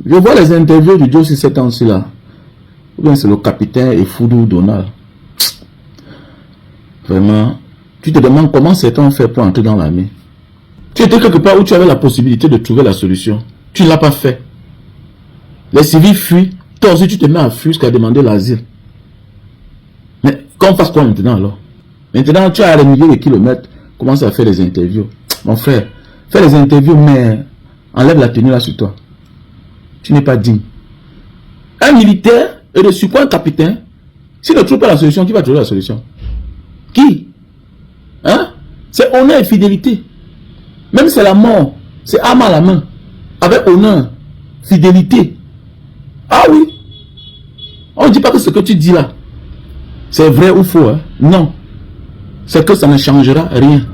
Je vois les interviews du Joe 7 ans aussi là. Ou bien c'est le capitaine et Foudou Donald. Vraiment, tu te demandes comment certains ont fait pour entrer dans l'armée. Tu étais quelque part où tu avais la possibilité de trouver la solution. Tu ne l'as pas fait. Les civils fuient. Toi aussi, tu te mets à fuir jusqu'à demander l'asile. Mais qu'on fasse quoi maintenant alors? Maintenant, tu as des milliers de kilomètres. Commence à faire les interviews. Mon frère, fais les interviews, mais enlève la tenue là sur toi. Tu n'es pas digne. Un militaire et de surcroît un capitaine, s'il ne trouve pas la solution, qui va trouver la solution? Qui? Hein? C'est honneur et fidélité. Même si c'est la mort, c'est arme à la main. Avec honneur, fidélité. Ah oui. On ne dit pas que ce que tu dis là, c'est vrai ou faux. Hein? Non. C'est que ça ne changera rien.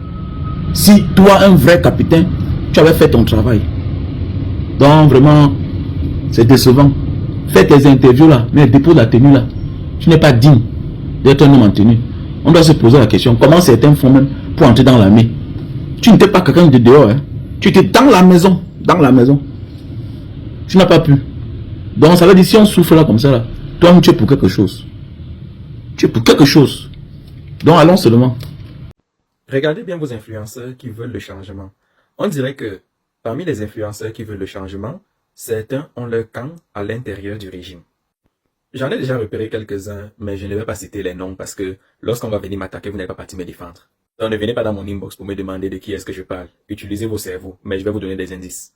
Si toi, un vrai capitaine, tu avais fait ton travail. Donc vraiment, c'est décevant. Fais tes interviews là, mais dépose la tenue là. Tu n'es pas digne d'être un homme en tenue. On doit se poser la question, comment certains font même pour entrer dans l'armée? Tu n'étais pas quelqu'un de dehors. Hein? Tu étais dans la maison. Dans la maison. Tu n'as pas pu. Donc ça veut dire si on souffre là comme ça, là, toi tu es pour quelque chose. Tu es pour quelque chose. Donc allons seulement. Regardez bien vos influenceurs qui veulent le changement. On dirait que parmi les influenceurs qui veulent le changement, certains ont leur camp à l'intérieur du régime. J'en ai déjà repéré quelques-uns, mais je ne vais pas citer les noms parce que lorsqu'on va venir m'attaquer, vous n'allez pas parti me défendre. Donc ne venez pas dans mon inbox pour me demander de qui est-ce que je parle. Utilisez vos cerveaux, mais je vais vous donner des indices.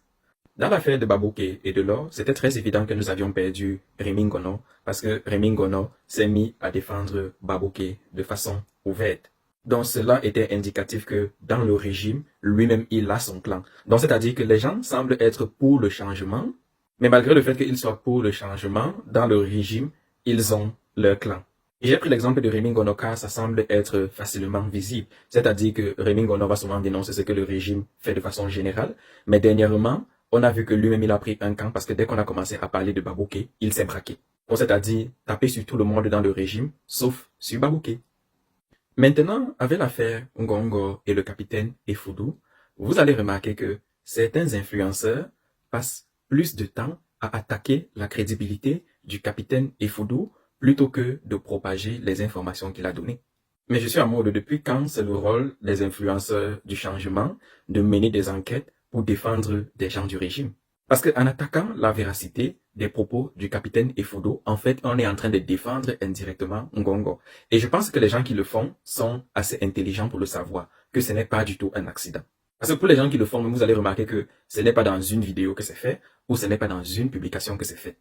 Dans l'affaire de Babouké et de l'or, c'était très évident que nous avions perdu Rémi Ngono parce que Rémi Ngono s'est mis à défendre Babouké de façon ouverte. Donc cela était indicatif que dans le régime, lui-même il a son clan. Donc c'est-à-dire que les gens semblent être pour le changement, mais malgré le fait qu'ils soient pour le changement, dans le régime, ils ont leur clan. J'ai pris l'exemple de Rémi Ngono car ça semble être facilement visible. C'est-à-dire que Rémi Ngono va souvent dénoncer ce que le régime fait de façon générale, mais dernièrement, on a vu que lui-même il a pris un camp parce que dès qu'on a commencé à parler de Babouké, il s'est braqué. Donc c'est-à-dire taper sur tout le monde dans le régime, sauf sur Babouké. Maintenant, avec l'affaire Ngongo et le capitaine Efoudou, vous allez remarquer que certains influenceurs passent plus de temps à attaquer la crédibilité du capitaine Efoudou plutôt que de propager les informations qu'il a données. Mais je suis en mode depuis quand c'est le rôle des influenceurs du changement de mener des enquêtes pour défendre des gens du régime. Parce qu'en attaquant la véracité des propos du capitaine Efoudou, en fait, on est en train de défendre indirectement Ngongo. Et je pense que les gens qui le font sont assez intelligents pour le savoir, que ce n'est pas du tout un accident. Parce que pour les gens qui le font, vous allez remarquer que ce n'est pas dans une vidéo que c'est fait, ou ce n'est pas dans une publication que c'est fait.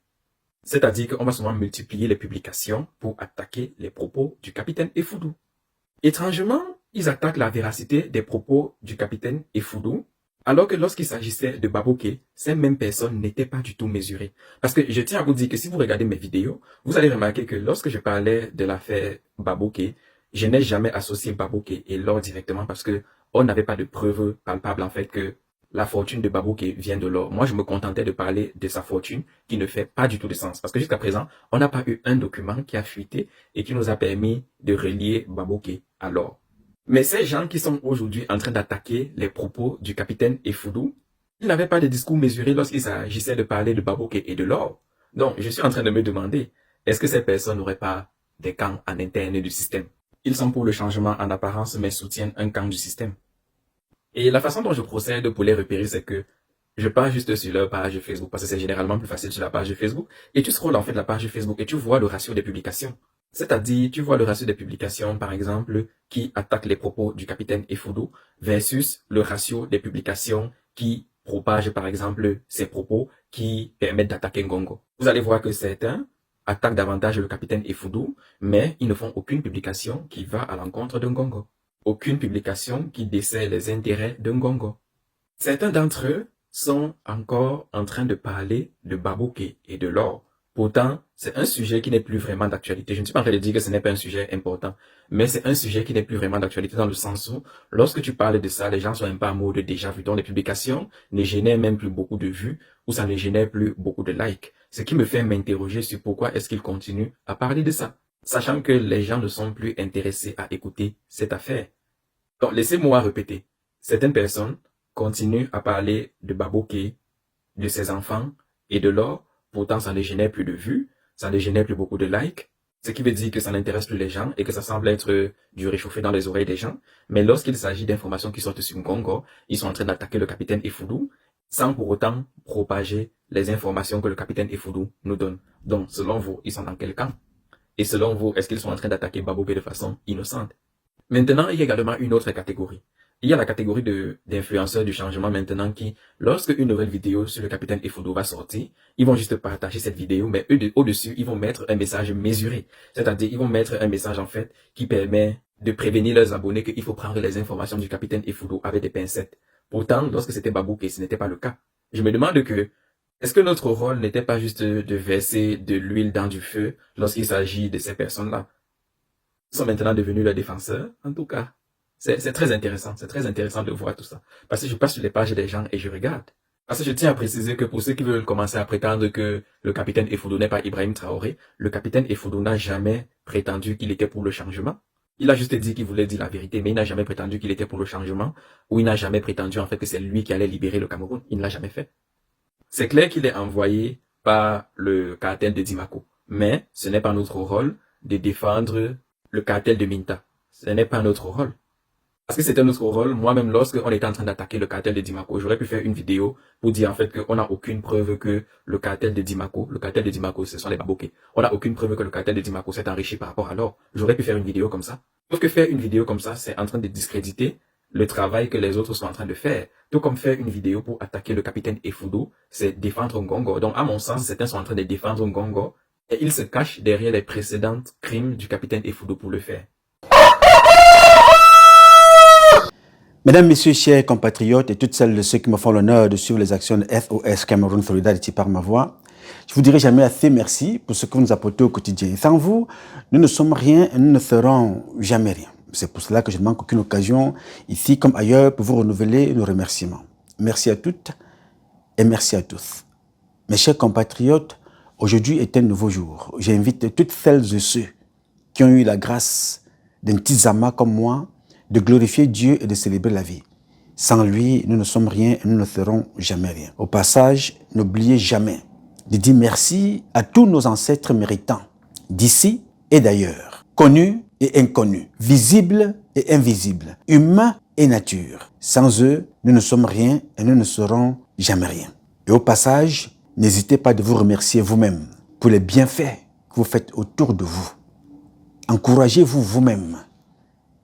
C'est-à-dire qu'on va souvent multiplier les publications pour attaquer les propos du capitaine Efoudou. Étrangement, ils attaquent la véracité des propos du capitaine Efoudou, alors que lorsqu'il s'agissait de Babouké, ces mêmes personnes n'étaient pas du tout mesurées. Parce que je tiens à vous dire que si vous regardez mes vidéos, vous allez remarquer que lorsque je parlais de l'affaire Babouké, je n'ai jamais associé Babouké et l'or directement parce que on n'avait pas de preuves palpables en fait que la fortune de Babouké vient de l'or. Moi, je me contentais de parler de sa fortune qui ne fait pas du tout de sens. Parce que jusqu'à présent, on n'a pas eu un document qui a fuité et qui nous a permis de relier Babouké à l'or. Mais ces gens qui sont aujourd'hui en train d'attaquer les propos du capitaine Efoudou, ils n'avaient pas de discours mesuré lorsqu'il s'agissait de parler de Babouké et de l'or. Donc, je suis en train de me demander, est-ce que ces personnes n'auraient pas des camps en interne du système? Ils sont pour le changement en apparence, mais soutiennent un camp du système. Et la façon dont je procède pour les repérer, c'est que je pars juste sur leur page Facebook, parce que c'est généralement plus facile sur la page Facebook, et tu scrolles en fait la page Facebook et tu vois le ratio des publications. C'est-à-dire, tu vois le ratio des publications, par exemple, qui attaquent les propos du capitaine Efoudou versus le ratio des publications qui propagent, par exemple, ces propos qui permettent d'attaquer Ngongo. Vous allez voir que certains attaquent davantage le capitaine Efoudou, mais ils ne font aucune publication qui va à l'encontre de Ngongo. Aucune publication qui dessert les intérêts de Ngongo. Certains d'entre eux sont encore en train de parler de Babouké et de l'or. Pourtant, c'est un sujet qui n'est plus vraiment d'actualité. Je ne suis pas en train de dire que ce n'est pas un sujet important, mais c'est un sujet qui n'est plus vraiment d'actualité dans le sens où, lorsque tu parles de ça, les gens sont un peu en mode déjà vu. Donc les publications ne génèrent même plus beaucoup de vues ou ça ne génère plus beaucoup de likes. Ce qui me fait m'interroger sur pourquoi est-ce qu'ils continuent à parler de ça, sachant que les gens ne sont plus intéressés à écouter cette affaire. Donc laissez-moi répéter. Certaines personnes continuent à parler de Babouké, de ses enfants Et de lors, pourtant, ça ne génère plus de vues, ça ne génère plus beaucoup de likes, ce qui veut dire que ça n'intéresse plus les gens et que ça semble être du réchauffé dans les oreilles des gens. Mais lorsqu'il s'agit d'informations qui sortent sur Ngongo, ils sont en train d'attaquer le capitaine Effoudou sans pour autant propager les informations que le capitaine Effoudou nous donne. Donc, selon vous, ils sont dans quel camp? Et selon vous, est-ce qu'ils sont en train d'attaquer Babouké de façon innocente? Maintenant, il y a également une autre catégorie. Il y a la catégorie d'influenceurs du changement maintenant qui, lorsque une nouvelle vidéo sur le capitaine Effoudou va sortir, ils vont juste partager cette vidéo, mais eux, au-dessus, ils vont mettre un message mesuré. C'est-à-dire, ils vont mettre un message, en fait, qui permet de prévenir leurs abonnés qu'il faut prendre les informations du capitaine Effoudou avec des pincettes. Pourtant, lorsque c'était Babouké, ce n'était pas le cas. Je me demande est-ce que notre rôle n'était pas juste de verser de l'huile dans du feu lorsqu'il s'agit de ces personnes-là? Ils sont maintenant devenus leurs défenseurs, en tout cas. C'est très intéressant de voir tout ça. Parce que je passe sur les pages des gens et je regarde. Parce que je tiens à préciser que pour ceux qui veulent commencer à prétendre que le capitaine Effoudou n'est pas Ibrahim Traoré, le capitaine Effoudou n'a jamais prétendu qu'il était pour le changement. Il a juste dit qu'il voulait dire la vérité, mais il n'a jamais prétendu qu'il était pour le changement, ou il n'a jamais prétendu en fait que c'est lui qui allait libérer le Cameroun. Il ne l'a jamais fait. C'est clair qu'il est envoyé par le cartel de Dimako, mais ce n'est pas notre rôle de défendre le cartel de Minta. Ce n'est pas notre rôle. Parce que c'était notre rôle, moi-même, lorsqu'on était en train d'attaquer le cartel de Dimako, j'aurais pu faire une vidéo pour dire en fait qu'on n'a aucune preuve que le cartel de Dimako, ce sont les Babouké. On n'a aucune preuve que le cartel de Dimako s'est enrichi par rapport à l'or. J'aurais pu faire une vidéo comme ça. Sauf que faire une vidéo comme ça, c'est en train de discréditer le travail que les autres sont en train de faire. Tout comme faire une vidéo pour attaquer le capitaine Effoudou, c'est défendre Ngongo. Donc, à mon sens, certains sont en train de défendre Ngongo et ils se cachent derrière les précédents crimes du capitaine Effoudou pour le faire. Mesdames, Messieurs, chers compatriotes et toutes celles de ceux qui me font l'honneur de suivre les actions de SOS Cameroun Solidarity par ma voix, je vous dirai jamais assez merci pour ce que vous nous apportez au quotidien. Sans vous, nous ne sommes rien et nous ne serons jamais rien. C'est pour cela que je ne manque aucune occasion, ici comme ailleurs, pour vous renouveler nos remerciements. Merci à toutes et merci à tous. Mes chers compatriotes, aujourd'hui est un nouveau jour. J'invite toutes celles et ceux qui ont eu la grâce d'un petit zama comme moi, de glorifier Dieu et de célébrer la vie. Sans lui, nous ne sommes rien et nous ne serons jamais rien. Au passage, n'oubliez jamais de dire merci à tous nos ancêtres méritants, d'ici et d'ailleurs, connus et inconnus, visibles et invisibles, humains et nature. Sans eux, nous ne sommes rien et nous ne serons jamais rien. Et au passage, n'hésitez pas de vous remercier vous-même pour les bienfaits que vous faites autour de vous. Encouragez-vous vous-même.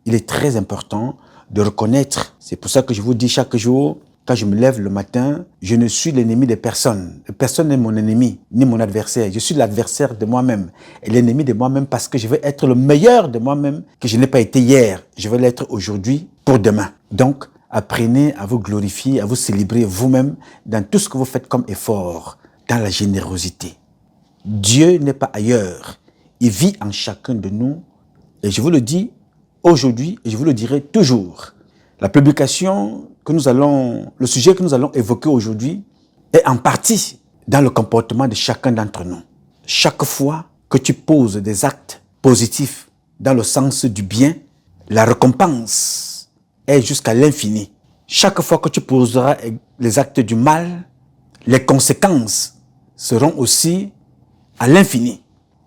Il est très important de reconnaître, c'est pour ça que je vous dis chaque jour, quand je me lève le matin, je ne suis l'ennemi de personne. Personne n'est mon ennemi, ni mon adversaire. Je suis l'adversaire de moi-même et l'ennemi de moi-même parce que je veux être le meilleur de moi-même que je n'ai pas été hier. Je veux l'être aujourd'hui pour demain. Donc, apprenez à vous glorifier, à vous célébrer vous-même dans tout ce que vous faites comme effort, dans la générosité. Dieu n'est pas ailleurs. Il vit en chacun de nous. Et je vous le dis, aujourd'hui, et je vous le dirai toujours, la publication que le sujet que nous allons évoquer aujourd'hui est en partie dans le comportement de chacun d'entre nous. Chaque fois que tu poses des actes positifs dans le sens du bien, la récompense est jusqu'à l'infini. Chaque fois que tu poseras les actes du mal, les conséquences seront aussi à l'infini.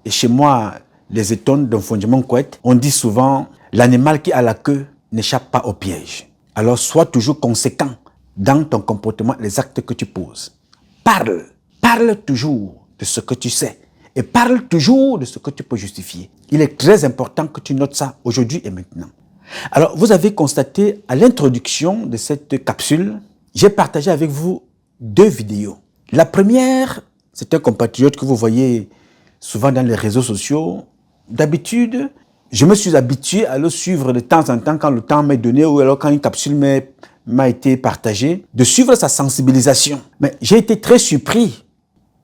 Et chez moi, les étonnes d'un fondement couette, on dit souvent l'animal qui a la queue n'échappe pas au piège. Alors sois toujours conséquent dans ton comportement, les actes que tu poses. Parle toujours de ce que tu sais et parle toujours de ce que tu peux justifier. Il est très important que tu notes ça aujourd'hui et maintenant. Alors vous avez constaté à l'introduction de cette capsule, j'ai partagé avec vous 2 vidéos. La première, c'est un compatriote que vous voyez souvent dans les réseaux sociaux. D'habitude, je me suis habitué à le suivre de temps en temps quand le temps m'est donné ou alors quand une capsule m'a été partagée, de suivre sa sensibilisation. Mais j'ai été très surpris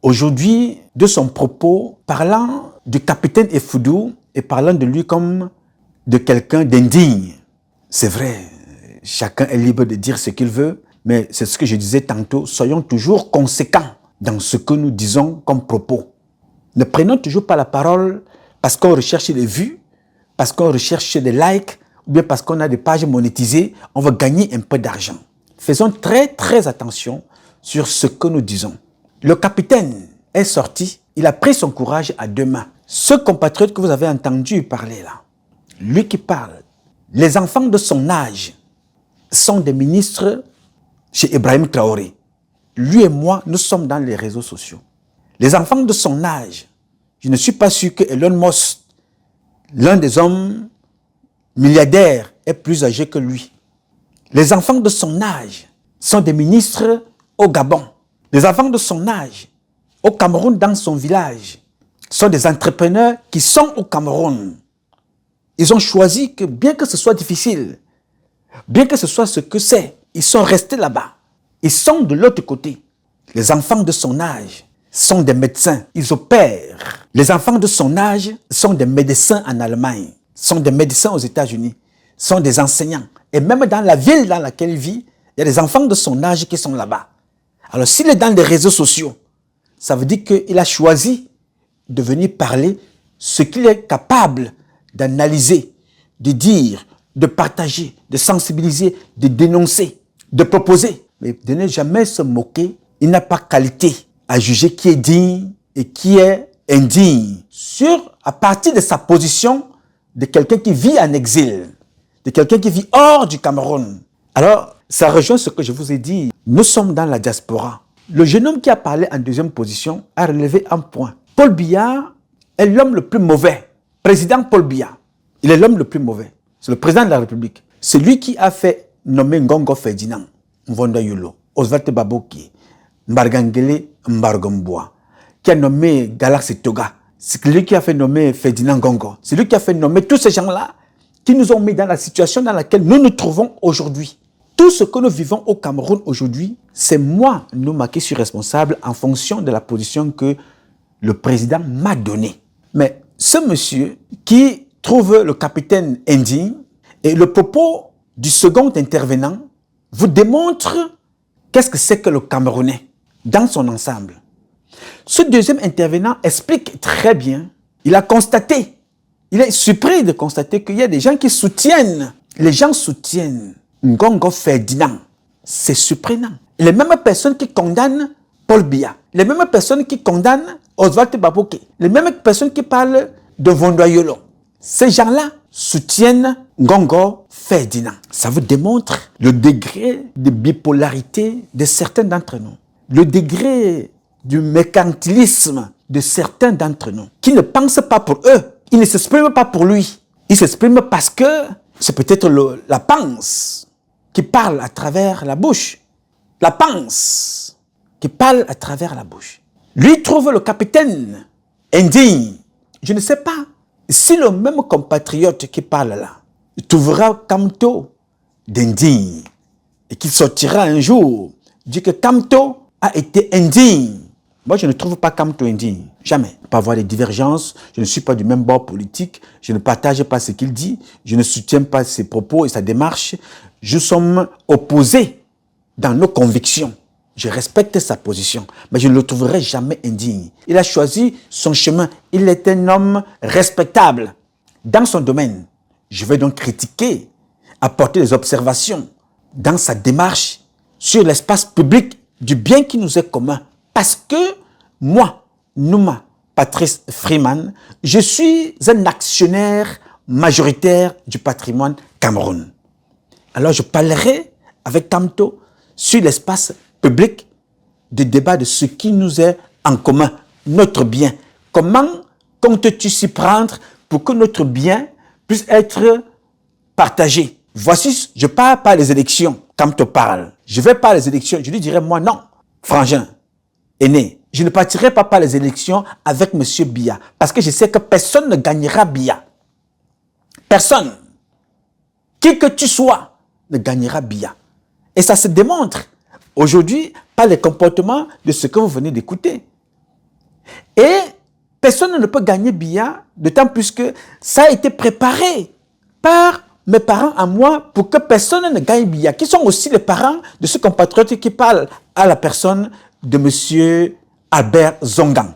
aujourd'hui de son propos parlant du capitaine Effoudou et parlant de lui comme de quelqu'un d'indigne. C'est vrai, chacun est libre de dire ce qu'il veut, mais c'est ce que je disais tantôt, soyons toujours conséquents dans ce que nous disons comme propos. Ne prenons toujours pas la parole parce qu'on recherche les vues, parce qu'on recherche des likes, ou bien parce qu'on a des pages monétisées, on va gagner un peu d'argent. Faisons très très attention sur ce que nous disons. Le capitaine est sorti, il a pris son courage à deux mains. Ce compatriote que vous avez entendu parler là, lui qui parle, les enfants de son âge sont des ministres chez Ibrahim Traoré. Lui et moi, nous sommes dans les réseaux sociaux. Les enfants de son âge, je ne suis pas sûr que Elon Musk, l'un des hommes milliardaires, est plus âgé que lui. Les enfants de son âge sont des ministres au Gabon. Les enfants de son âge, au Cameroun, dans son village, sont des entrepreneurs qui sont au Cameroun. Ils ont choisi que, bien que ce soit difficile, bien que ce soit ce que c'est, ils sont restés là-bas. Ils sont de l'autre côté. Les enfants de son âge sont des médecins. Ils opèrent. Les enfants de son âge sont des médecins en Allemagne, sont des médecins aux États-Unis, sont des enseignants. Et même dans la ville dans laquelle il vit, il y a des enfants de son âge qui sont là-bas. Alors s'il est dans les réseaux sociaux, ça veut dire qu'il a choisi de venir parler ce qu'il est capable d'analyser, de dire, de partager, de sensibiliser, de dénoncer, de proposer. Mais de ne jamais se moquer, il n'a pas qualité à juger qui est digne et qui est indigne à partir de sa position de quelqu'un qui vit en exil, de quelqu'un qui vit hors du Cameroun. Alors, ça rejoint ce que je vous ai dit. Nous sommes dans la diaspora. Le jeune homme qui a parlé en deuxième position a relevé un point. Paul Biya est l'homme le plus mauvais. Président Paul Biya, il est l'homme le plus mauvais. C'est le président de la République. C'est lui qui a fait nommer Ngongo Ferdinand, Mvondo Yolo, Oswald Baboki, Mbargangele Mbargomboa, qui a nommé Galaxy Toga. C'est lui qui a fait nommer Ferdinand Ngongo. C'est lui qui a fait nommer tous ces gens-là qui nous ont mis dans la situation dans laquelle nous nous trouvons aujourd'hui. Tout ce que nous vivons au Cameroun aujourd'hui, c'est moi, Nouma, qui suis responsable en fonction de la position que le président m'a donnée. Mais ce monsieur qui trouve le capitaine indigne et le propos du second intervenant vous démontre qu'est-ce que c'est que le Camerounais dans son ensemble. Ce deuxième intervenant explique très bien, il a constaté, il est surpris de constater qu'il y a des gens qui soutiennent, les gens soutiennent Ngongo Ferdinand. C'est surprenant. Les mêmes personnes qui condamnent Paul Biya, les mêmes personnes qui condamnent Oswald Baboke, les mêmes personnes qui parlent de Mvondo Yolo, ces gens-là soutiennent Ngongo Ferdinand. Ça vous démontre le degré de bipolarité de certains d'entre nous, le degré du mercantilisme de certains d'entre nous, qui ne pensent pas pour eux, ils ne s'expriment pas pour lui, ils s'expriment parce que c'est peut-être la panse qui parle à travers la bouche, la panse qui parle à travers la bouche. Lui trouve le capitaine indigne. Je ne sais pas si le même compatriote qui parle là, il trouvera Kamto d'indigne et qu'il sortira un jour, dit que Kamto a été indigne. Moi, je ne trouve pas Kamto indigne. Jamais. Il peut y avoir des divergences. Je ne suis pas du même bord politique. Je ne partage pas ce qu'il dit. Je ne soutiens pas ses propos et sa démarche. Nous sommes opposés dans nos convictions. Je respecte sa position, mais je ne le trouverai jamais indigne. Il a choisi son chemin. Il est un homme respectable dans son domaine. Je vais donc critiquer, apporter des observations dans sa démarche sur l'espace public du bien qui nous est commun. Parce que moi, Nouma Patrice Freeman, je suis un actionnaire majoritaire du patrimoine Cameroun. Alors je parlerai avec Kamto sur l'espace public de débat de ce qui nous est en commun, notre bien. Comment comptes-tu s'y prendre pour que notre bien puisse être partagé? Voici, je pars par les élections. Kamto parle. Je vais par les élections. Je lui dirai, moi non, frangin, aîné, je ne partirai pas par les élections avec M. Biya. Parce que je sais que personne ne gagnera Biya. Personne. Qui que tu sois ne gagnera Biya. Et ça se démontre aujourd'hui par les comportements de ce que vous venez d'écouter. Et personne ne peut gagner Biya, d'autant plus que ça a été préparé par mes parents à moi pour que personne ne gagne Biya, qui sont aussi les parents de ce compatriote qui parle à la personne de M. Albert Zongang,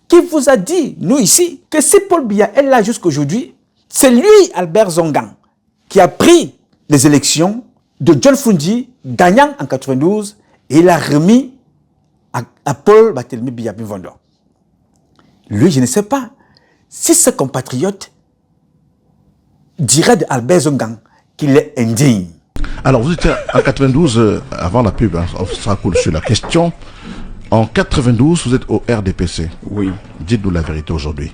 qui vous a dit, nous ici, que si Paul Biya est là jusqu'aujourd'hui, c'est lui, Albert Zongang, qui a pris les élections de John Fundi, gagnant en 92, et il a remis à Paul Barthélémy Biyabi Mvondo. Lui, je ne sais pas si ce compatriote dirait d'Albert Zongang qu'il est indigne. Alors, vous étiez en 92, avant la pub, hein, on sera cool sur la question. En 92, vous êtes au RDPC. Oui. Dites-nous la vérité aujourd'hui.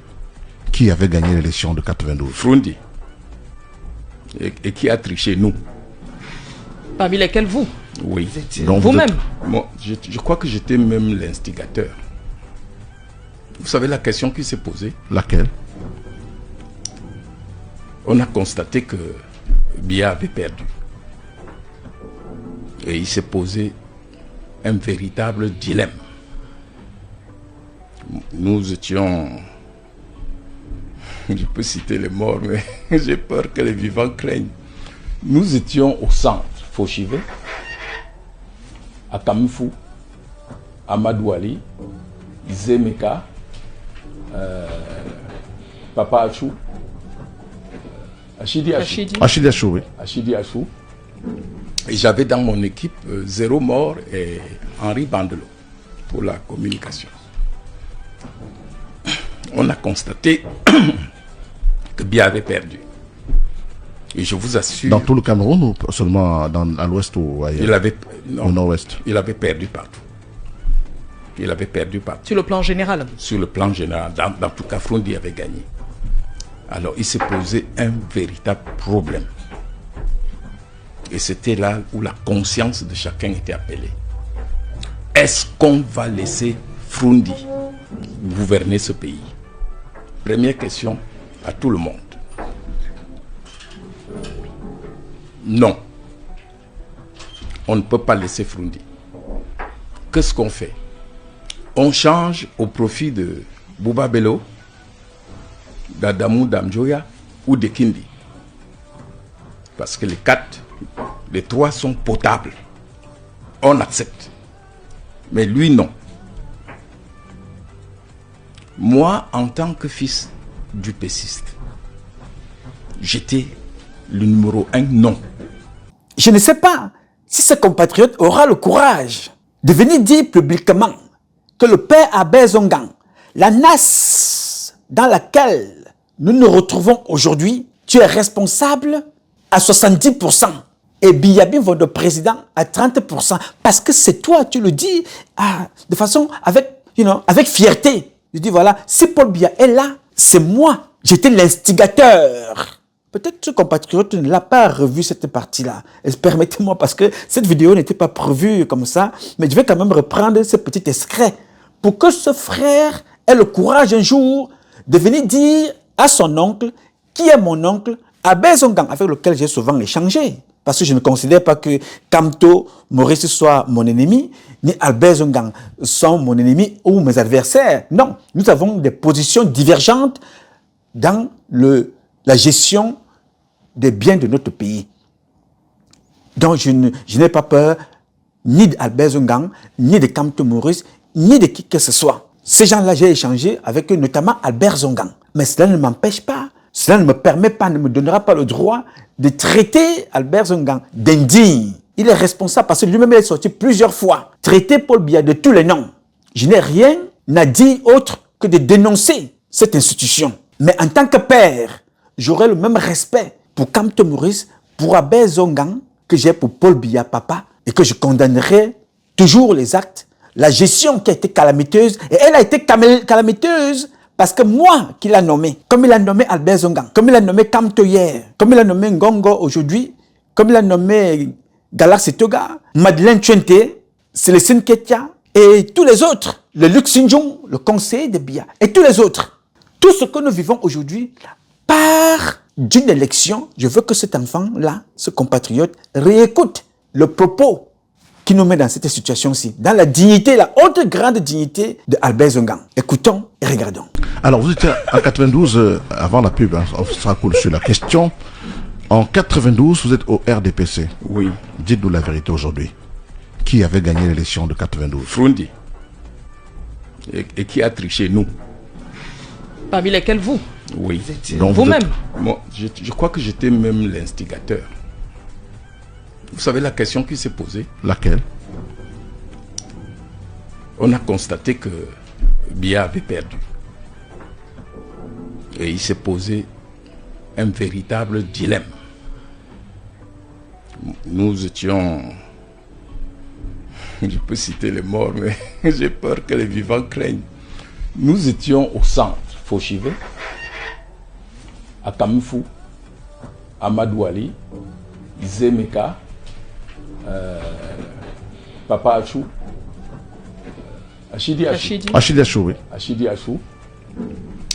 Qui avait gagné l'élection de 92? Frundi. Et qui a triché, nous? Parmi lesquels vous? Oui. Donc, Vous-même? Moi, je crois que j'étais même l'instigateur. Vous savez la question qui s'est posée? Laquelle? On a constaté que Biya avait perdu. Et il s'est posé un véritable dilemme. Nous étions... Je peux citer les morts, mais j'ai peur que les vivants craignent. Nous étions au centre, Fauchivé, à Kamifou, à Madouali, Zemeka, Papa Achou, Achidi Achou. Achille Achou, oui. Achidi Achou. Et j'avais dans mon équipe Zéro Mort et Henri Bandelot pour la communication. On a constaté que Biya avait perdu. Et je vous assure... Dans tout le Cameroun ou seulement à l'ouest ou ailleurs? Au nord-ouest. Il avait perdu partout. Il avait perdu partout. Sur le plan général? Sur le plan général. Dans tout cas, Frundi avait gagné. Alors, il s'est posé un véritable problème. Et c'était là où la conscience de chacun était appelée. Est-ce qu'on va laisser Frundi gouverner ce pays? Première question à tout le monde. Non. On ne peut pas laisser Frundi. Qu'est-ce qu'on fait? On change au profit de Bouba Bello, d'Adamou Damjoya ou de Kindi. Parce que les trois sont potables. On accepte. Mais lui, non. Moi, en tant que fils du péciste, j'étais le numéro 1 non. Je ne sais pas si ce compatriote aura le courage de venir dire publiquement que le père Albert Zongang, la NAS dans laquelle nous nous retrouvons aujourd'hui, tu es responsable à 70% et Biyabi Mvondo président à 30%. Parce que c'est toi, tu le dis de façon avec fierté. Je dis voilà, si Paul Biya est là, c'est moi. J'étais l'instigateur. Peut-être ce compatriote ne l'a pas revu cette partie-là. Permettez-moi, parce que cette vidéo n'était pas prévue comme ça, mais je vais quand même reprendre ce petit extrait pour que ce frère ait le courage un jour de venir dire à son oncle, qui est mon oncle, Albert Zongang, avec lequel j'ai souvent échangé. Parce que je ne considère pas que Kamto Maurice soit mon ennemi, ni Albert Zongang sont mon ennemi ou mes adversaires. Non, nous avons des positions divergentes dans la gestion des biens de notre pays. Donc je n'ai pas peur ni d'Albert Zongang, ni de Kamto Maurice, ni de qui que ce soit. Ces gens-là, j'ai échangé avec eux, notamment Albert Zongang. Mais cela ne m'empêche pas, cela ne me permet pas, ne me donnera pas le droit de traiter Albert Zongang d'indigne. Il est responsable parce que lui-même est sorti plusieurs fois. Traiter Paul Biya de tous les noms. Je n'ai rien à dire autre que de dénoncer cette institution. Mais en tant que père, j'aurai le même respect pour Kamto Maurice, pour Albert Zongang, que j'ai pour Paul Biya papa, et que je condamnerai toujours les actes, la gestion qui a été calamiteuse, et elle a été calamiteuse parce que moi qui l'a nommé, comme il a nommé Albert Zongang, comme il a nommé Kamto hier, comme il a nommé Ngongo aujourd'hui, comme il a nommé Galaxy Toga, Madeleine Chuente, Célestine Ketia, et tous les autres, le Luc Sinjong, le conseiller de Biya, et tous les autres. Tout ce que nous vivons aujourd'hui part d'une élection. Je veux que cet enfant-là, ce compatriote, réécoute le propos qui nous met dans cette situation-ci, dans la dignité, la haute grande dignité de Albert Zongang. Écoutons et regardons. Alors, vous étiez en 92, avant la pub, hein, on sera cool sur la question. En 92, vous êtes au RDPC. Oui. Dites-nous la vérité aujourd'hui. Qui avait gagné l'élection de 92? Frundi. Et qui a triché, nous? Parmi lesquels vous? Oui. Donc, Vous-même? Moi, je crois que j'étais même l'instigateur. Vous savez la question qui s'est posée? Laquelle? on a constaté que Biya avait perdu. Et il s'est posé un véritable dilemme. Nous étions, je peux citer les morts, mais j'ai peur que les vivants craignent. Nous étions au centre, Fauchivé, à Kamifou, à Madouali, Zemeka, Papa Achou, Achidi Achou. Achidi Achou, oui. Achidi Achou.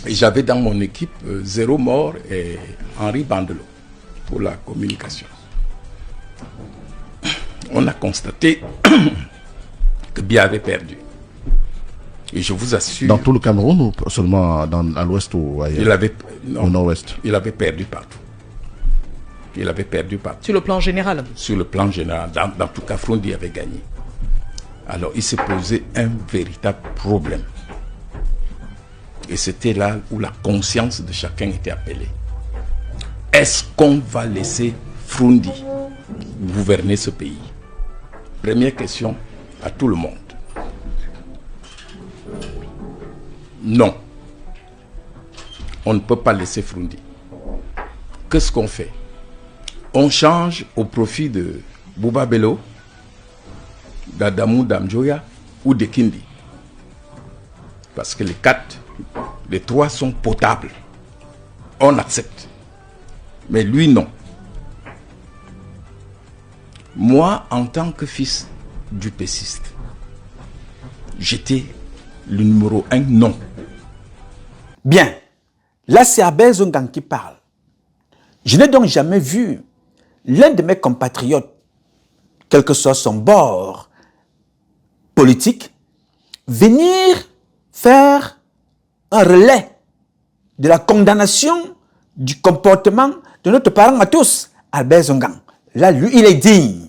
Et j'avais dans mon équipe Zéro Mort et Henri Bandelot pour la communication. On a constaté que Biya avait perdu. Et je vous assure... Dans tout le Cameroun ou seulement à l'ouest ou ailleurs? Au nord-ouest. Il avait perdu partout. Il avait perdu partout. Sur le plan général? Sur le plan général. Dans tout cas, Frondi avait gagné. Alors, il s'est posé un véritable problème. Et c'était là où la conscience de chacun était appelée. Est-ce qu'on va laisser Frondi gouverner ce pays? Première question à tout le monde. Non. On ne peut pas laisser Frondi. Qu'est-ce qu'on fait? On change au profit de Bouba Bello, d'Adamou Damjoya ou de Kindi. Parce que les trois sont potables. On accepte. Mais lui, non. Moi, en tant que fils du pessiste, j'étais le numéro 1 non. Bien, là c'est Abel Zongang qui parle. Je n'ai donc jamais vu l'un de mes compatriotes, quel que soit son bord politique, venir faire un relais de la condamnation du comportement de notre parent à tous, Albert Zongang. Là, lui, il est digne.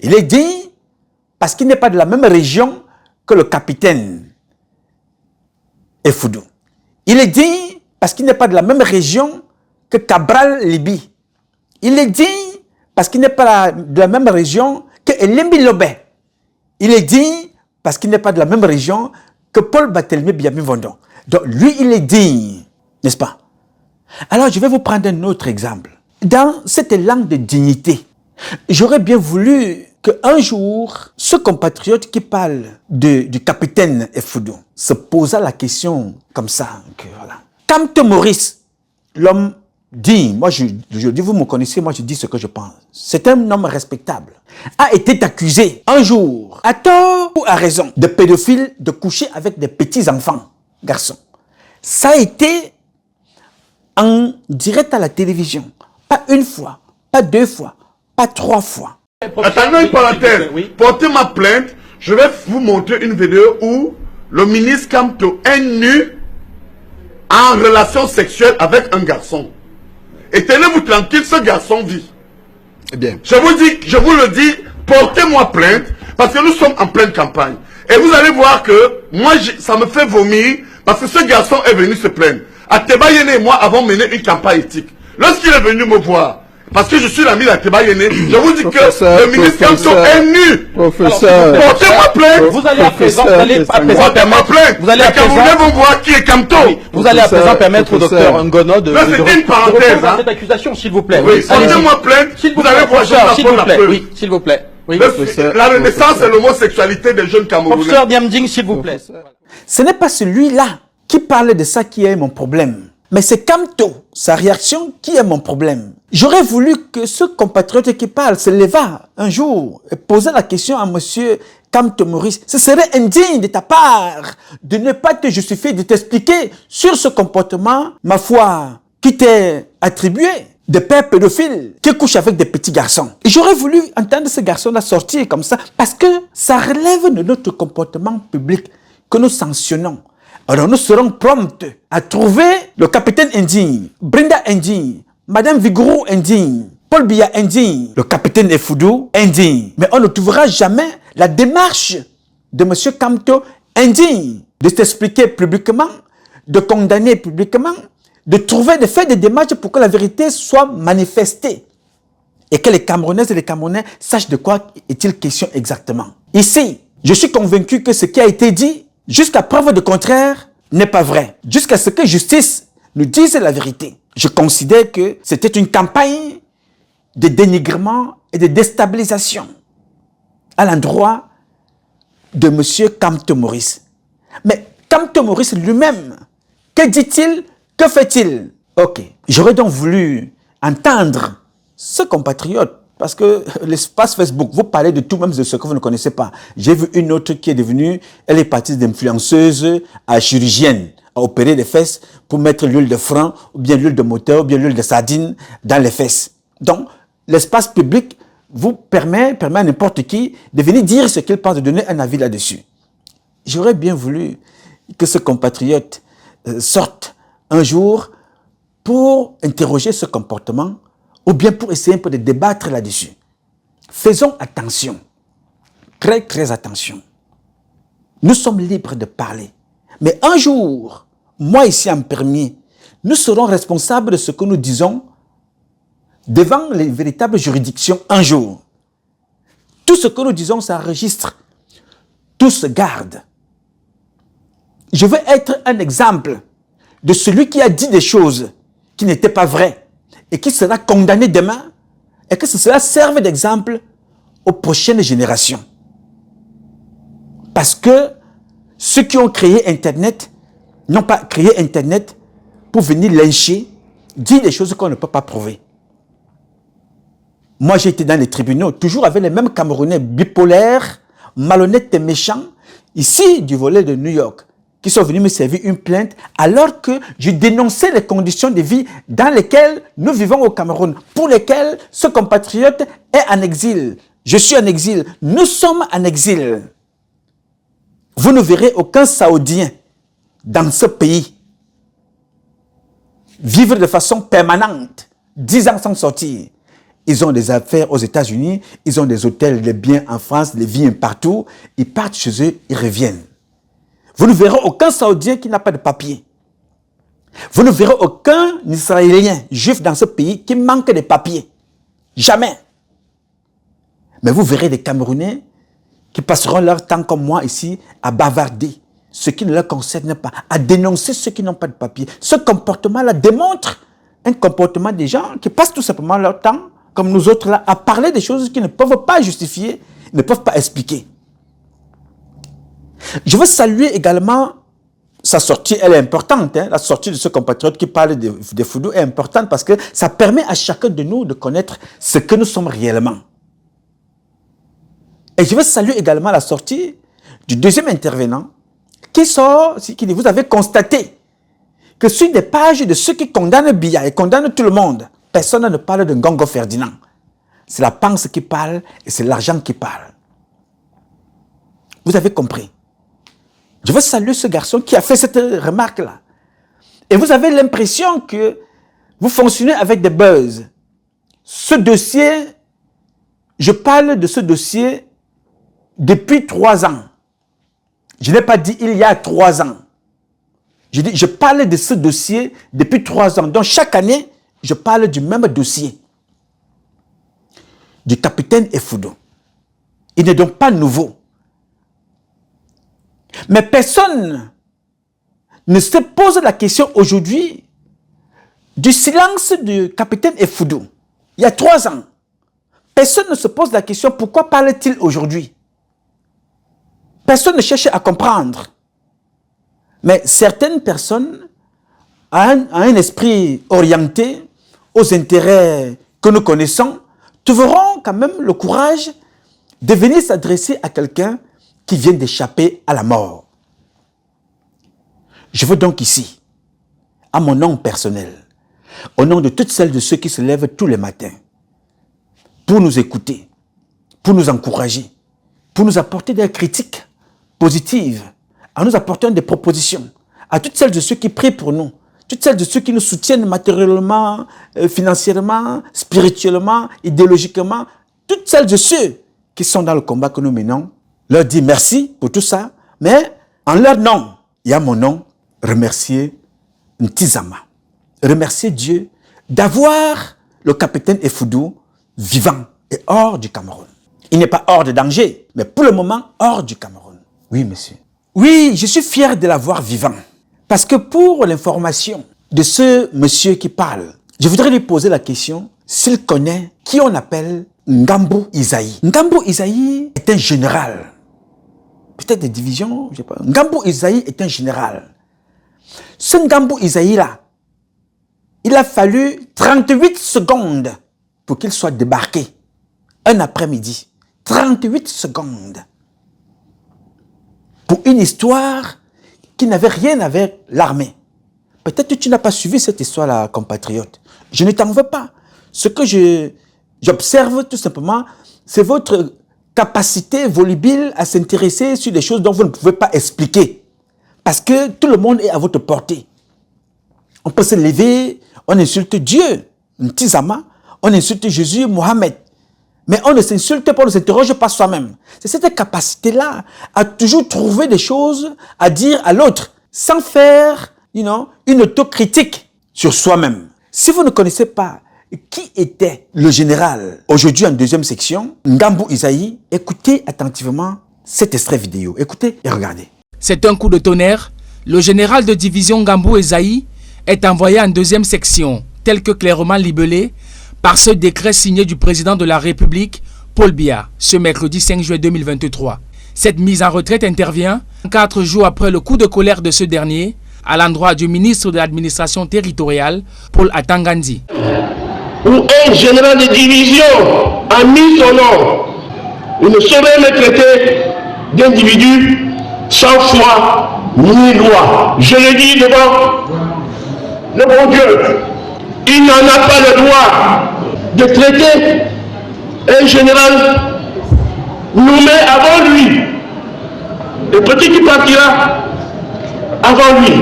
Il est digne parce qu'il n'est pas de la même région que le capitaine Effoudou. Il est digne parce qu'il n'est pas de la même région que Cabral Libi. Il est digne parce qu'il n'est pas de la même région que Elembi Lobé. Il est digne parce qu'il n'est pas de la même région que Paul Barthélemy Biami Vondon. Donc lui, il est digne, n'est-ce pas? Alors, je vais vous prendre un autre exemple. Dans cette langue de dignité, j'aurais bien voulu qu'un jour, ce compatriote qui parle du capitaine Effoudou se posa la question comme ça. Que, voilà. Kamto Maurice, l'homme digne, moi je dis, vous me connaissez, moi je dis ce que je pense. C'est un homme respectable. A été accusé un jour, à tort ou à raison, de pédophile, de coucher avec des petits-enfants, garçons. Ça a été en direct à la télévision. Pas une fois, pas deux fois, pas trois fois. Attendez une parenthèse. Oui. Portez ma plainte. Je vais vous montrer une vidéo où le ministre Kamto est nu en relation sexuelle avec un garçon. Et tenez-vous tranquille, ce garçon vit. Eh bien. Je vous le dis, portez-moi plainte parce que nous sommes en pleine campagne. Et vous allez voir que moi, ça me fait vomir parce que ce garçon est venu se plaindre. Ateba Yene et moi avons mené une campagne éthique. Lorsqu'il est venu me voir, parce que je suis l'ami d'Ateba Yene, je vous dis que le ministre Kamto est nu. Professeur, portez-moi plainte. vous allez à présent, permettre, vous allez à présent, vont voir qui est Kamto. Oui, vous allez à présent permettre au docteur Ngono de c'était une parenthèse, hein. cette accusation, s'il vous plaît. Oui, portez-moi plainte. Vous allez voir, s'il vous plaît. Oui, s'il vous plaît. Oui, la renaissance et l'homosexualité des jeunes Camerounais. Professeur Diamding, s'il vous plaît. Ce n'est pas celui-là qui parle de ça qui est mon problème. Mais c'est Kamto, sa réaction, qui est mon problème. J'aurais voulu que ce compatriote qui parle se leva un jour et posait la question à monsieur Kamto Maurice. Ce serait indigne de ta part de ne pas te justifier, de t'expliquer sur ce comportement, ma foi, qui t'est attribué de père pédophile qui couche avec des petits garçons. Et j'aurais voulu entendre ce garçon-là sortir comme ça parce que ça relève de notre comportement public que nous sanctionnons. Alors nous serons prompts à trouver le capitaine indigne, Brenda indigne, Madame Vigourou indigne, Paul Biya indigne, le capitaine Effoudou indigne. Mais on ne trouvera jamais la démarche de M. Kamto indigne de s'expliquer publiquement, de condamner publiquement, de trouver, de faire des démarches pour que la vérité soit manifestée et que les Camerounaises et les Camerounais sachent de quoi est-il question exactement. Ici, Je suis convaincu que ce qui a été dit, jusqu'à preuve de contraire, n'est pas vrai. Jusqu'à ce que justice nous dise la vérité. Je considère que c'était une campagne de dénigrement et de déstabilisation à l'endroit de M. Kamto Maurice. Mais Kamto Maurice lui-même, que dit-il? Que fait-il? Ok, j'aurais donc voulu entendre ce compatriote, parce que l'espace Facebook, vous parlez de tout, même de ce que vous ne connaissez pas. J'ai vu une autre qui est devenue, elle est partie d'influenceuse à chirurgienne, à opérer les fesses pour mettre l'huile de frein, ou bien l'huile de moteur, ou bien l'huile de sardine dans les fesses. Donc, l'espace public vous permet à n'importe qui de venir dire ce qu'il pense, de donner un avis là-dessus. J'aurais bien voulu que ce compatriote sorte un jour pour interroger ce comportement ou bien pour essayer un peu de débattre là-dessus. Faisons attention, très très attention. Nous sommes libres de parler. Mais un jour, moi ici en premier, nous serons responsables de ce que nous disons devant les véritables juridictions un jour. Tout ce que nous disons s'enregistre. Tout se garde. Je veux être un exemple de celui qui a dit des choses qui n'étaient pas vraies et qui sera condamné demain et que cela serve d'exemple aux prochaines générations. Parce que ceux qui ont créé Internet n'ont pas créé Internet pour venir lyncher, dire des choses qu'on ne peut pas prouver. Moi, j'ai été dans les tribunaux, toujours avec les mêmes Camerounais bipolaires, malhonnêtes et méchants, ici du volet de New York, qui sont venus me servir une plainte alors que je dénonçais les conditions de vie dans lesquelles nous vivons au Cameroun, pour lesquelles ce compatriote est en exil. Je suis en exil. Nous sommes en exil. Vous ne verrez aucun Saoudien dans ce pays vivre de façon permanente, 10 ans sans sortir. Ils ont des affaires aux États-Unis, ils ont des hôtels, des biens en France, des vies partout. Ils partent chez eux, ils reviennent. Vous ne verrez aucun Saoudien qui n'a pas de papier. Vous ne verrez aucun Israélien, juif dans ce pays qui manque de papiers. Jamais. Mais vous verrez des Camerounais qui passeront leur temps comme moi ici à bavarder ce qui ne leur concerne pas, à dénoncer ceux qui n'ont pas de papier. Ce comportement-là démontre un comportement des gens qui passent tout simplement leur temps, comme nous autres là, à parler des choses qu'ils ne peuvent pas justifier, ne peuvent pas expliquer. Je veux saluer également sa sortie, elle est importante, hein, la sortie de ce compatriote qui parle de Foudou est importante parce que ça permet à chacun de nous de connaître ce que nous sommes réellement. Et je veux saluer également la sortie du deuxième intervenant qui sort, qui dit, vous avez constaté que sur des pages de ceux qui condamnent Biya et condamnent tout le monde, personne ne parle de Ngongo Ferdinand. C'est la panse qui parle et c'est l'argent qui parle. Vous avez compris. Je veux saluer ce garçon qui a fait cette remarque-là. Et vous avez l'impression que vous fonctionnez avec des buzz. Ce dossier, je parle de ce dossier depuis 3 ans. Je n'ai pas dit il y a 3 ans. Je dis, je parle de ce dossier depuis 3 ans. Donc chaque année, je parle du même dossier. Du capitaine Effudu. Il n'est donc pas nouveau. Mais personne ne se pose la question aujourd'hui du silence du capitaine Effudu. Il y a 3 ans. Personne ne se pose la question pourquoi parle-t-il aujourd'hui. Personne ne cherche à comprendre. Mais certaines personnes ont un esprit orienté aux intérêts que nous connaissons, trouveront quand même le courage de venir s'adresser à quelqu'un qui vient d'échapper à la mort. Je veux donc ici, à mon nom personnel, au nom de toutes celles de ceux qui se lèvent tous les matins, pour nous écouter, pour nous encourager, pour nous apporter des critiques positives, en nous apportant des propositions, à toutes celles de ceux qui prient pour nous, toutes celles de ceux qui nous soutiennent matériellement, financièrement, spirituellement, idéologiquement, toutes celles de ceux qui sont dans le combat que nous menons, leur dire merci pour tout ça, mais en leur nom, il y a mon nom, remercier Ntizama, remercier Dieu d'avoir le capitaine Effudu vivant et hors du Cameroun. Il n'est pas hors de danger, mais pour le moment, hors du Cameroun. Oui, monsieur. Oui, je suis fier de l'avoir vivant. Parce que pour l'information de ce monsieur qui parle, je voudrais lui poser la question s'il connaît qui on appelle Ngambu Isaïe. Ngambu Isaïe est un général. Peut-être des divisions, je sais pas. Ngambu Isaïe est un général. Ce Ngambu Isaïe-là, il a fallu 38 secondes pour qu'il soit débarqué. Un après-midi. 38 secondes. Pour une histoire qui n'avait rien avec l'armée. Peut-être que tu n'as pas suivi cette histoire-là, compatriote. Je ne t'en veux pas. Ce que j'observe tout simplement, c'est votre capacité volubile à s'intéresser sur des choses dont vous ne pouvez pas expliquer. Parce que tout le monde est à votre portée. On peut se lever, on insulte Dieu, Ntizama, on insulte Jésus, Mohamed. Mais on ne s'insulte pas, on ne s'interroge pas soi-même. C'est cette capacité-là à toujours trouver des choses à dire à l'autre sans faire une autocritique sur soi-même. Si vous ne connaissez pas qui était le général aujourd'hui en deuxième section, Ngambu Isaïe, écoutez attentivement cet extrait vidéo. Écoutez et regardez. C'est un coup de tonnerre. Le général de division Ngambu Isaïe est envoyé en deuxième section, tel que clairement libellé par ce décret signé du président de la République, Paul Biya, ce mercredi 5 juillet 2023. Cette mise en retraite intervient 4 jours après le coup de colère de ce dernier à l'endroit du ministre de l'administration territoriale, Paul Atangandi. Où un général de division a mis son nom, il ne saurait me traiter d'individu sans foi ni loi. Je le dis devant le bon Dieu. Il n'en a pas le droit de traiter un général nommé avant lui. Le petit qui partira avant lui.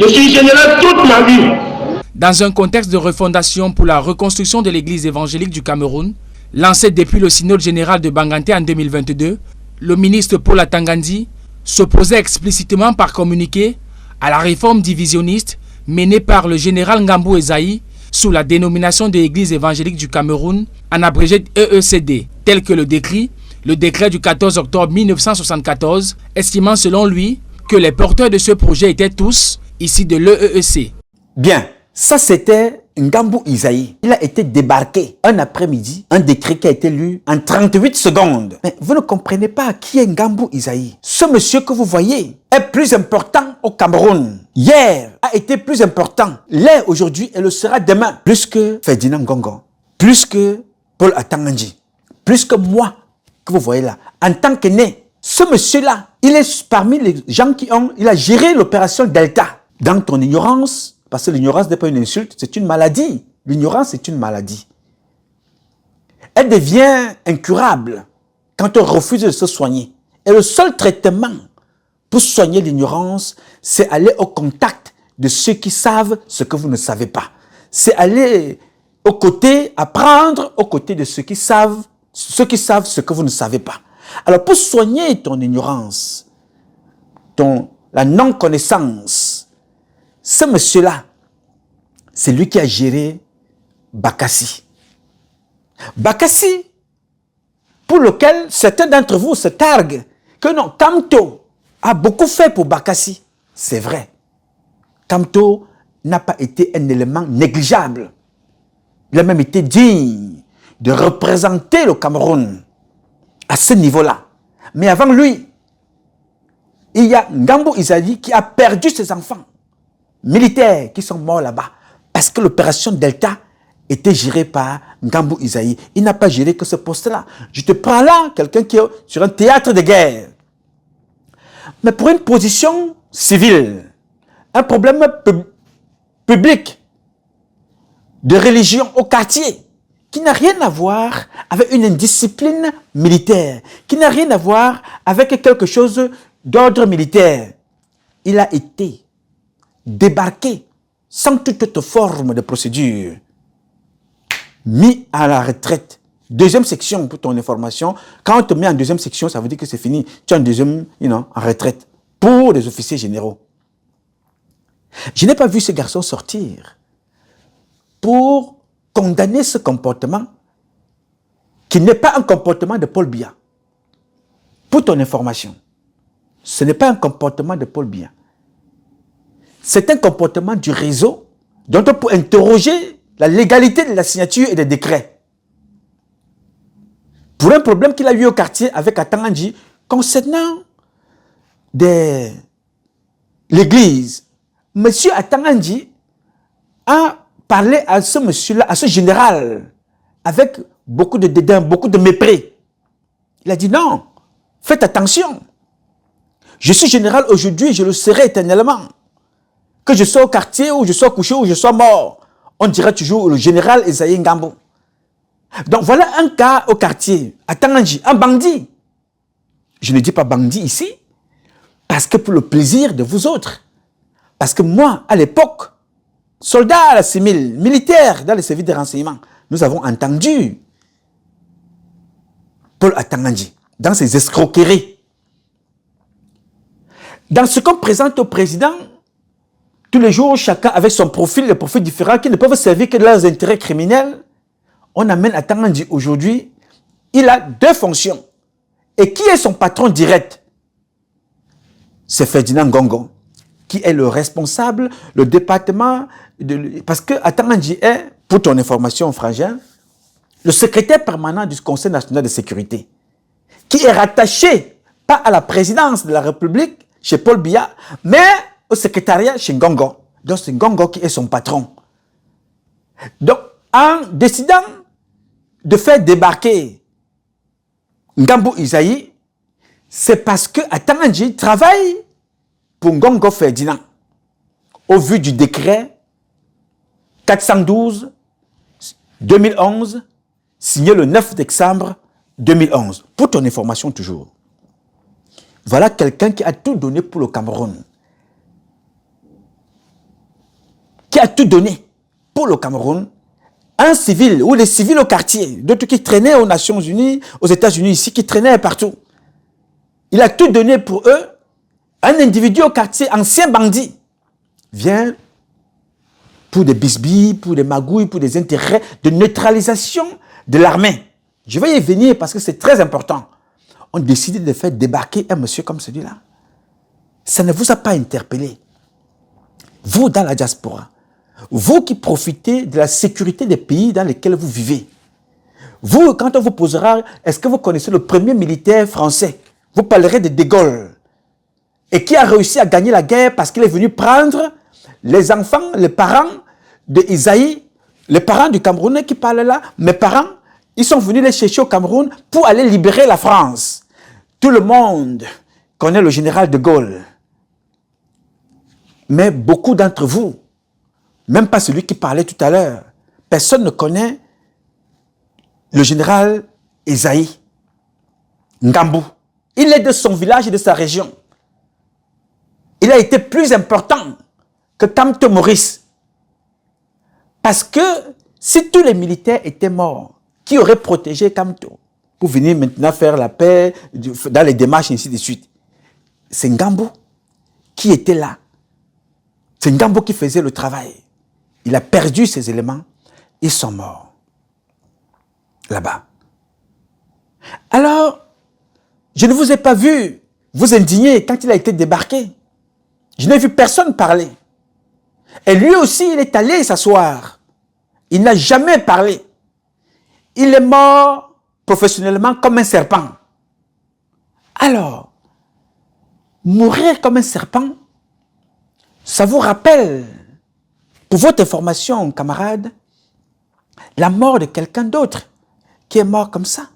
Je suis général toute ma vie. Dans un contexte de refondation pour la reconstruction de l'église évangélique du Cameroun, lancé depuis le synode général de Banganté en 2022, le ministre Paul Atangandi s'opposait explicitement par communiqué à la réforme divisionniste menée par le général Ngambu Isaïe sous la dénomination de l'Église évangélique du Cameroun, en abrégé EECD, tel que le décrit le décret du 14 octobre 1974, estimant selon lui que les porteurs de ce projet étaient tous issus de l'EEC. Bien, ça c'était Ngambu Isaïe. Il a été débarqué un après-midi, un décret qui a été lu en 38 secondes. Mais vous ne comprenez pas qui est Ngambu Isaïe. Ce monsieur que vous voyez est plus important au Cameroun. Hier a été plus important. L'est aujourd'hui et le sera demain. Plus que Ferdinand Ngongo, plus que Paul Atangandi, plus que moi que vous voyez là. En tant que né, ce monsieur-là, il est parmi les gens il a géré l'opération Delta. Dans ton ignorance, parce que l'ignorance n'est pas une insulte, c'est une maladie. L'ignorance est une maladie. Elle devient incurable quand on refuse de se soigner. Et le seul traitement pour soigner l'ignorance, c'est aller au contact de ceux qui savent ce que vous ne savez pas. C'est aller aux côtés, apprendre aux côtés de ceux qui savent ce que vous ne savez pas. Alors pour soigner ton ignorance, la non-connaissance, ce monsieur-là, c'est lui qui a géré Bakassi. Bakassi, pour lequel certains d'entre vous se targuent que non, Kamto a beaucoup fait pour Bakassi. C'est vrai. Kamto n'a pas été un élément négligeable. Il a même été digne de représenter le Cameroun à ce niveau-là. Mais avant lui, il y a Ngambu Isaïe qui a perdu ses enfants militaires qui sont morts là-bas parce que l'opération Delta était gérée par Ngambu Isaïe. Il n'a pas géré que ce poste-là. Je te prends là, quelqu'un qui est sur un théâtre de guerre. Mais pour une position civile, un problème public de religion au quartier, qui n'a rien à voir avec une indiscipline militaire, qui n'a rien à voir avec quelque chose d'ordre militaire. Il a été débarqué sans toute autre forme de procédure, mis à la retraite. Deuxième section, pour ton information, quand on te met en deuxième section, ça veut dire que c'est fini. Tu es en deuxième, en retraite, pour les officiers généraux. Je n'ai pas vu ce garçon sortir pour condamner ce comportement qui n'est pas un comportement de Paul Biya. Pour ton information, ce n'est pas un comportement de Paul Biya. C'est un comportement du réseau dont on peut interroger la légalité de la signature et des décrets. Pour un problème qu'il a eu au quartier avec Atangandji concernant l'église, M. Atangandji a parlé à ce monsieur-là, à ce général, avec beaucoup de dédain, beaucoup de mépris. Il a dit non, faites attention. Je suis général aujourd'hui, je le serai éternellement. Que je sois au quartier, ou je sois couché, ou je sois mort, on dira toujours le général Esaïe Ngambo. Donc voilà un cas au quartier, à Tangandji, un bandit. Je ne dis pas bandit ici, parce que pour le plaisir de vous autres. Parce que moi, à l'époque, soldat à la civile, militaire dans les services de renseignement, nous avons entendu Paul Atangandji dans ses escroqueries. Dans ce qu'on présente au président, tous les jours, chacun avec son profil, des profils différents qui ne peuvent servir que de leurs intérêts criminels, on amène Atangandji aujourd'hui, il a deux fonctions. Et qui est son patron direct? C'est Ferdinand Ngongo, qui est le responsable, le département, parce que Atangandji est, pour ton information, frangin, le secrétaire permanent du Conseil national de sécurité, qui est rattaché, pas à la présidence de la République, chez Paul Biya, mais au secrétariat chez Ngongo. Donc c'est Ngongo qui est son patron. Donc, en décidant de faire débarquer Ngambo Isaïe, c'est parce que Atangandji travaille pour Ngongo Ferdinand, au vu du décret 412-2011, signé le 9 décembre 2011. Pour ton information toujours. Voilà quelqu'un qui a tout donné pour le Cameroun. Qui a tout donné pour le Cameroun. Un civil, ou les civils au quartier, d'autres qui traînaient aux Nations Unies, aux États-Unis ici, qui traînaient partout. Il a tout donné pour eux. Un individu au quartier, ancien bandit, vient pour des bisbilles, pour des magouilles, pour des intérêts de neutralisation de l'armée. Je vais y venir parce que c'est très important. On décide de faire débarquer un monsieur comme celui-là. Ça ne vous a pas interpellé. Vous, dans la diaspora, vous qui profitez de la sécurité des pays dans lesquels vous vivez, vous, quand on vous posera, est-ce que vous connaissez le premier militaire français? Vous parlerez de De Gaulle. Et qui a réussi à gagner la guerre parce qu'il est venu prendre les enfants, les parents de Isaïe, les parents du Camerounais qui parlent là, mes parents, ils sont venus les chercher au Cameroun pour aller libérer la France. Tout le monde connaît le général de Gaulle. Mais beaucoup d'entre vous, même pas celui qui parlait tout à l'heure, personne ne connaît le général Esaïe Ngambo. Il est de son village et de sa région. Il a été plus important que Kamto Maurice. Parce que si tous les militaires étaient morts, qui aurait protégé Kamto pour venir maintenant faire la paix dans les démarches ainsi de suite? C'est Ngambo qui était là. C'est Ngambo qui faisait le travail. Il a perdu ses éléments. Ils sont morts. Là-bas. Alors, je ne vous ai pas vu vous indigner quand il a été débarqué. Je n'ai vu personne parler. Et lui aussi, il est allé s'asseoir. Il n'a jamais parlé. Il est mort professionnellement comme un serpent. Alors, mourir comme un serpent, ça vous rappelle, pour votre information, camarades, la mort de quelqu'un d'autre qui est mort comme ça.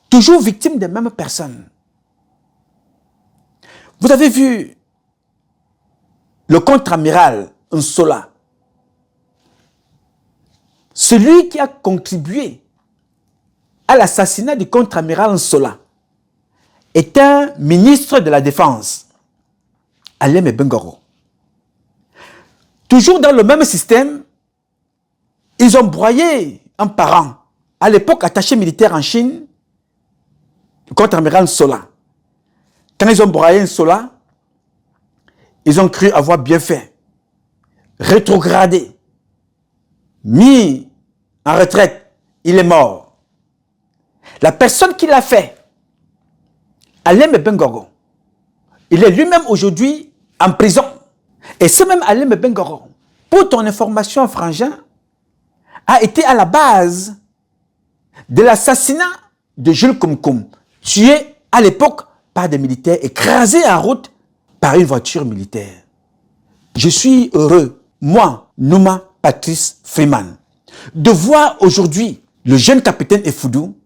Toujours victime des mêmes personnes. Vous avez vu le contre-amiral Nsola, celui qui a contribué à l'assassinat du contre-amiral Nsola, est un ministre de la Défense, Alem Bengoro. Toujours dans le même système, ils ont broyé un parent, à l'époque attaché militaire en Chine, le contre-amiral Nsola. Quand ils ont broyé Nsola, ils ont cru avoir bien fait, rétrogradé, mis en retraite, il est mort. La personne qui l'a fait, Alain Mebengoro, il est lui-même aujourd'hui en prison. Et ce même Alain Mebengoro, pour ton information, Frangin, a été à la base de l'assassinat de Jules Koum, tué à l'époque par des militaires, écrasé en route par une voiture militaire. Je suis heureux, moi, Nouma Patrice Freeman, de voir aujourd'hui le jeune capitaine Effoudou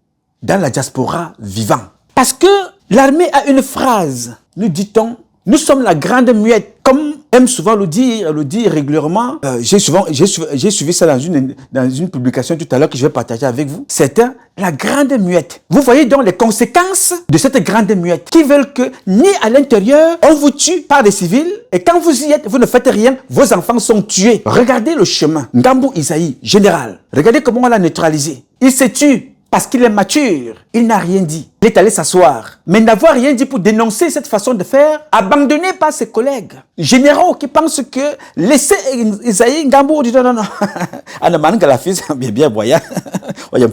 dans la diaspora vivant. Parce que l'armée a une phrase, nous dit-on, nous sommes la grande muette, comme aime souvent le dire régulièrement. J'ai suivi ça dans une publication tout à l'heure que je vais partager avec vous. C'est la grande muette. Vous voyez donc les conséquences de cette grande muette qui veulent que ni à l'intérieur, on vous tue par des civils et quand vous y êtes, vous ne faites rien, vos enfants sont tués. Regardez le chemin. Ngambou Isaïe, général. Regardez comment on l'a neutralisé. Il se tue. Parce qu'il est mature, il n'a rien dit. Il est allé s'asseoir. Mais n'avoir rien dit pour dénoncer cette façon de faire, abandonné par ses collègues généraux qui pensent que laisser Isaïe Ngambou dit non. Bien voyant. Une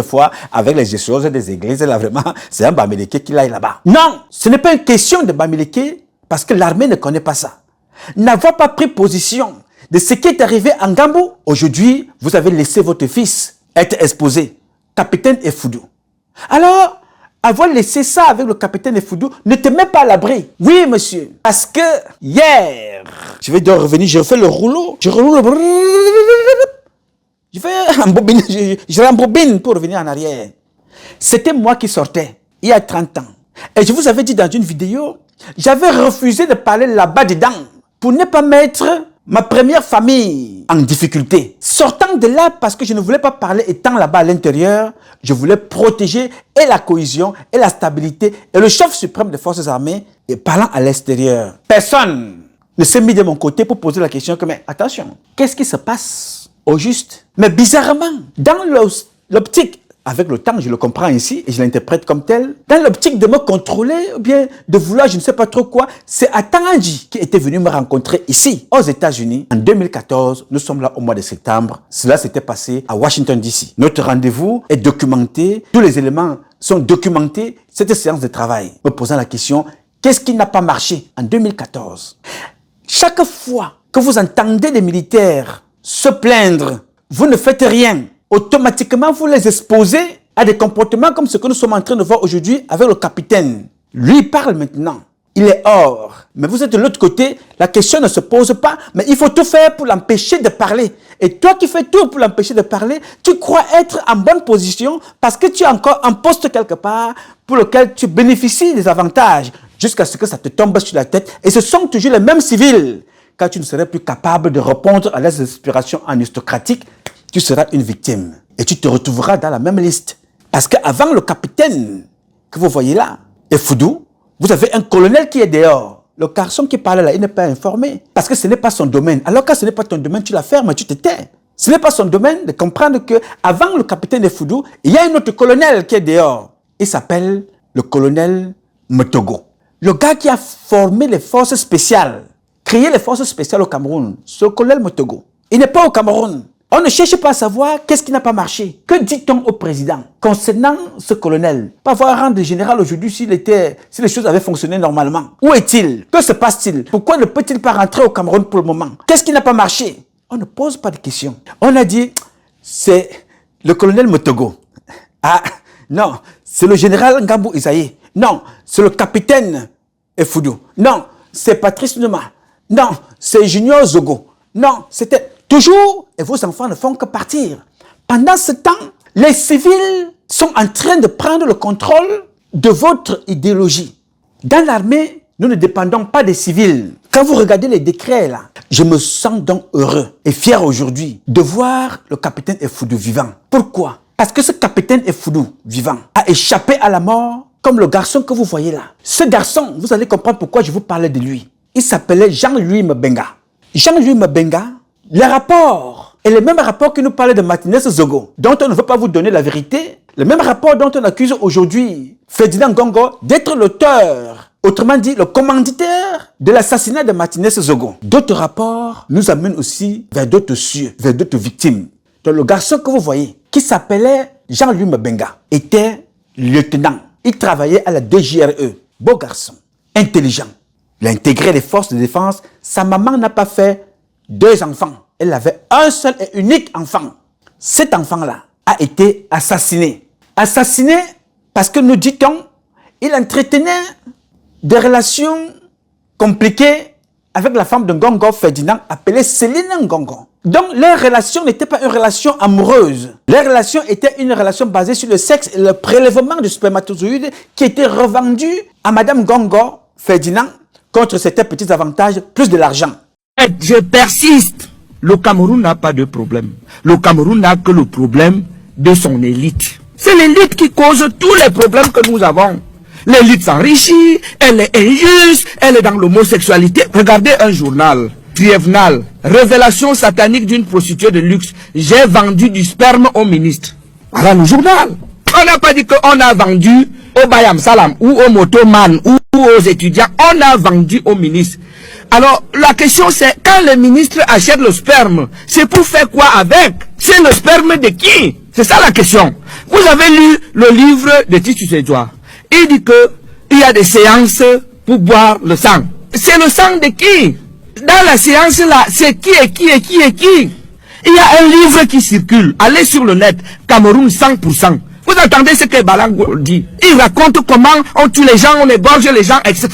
fois avec les gestions des églises, là vraiment, c'est un Bamileke qui aille là-bas. Non, ce n'est pas une question de Bamileke parce que l'armée ne connaît pas ça. N'avoir pas pris position de ce qui est arrivé en Ngambou, aujourd'hui, vous avez laissé votre fils être exposé, capitaine Effoudou. Alors, avoir laissé ça avec le capitaine Effoudou ne te met pas à l'abri. Oui, monsieur. Parce que hier, je vais donc revenir, je refais le rouleau, je roule, je rembobine pour revenir en arrière. C'était moi qui sortais, il y a 30 ans. Et je vous avais dit dans une vidéo, j'avais refusé de parler là-bas dedans pour ne pas mettre ma première famille en difficulté. Sortant de là, parce que je ne voulais pas parler étant là-bas à l'intérieur, je voulais protéger et la cohésion et la stabilité et le chef suprême des forces armées et parlant à l'extérieur. Personne ne s'est mis de mon côté pour poser la question que, mais attention, qu'est-ce qui se passe au juste? Mais bizarrement, dans l'optique, avec le temps, je le comprends ici et je l'interprète comme tel. Dans l'optique de me contrôler ou bien de vouloir je ne sais pas trop quoi, c'est Atanganji qui était venu me rencontrer ici, aux États-Unis. En 2014, nous sommes là au mois de septembre. Cela s'était passé à Washington DC. Notre rendez-vous est documenté, tous les éléments sont documentés. Cette séance de travail, me posant la question, qu'est-ce qui n'a pas marché en 2014? Chaque fois que vous entendez des militaires se plaindre, vous ne faites rien. Automatiquement, vous les exposez à des comportements comme ce que nous sommes en train de voir aujourd'hui avec le capitaine. Lui, il parle maintenant. Il est hors. Mais vous êtes de l'autre côté, la question ne se pose pas, mais il faut tout faire pour l'empêcher de parler. Et toi qui fais tout pour l'empêcher de parler, tu crois être en bonne position parce que tu es encore en poste quelque part pour lequel tu bénéficies des avantages jusqu'à ce que ça te tombe sur la tête. Et ce sont toujours les mêmes civils. Quand tu ne serais plus capable de répondre à leurs aspirations aristocratiques, tu seras une victime et tu te retrouveras dans la même liste. Parce qu'avant le capitaine que vous voyez là, Effoudou, vous avez un colonel qui est dehors. Le garçon qui parle là, il n'est pas informé. Parce que ce n'est pas son domaine. Alors quand ce n'est pas ton domaine, tu la fermes, tu te tais. Ce n'est pas son domaine de comprendre que avant le capitaine Effoudou, il y a un autre colonel qui est dehors. Il s'appelle le colonel Motogo. Le gars qui a formé les forces spéciales, créé les forces spéciales au Cameroun, c'est le colonel Motogo. Il n'est pas au Cameroun. On ne cherche pas à savoir qu'est-ce qui n'a pas marché. Que dit-on au président concernant ce colonel? Pas voir un rang de général aujourd'hui si les choses avaient fonctionné normalement. Où est-il? Que se passe-t-il? Pourquoi ne peut-il pas rentrer au Cameroun pour le moment? Qu'est-ce qui n'a pas marché? On ne pose pas de questions. On a dit, c'est le colonel Motogo. Ah, non, c'est le général Ngambou Isaïe. Non, c'est le capitaine Effoudou. Non, c'est Patrice Nouma. Non, c'est Junior Zogo. Non, c'était toujours, et vos enfants ne font que partir. Pendant ce temps, les civils sont en train de prendre le contrôle de votre idéologie. Dans l'armée, nous ne dépendons pas des civils. Quand vous regardez les décrets là, je me sens donc heureux et fier aujourd'hui de voir le capitaine Effoudou vivant. Pourquoi? Parce que ce capitaine Effoudou vivant a échappé à la mort comme le garçon que vous voyez là. Ce garçon, vous allez comprendre pourquoi je vous parlais de lui. Il s'appelait Jean-Louis Mbenga. Jean-Louis Mbenga, les rapports, et les mêmes rapports qui nous parlaient de Martinez Zogo, dont on ne veut pas vous donner la vérité, le même rapport dont on accuse aujourd'hui Ferdinand Ngongo d'être l'auteur, autrement dit le commanditaire de l'assassinat de Martinez Zogo. D'autres rapports nous amènent aussi vers d'autres cieux, vers d'autres victimes. Donc le garçon que vous voyez, qui s'appelait Jean-Louis Mabenga était lieutenant. Il travaillait à la DGRE. Beau garçon, intelligent. Il a intégré les forces de défense. Sa maman n'a pas fait 2 enfants. Elle avait un seul et unique enfant. Cet enfant-là a été assassiné. Assassiné parce que, nous dit-on, il entretenait des relations compliquées avec la femme de Ngongo Ferdinand, appelée Céline Ngongo. Donc, leur relation n'était pas une relation amoureuse. Leur relation était une relation basée sur le sexe et le prélèvement de spermatozoïdes qui était revendu à Madame Ngongo Ferdinand contre certains petits avantages, plus de l'argent. Je persiste. Le Cameroun n'a pas de problème. Le Cameroun n'a que le problème de son élite. C'est l'élite qui cause tous les problèmes que nous avons. L'élite s'enrichit, elle est injuste, elle est dans l'homosexualité. Regardez un journal, Triévenal, révélation satanique d'une prostituée de luxe. J'ai vendu du sperme au ministre. Voilà le journal. On n'a pas dit qu'on a vendu au Bayam Salam ou au motoman ou aux étudiants. On a vendu au ministre. Alors, la question c'est, quand le ministre achète le sperme, c'est pour faire quoi avec? C'est le sperme de qui? C'est ça la question. Vous avez lu le livre de Titus Edouard. Il dit que il y a des séances pour boire le sang. C'est le sang de qui? Dans la séance là, c'est qui et qui et qui et qui? Il y a un livre qui circule. Allez sur le net, Cameroun 100%. Vous entendez ce que Balango dit? Il raconte comment on tue les gens, on égorge les gens, etc.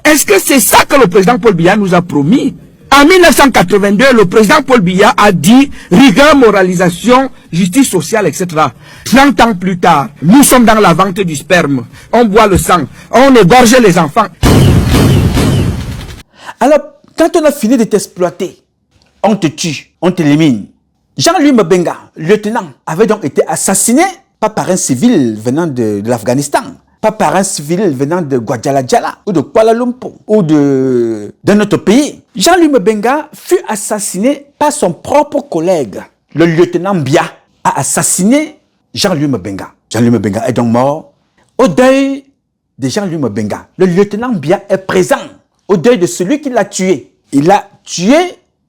Est-ce que c'est ça que le président Paul Biya nous a promis? En 1982, le président Paul Biya a dit rigueur, moralisation, justice sociale, etc. 30 ans plus tard, nous sommes dans la vente du sperme. On boit le sang, on égorge les enfants. Alors, quand on a fini de t'exploiter, on te tue, on t'élimine. Jean-Louis Mabenga, lieutenant, avait donc été assassiné, pas par un civil venant de l'Afghanistan, pas par un civil venant de Guadalajara ou de Kuala Lumpur ou d'un autre pays. Jean-Louis Mabenga fut assassiné par son propre collègue. Le lieutenant Bia a assassiné Jean-Louis Mabenga. Jean-Louis Mabenga est donc mort. Au deuil de Jean-Louis Mabenga, le lieutenant Bia est présent au deuil de celui qui l'a tué. Il a tué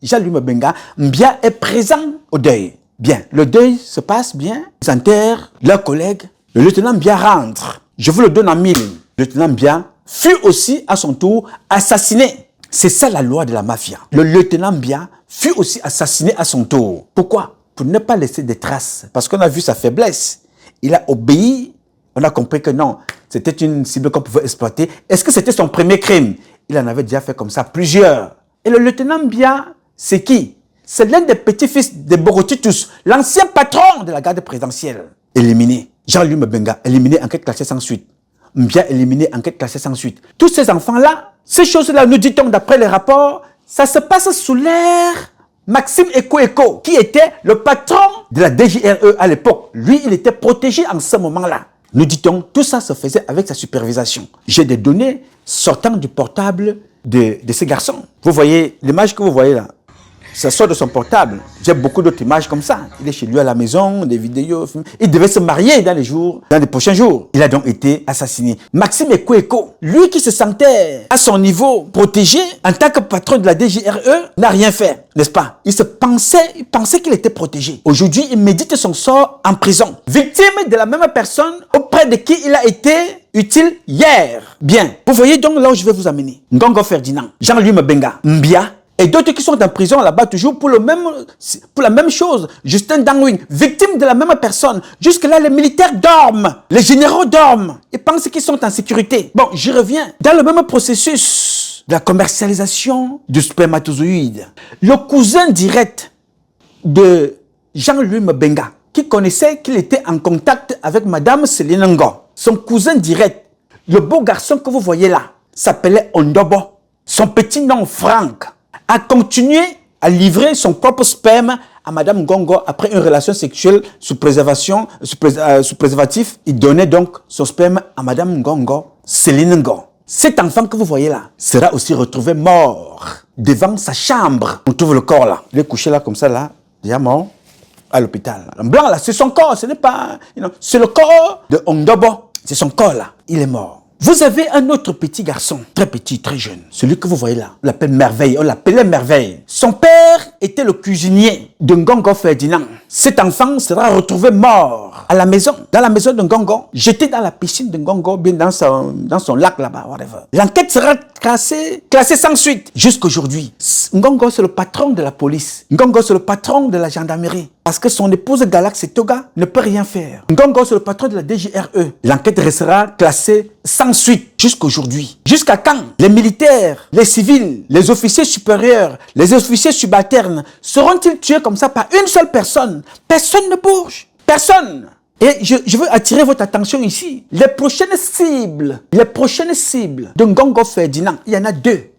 Jean-Louis Mabenga. Bia est présent au deuil. Bien, le deuil se passe bien. Ils enterrent leur collègue. Le lieutenant Bia rentre. Je vous le donne en 1000. Le lieutenant Bia fut aussi à son tour assassiné. C'est ça la loi de la mafia. Le lieutenant Bia fut aussi assassiné à son tour. Pourquoi? Pour ne pas laisser des traces. Parce qu'on a vu sa faiblesse. Il a obéi. On a compris que non, c'était une cible qu'on pouvait exploiter. Est-ce que c'était son premier crime? Il en avait déjà fait comme ça plusieurs. Et le lieutenant Bia, c'est qui? C'est l'un des petits-fils de Borotitus, l'ancien patron de la garde présidentielle. Éliminé. Jean-Louis Mabenga, éliminé, enquête classée sans suite. Mbia, éliminé, enquête classée sans suite. Tous ces enfants-là, ces choses-là, nous dit-on d'après les rapports, ça se passe sous l'ère Maxime Eko, qui était le patron de la DGRE à l'époque. Lui, il était protégé en ce moment-là. Nous dit-on, tout ça se faisait avec sa supervision. J'ai des données sortant du portable de ces garçons. Vous voyez l'image que vous voyez là? Ça sort de son portable. J'ai beaucoup d'autres images comme ça. Il est chez lui à la maison, des vidéos. Il devait se marier dans les prochains jours. Il a donc été assassiné. Maxime Eko, lui qui se sentait à son niveau protégé en tant que patron de la DGRE, n'a rien fait, n'est-ce pas? Il pensait qu'il était protégé. Aujourd'hui, il médite son sort en prison. Victime de la même personne auprès de qui il a été utile hier. Bien, vous voyez donc là où je vais vous amener. Ngongo Ferdinand, Jean-Louis Mabenga, Mbia, et d'autres qui sont en prison là-bas toujours pour la même chose. Justin Dangwing, victime de la même personne. Jusque-là, les militaires dorment. Les généraux dorment. Ils pensent qu'ils sont en sécurité. Bon, j'y reviens. Dans le même processus de la commercialisation du spermatozoïde, le cousin direct de Jean-Louis Mabenga, qui connaissait qu'il était en contact avec Madame Céline Ngo, son cousin direct, le beau garçon que vous voyez là, s'appelait Ondobo. Son petit nom, Franck, a continué à livrer son propre sperme à Madame Ngongo après une relation sexuelle sous préservatif. Il donnait donc son sperme à Madame Ngongo, Céline Ngo. Cet enfant que vous voyez là sera aussi retrouvé mort devant sa chambre. On trouve le corps là. Il est couché là comme ça là, déjà mort à l'hôpital. En blanc là, c'est son corps, ce n'est pas... C'est le corps de Ondobo. C'est son corps là, il est mort. Vous avez un autre petit garçon, très petit, très jeune. Celui que vous voyez là, on l'appelle Merveille, on l'appelait Merveille. Son père était le cuisinier de Ngongo Ferdinand. Cet enfant sera retrouvé mort à la maison, dans la maison de Ngongo, jeté dans la piscine de Ngongo, bien dans son lac là-bas, whatever. L'enquête sera classée sans suite. Jusqu'aujourd'hui, Ngongo c'est le patron de la police. Ngongo c'est le patron de la gendarmerie. Parce que son épouse Galaxy Toga ne peut rien faire. Ngongo c'est le patron de la DGRE. L'enquête restera classée sans suite jusqu'aujourd'hui. Jusqu'à quand les militaires, les civils, les officiers supérieurs, les officiers subalternes seront-ils tués comme ça par une seule personne? Personne ne bouge. Personne. Et je veux attirer votre attention ici. Les prochaines cibles de Ngongo Ferdinand, il y en a deux.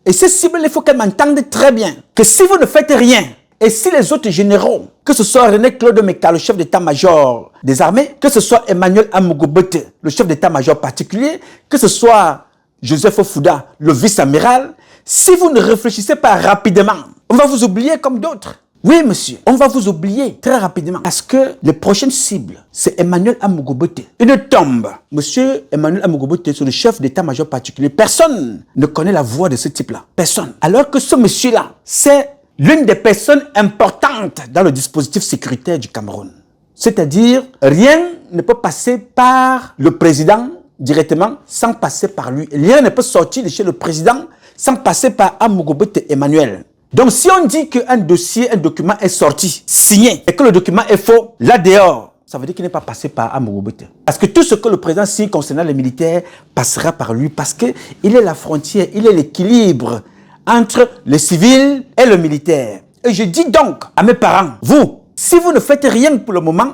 Et ces cibles, il faut qu'elles m'entendent très bien. Que si vous ne faites rien, et si les autres généraux, que ce soit René Claude Meka, le chef d'état-major des armées, que ce soit Emmanuel Amugobote, le chef d'état-major particulier, que ce soit Joseph Fouda, le vice-amiral, si vous ne réfléchissez pas rapidement, on va vous oublier comme d'autres. Oui, monsieur, on va vous oublier très rapidement parce que les prochaines cibles, c'est Emmanuel Amugobote. Une tombe. Monsieur Emmanuel Amugobote, c'est le chef d'état-major particulier. Personne ne connaît la voix de ce type-là. Personne. Alors que ce monsieur-là, c'est l'une des personnes importantes dans le dispositif sécuritaire du Cameroun. C'est-à-dire, rien ne peut passer par le président directement sans passer par lui. Rien ne peut sortir de chez le président sans passer par Amugobote Emmanuel. Donc, si on dit qu'un dossier, un document est sorti, signé, et que le document est faux, là dehors, ça veut dire qu'il n'est pas passé par Amugobote. Parce que tout ce que le président signe concernant les militaires passera par lui, parce qu'il est la frontière, il est l'équilibre entre le civil et le militaire. Et je dis donc à mes parents, vous, si vous ne faites rien pour le moment,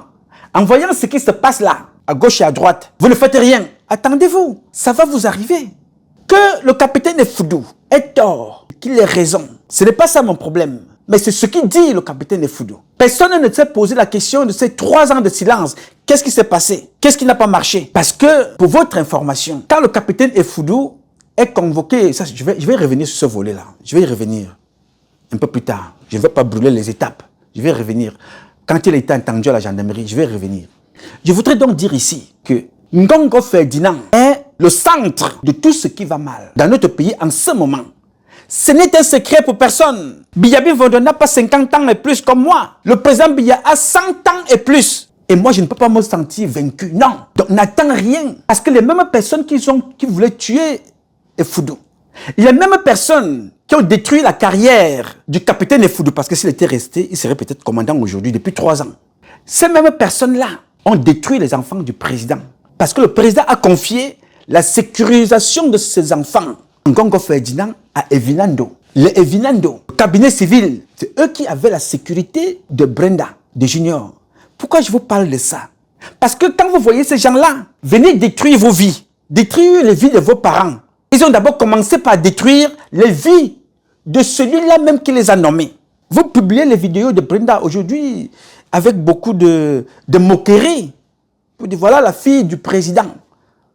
en voyant ce qui se passe là, à gauche et à droite, vous ne faites rien, attendez-vous, ça va vous arriver. Que le capitaine Efoudou ait tort, qu'il ait raison, ce n'est pas ça mon problème. Mais c'est ce qu'il dit le capitaine Efoudou. Personne ne s'est posé la question de ces 3 ans de silence. Qu'est-ce qui s'est passé? Qu'est-ce qui n'a pas marché? Parce que, pour votre information, quand le capitaine Efoudou est convoqué, ça, je vais revenir sur ce volet-là. Je vais y revenir un peu plus tard. Je ne vais pas brûler les étapes. Je vais y revenir. Quand il a été entendu à la gendarmerie, je vais y revenir. Je voudrais donc dire ici que Ngongo Ferdinand est le centre de tout ce qui va mal dans notre pays en ce moment. Ce n'est un secret pour personne. Biya Bivondo n'a pas 50 ans et plus comme moi. Le président Biya a 100 ans et plus. Et moi, je ne peux pas me sentir vaincu. Non. Donc, n'attends rien. Parce que les mêmes personnes qui voulaient tuer Efoudou, les mêmes personnes qui ont détruit la carrière du capitaine Efoudou, parce que s'il était resté, il serait peut-être commandant aujourd'hui depuis 3 ans. Ces mêmes personnes-là ont détruit les enfants du président. Parce que le président a confié la sécurisation de ses enfants, Ngongo Ferdinand, à Evinando. Les Evinando, le cabinet civil, c'est eux qui avaient la sécurité de Brenda, de Junior. Pourquoi je vous parle de ça? Parce que quand vous voyez ces gens-là, venez détruire vos vies, détruire les vies de vos parents. Ils ont d'abord commencé par détruire les vies de celui-là même qui les a nommés. Vous publiez les vidéos de Brenda aujourd'hui avec beaucoup de moquerie. Vous dites, voilà la fille du président.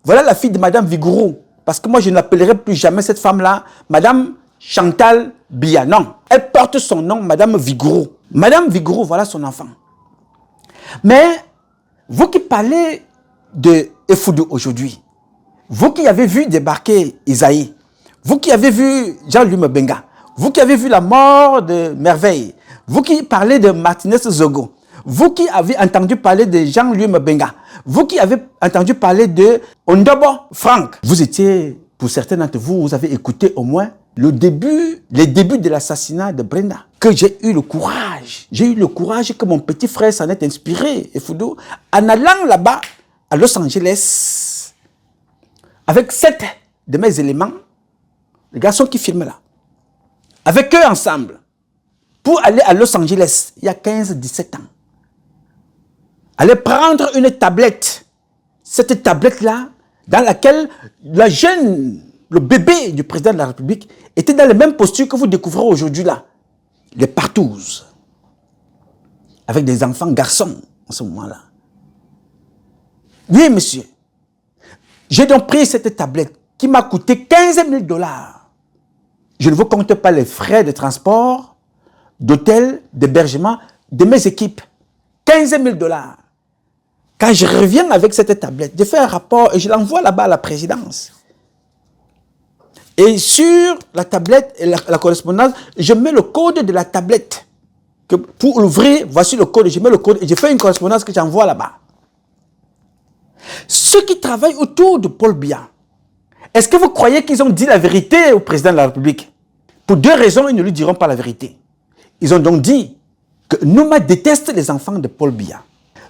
Voilà la fille de Madame Vigourou. Parce que moi, je n'appellerai plus jamais cette femme-là Madame Chantal Biya. Non, elle porte son nom, Madame Vigourou. Madame Vigourou, voilà son enfant. Mais, vous qui parlez de Efoudou aujourd'hui, vous qui avez vu débarquer Isaïe, vous qui avez vu Jean-Louis Mbenga, vous qui avez vu la mort de Merveille, vous qui parlez de Martinez Zogo, vous qui avez entendu parler de Jean-Louis Mbenga, vous qui avez entendu parler de Ondobo Franck, vous étiez, pour certains d'entre vous, vous avez écouté au moins les débuts de l'assassinat de Brenda. Que j'ai eu le courage que mon petit frère s'en est inspiré, Efoudou, en allant là-bas, à Los Angeles, avec 7 de mes éléments, les garçons qui filment là, avec eux ensemble, pour aller à Los Angeles, il y a 15-17 ans. Aller prendre une tablette, cette tablette-là, dans laquelle le bébé du président de la République était dans les mêmes postures que vous découvrez aujourd'hui là. Les partouzes. Avec des enfants garçons, en ce moment-là. Oui, monsieur. J'ai donc pris cette tablette qui m'a coûté 15 000 $. Je ne vous compte pas les frais de transport, d'hôtel, d'hébergement de mes équipes. 15 000 $. Quand je reviens avec cette tablette, je fais un rapport et je l'envoie là-bas à la présidence. Et sur la tablette et la correspondance, je mets le code de la tablette. Que pour l'ouvrir, voici le code, je mets le code et je fais une correspondance que j'envoie là-bas. Ceux qui travaillent autour de Paul Biya, est-ce que vous croyez qu'ils ont dit la vérité au président de la République? Pour deux raisons, ils ne lui diront pas la vérité. Ils ont donc dit que Nouma déteste les enfants de Paul Biya.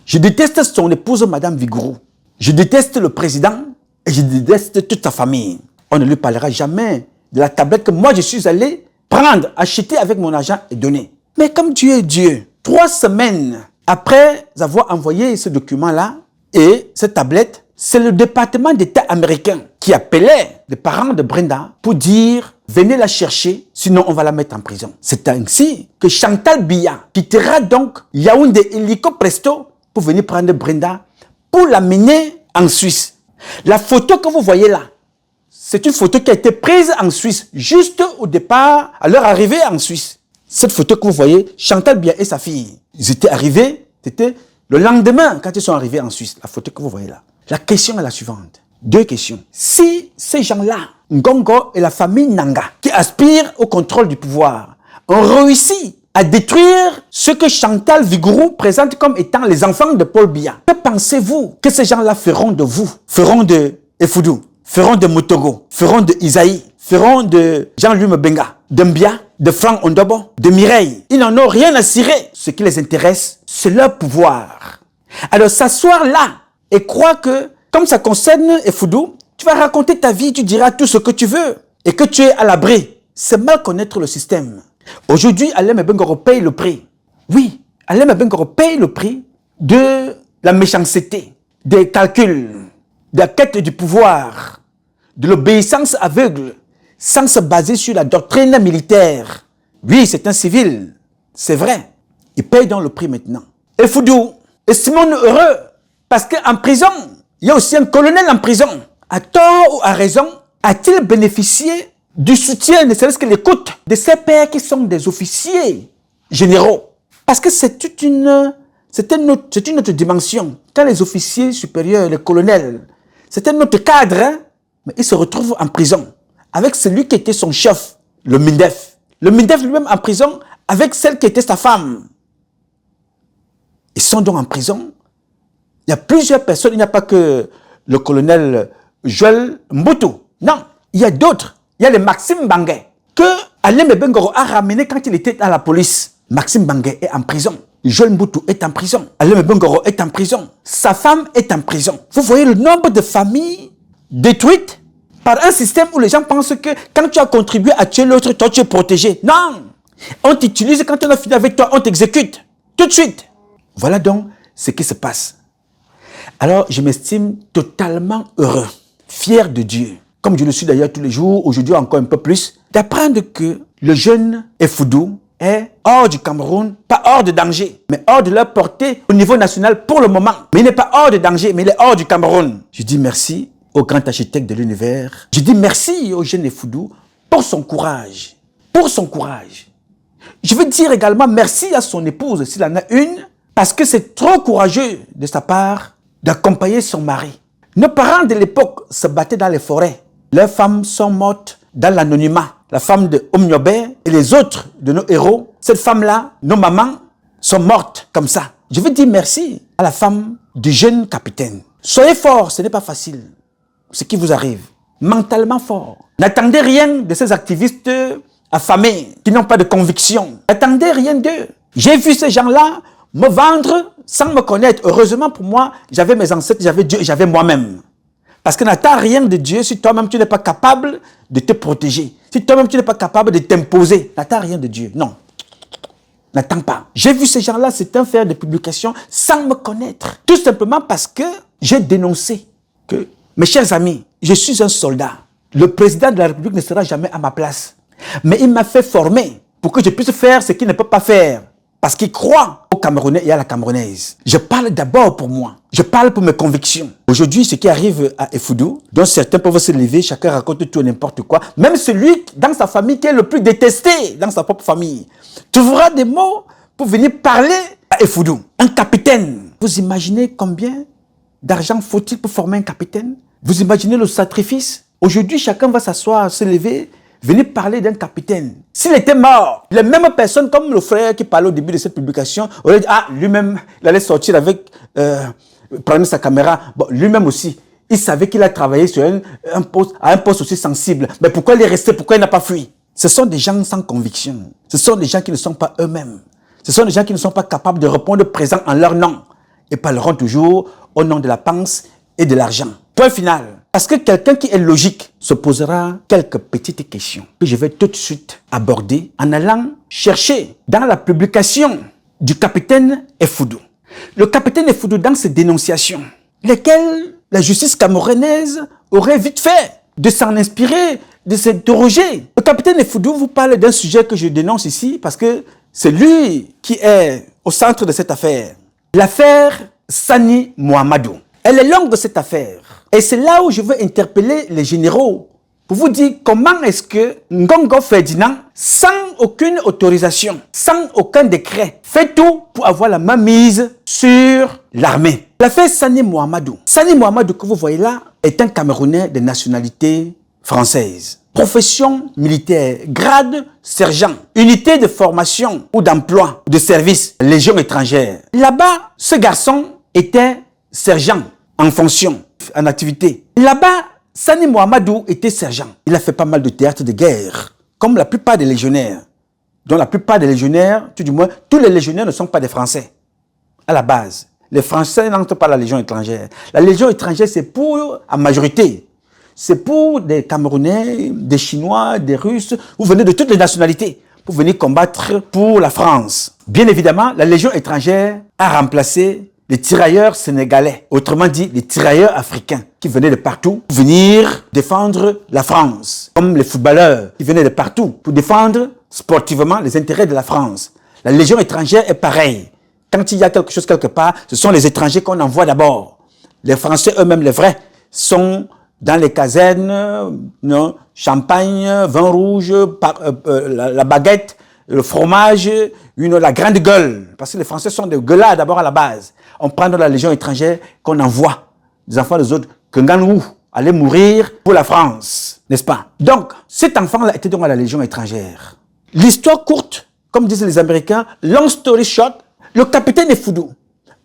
Je déteste son épouse, Madame Vigouroux. Je déteste le président et je déteste toute sa famille. On ne lui parlera jamais de la tablette que moi je suis allé prendre, acheter avec mon argent et donner. Mais comme Dieu est Dieu, 3 semaines après avoir envoyé ce document-là et cette tablette, c'est le département d'État américain qui appelait les parents de Brenda pour dire « Venez la chercher, sinon on va la mettre en prison ». C'est ainsi que Chantal Biya quittera donc Yaoundé illico presto pour venir prendre Brenda pour l'amener en Suisse. La photo que vous voyez là, c'est une photo qui a été prise en Suisse, juste au départ, à leur arrivée en Suisse. Cette photo que vous voyez, Chantal Biya et sa fille, ils étaient arrivés, c'était le lendemain quand ils sont arrivés en Suisse, la photo que vous voyez là. La question est la suivante. 2 questions. Si ces gens-là, Ngongo et la famille Nanga, qui aspirent au contrôle du pouvoir, ont réussi à détruire ce que Chantal Vigouroux présente comme étant les enfants de Paul Biya, que pensez-vous que ces gens-là feront de vous? Feront de Efudou, feront de Motogo, feront de Isaïe, feront de Jean-Louis Mbenga, de Mbia, de Franck Ondobo, de Mireille. Ils n'en ont rien à cirer. Ce qui les intéresse, c'est leur pouvoir. Alors s'asseoir là et croire que, comme ça concerne Efudou, tu vas raconter ta vie, tu diras tout ce que tu veux et que tu es à l'abri. C'est mal connaître le système. Aujourd'hui, Alain Bengoro paye le prix. Oui, Alain Bengoro paye le prix de la méchanceté, des calculs, de la quête du pouvoir, de l'obéissance aveugle, sans se baser sur la doctrine militaire. Oui, c'est un civil, c'est vrai. Il paye donc le prix maintenant. Efudou, estimons-nous heureux, parce qu'en prison, il y a aussi un colonel en prison. À tort ou à raison, a-t-il bénéficié du soutien, ne serait-ce que l'écoute de ses pairs qui sont des officiers généraux? Parce que c'est une autre dimension. Quand les officiers supérieurs, les colonels, c'est un autre cadre, hein? Mais ils se retrouvent en prison avec celui qui était son chef, le Mindef. Le Mindef lui-même en prison avec celle qui était sa femme. Ils sont donc en prison. Il y a plusieurs personnes, il n'y a pas que le colonel Joël Mbutu. Non, il y a d'autres. Il y a le Maxime Bangé, que Alain Bengoro a ramené quand il était à la police. Maxime Bangé est en prison. Joël Mbutu est en prison. Alain Bengoro est en prison. Sa femme est en prison. Vous voyez le nombre de familles détruites par un système où les gens pensent que quand tu as contribué à tuer l'autre, toi tu es protégé. Non! On t'utilise, quand on a fini avec toi, on t'exécute. Tout de suite. Voilà donc ce qui se passe. Alors, je m'estime totalement heureux, fier de Dieu, comme je le suis d'ailleurs tous les jours, aujourd'hui encore un peu plus, d'apprendre que le jeune Efudou est hors du Cameroun, pas hors de danger, mais hors de leur portée au niveau national pour le moment. Mais il n'est pas hors de danger, mais il est hors du Cameroun. Je dis merci au grand architecte de l'univers. Je dis merci au jeune Efudou pour son courage. Pour son courage. Je veux dire également merci à son épouse, s'il en a une, parce que c'est trop courageux de sa part d'accompagner son mari. Nos parents de l'époque se battaient dans les forêts. Leurs femmes sont mortes dans l'anonymat. La femme de Omniobe et les autres de nos héros, cette femme-là, nos mamans, sont mortes comme ça. Je veux dire merci à la femme du jeune capitaine. Soyez forts, ce n'est pas facile. Ce qui vous arrive. Mentalement fort. N'attendez rien de ces activistes affamés qui n'ont pas de conviction. N'attendez rien d'eux. J'ai vu ces gens-là me vendre sans me connaître. Heureusement pour moi, j'avais mes ancêtres, j'avais Dieu et j'avais moi-même. Parce que n'attends rien de Dieu si toi-même tu n'es pas capable de te protéger. Si toi-même tu n'es pas capable de t'imposer. N'attends rien de Dieu. Non. N'attends pas. J'ai vu ces gens-là, c'est un faire de publication sans me connaître. Tout simplement parce que j'ai dénoncé que, mes chers amis, je suis un soldat. Le président de la République ne sera jamais à ma place. Mais il m'a fait former pour que je puisse faire ce qu'il ne peut pas faire. Parce qu'il croit aux Camerounais et à la Camerounaise. Je parle d'abord pour moi. Je parle pour mes convictions. Aujourd'hui, ce qui arrive à Efudou, dont certains peuvent se lever, chacun raconte tout et n'importe quoi. Même celui dans sa famille qui est le plus détesté dans sa propre famille. Trouvera des mots pour venir parler à Efudou. Un capitaine. Vous imaginez combien d'argent faut-il pour former un capitaine? Vous imaginez le sacrifice? Aujourd'hui, chacun va s'asseoir, se lever, venir parler d'un capitaine. S'il était mort, les mêmes personnes, comme le frère qui parlait au début de cette publication, auraient dit, ah, lui-même, il allait sortir avec, prendre sa caméra. Bon, lui-même aussi, il savait qu'il a travaillé sur un poste aussi sensible. Mais pourquoi il est resté? Pourquoi il n'a pas fui? Ce sont des gens sans conviction. Ce sont des gens qui ne sont pas eux-mêmes. Ce sont des gens qui ne sont pas capables de répondre présent en leur nom. Et parleront toujours au nom de la panse et de l'argent. Point final. Parce que quelqu'un qui est logique se posera quelques petites questions que je vais tout de suite aborder en allant chercher dans la publication du capitaine Effoudou. Le capitaine Effoudou, dans ses dénonciations, lesquelles la justice camerounaise aurait vite fait de s'en inspirer, de s'interroger. Le capitaine Effoudou vous parle d'un sujet que je dénonce ici parce que c'est lui qui est au centre de cette affaire. L'affaire Sani Mohamedou. Elle est longue, cette affaire. Et c'est là où je veux interpeller les généraux pour vous dire comment est-ce que Ngongo Ferdinand, sans aucune autorisation, sans aucun décret, fait tout pour avoir la main mise sur l'armée. L'affaire Sani Mohamedou. Sani Mohamedou que vous voyez là est un Camerounais de nationalité française. Profession militaire, grade sergent, unité de formation ou d'emploi, de service, légion étrangère. Là-bas, ce garçon était sergent en fonction, en activité. Là-bas, Sani Mohamedou était sergent. Il a fait pas mal de théâtre de guerre, comme la plupart des légionnaires. Dont la plupart des légionnaires, tout du moins, tous les légionnaires ne sont pas des Français. À la base, les Français n'entrent pas à la légion étrangère. La légion étrangère, c'est pour, en majorité, c'est pour des Camerounais, des Chinois, des Russes. Vous venez de toutes les nationalités pour venir combattre pour la France. Bien évidemment, la légion étrangère a remplacé les tirailleurs sénégalais, autrement dit les tirailleurs africains qui venaient de partout pour venir défendre la France, comme les footballeurs qui venaient de partout pour défendre sportivement les intérêts de la France. La légion étrangère est pareille. Quand il y a quelque chose quelque part, ce sont les étrangers qu'on envoie d'abord. Les Français eux-mêmes, les vrais, sont dans les casernes, champagne, vin rouge, la baguette, le fromage, la grande gueule. Parce que les Français sont des gueulards d'abord à la base. On prend dans la légion étrangère qu'on envoie des enfants des autres, que Nganou allait mourir pour la France, n'est-ce pas? Donc, cet enfant-là était donc à la légion étrangère. L'histoire courte, comme disent les Américains, long story short, le capitaine Effoudou,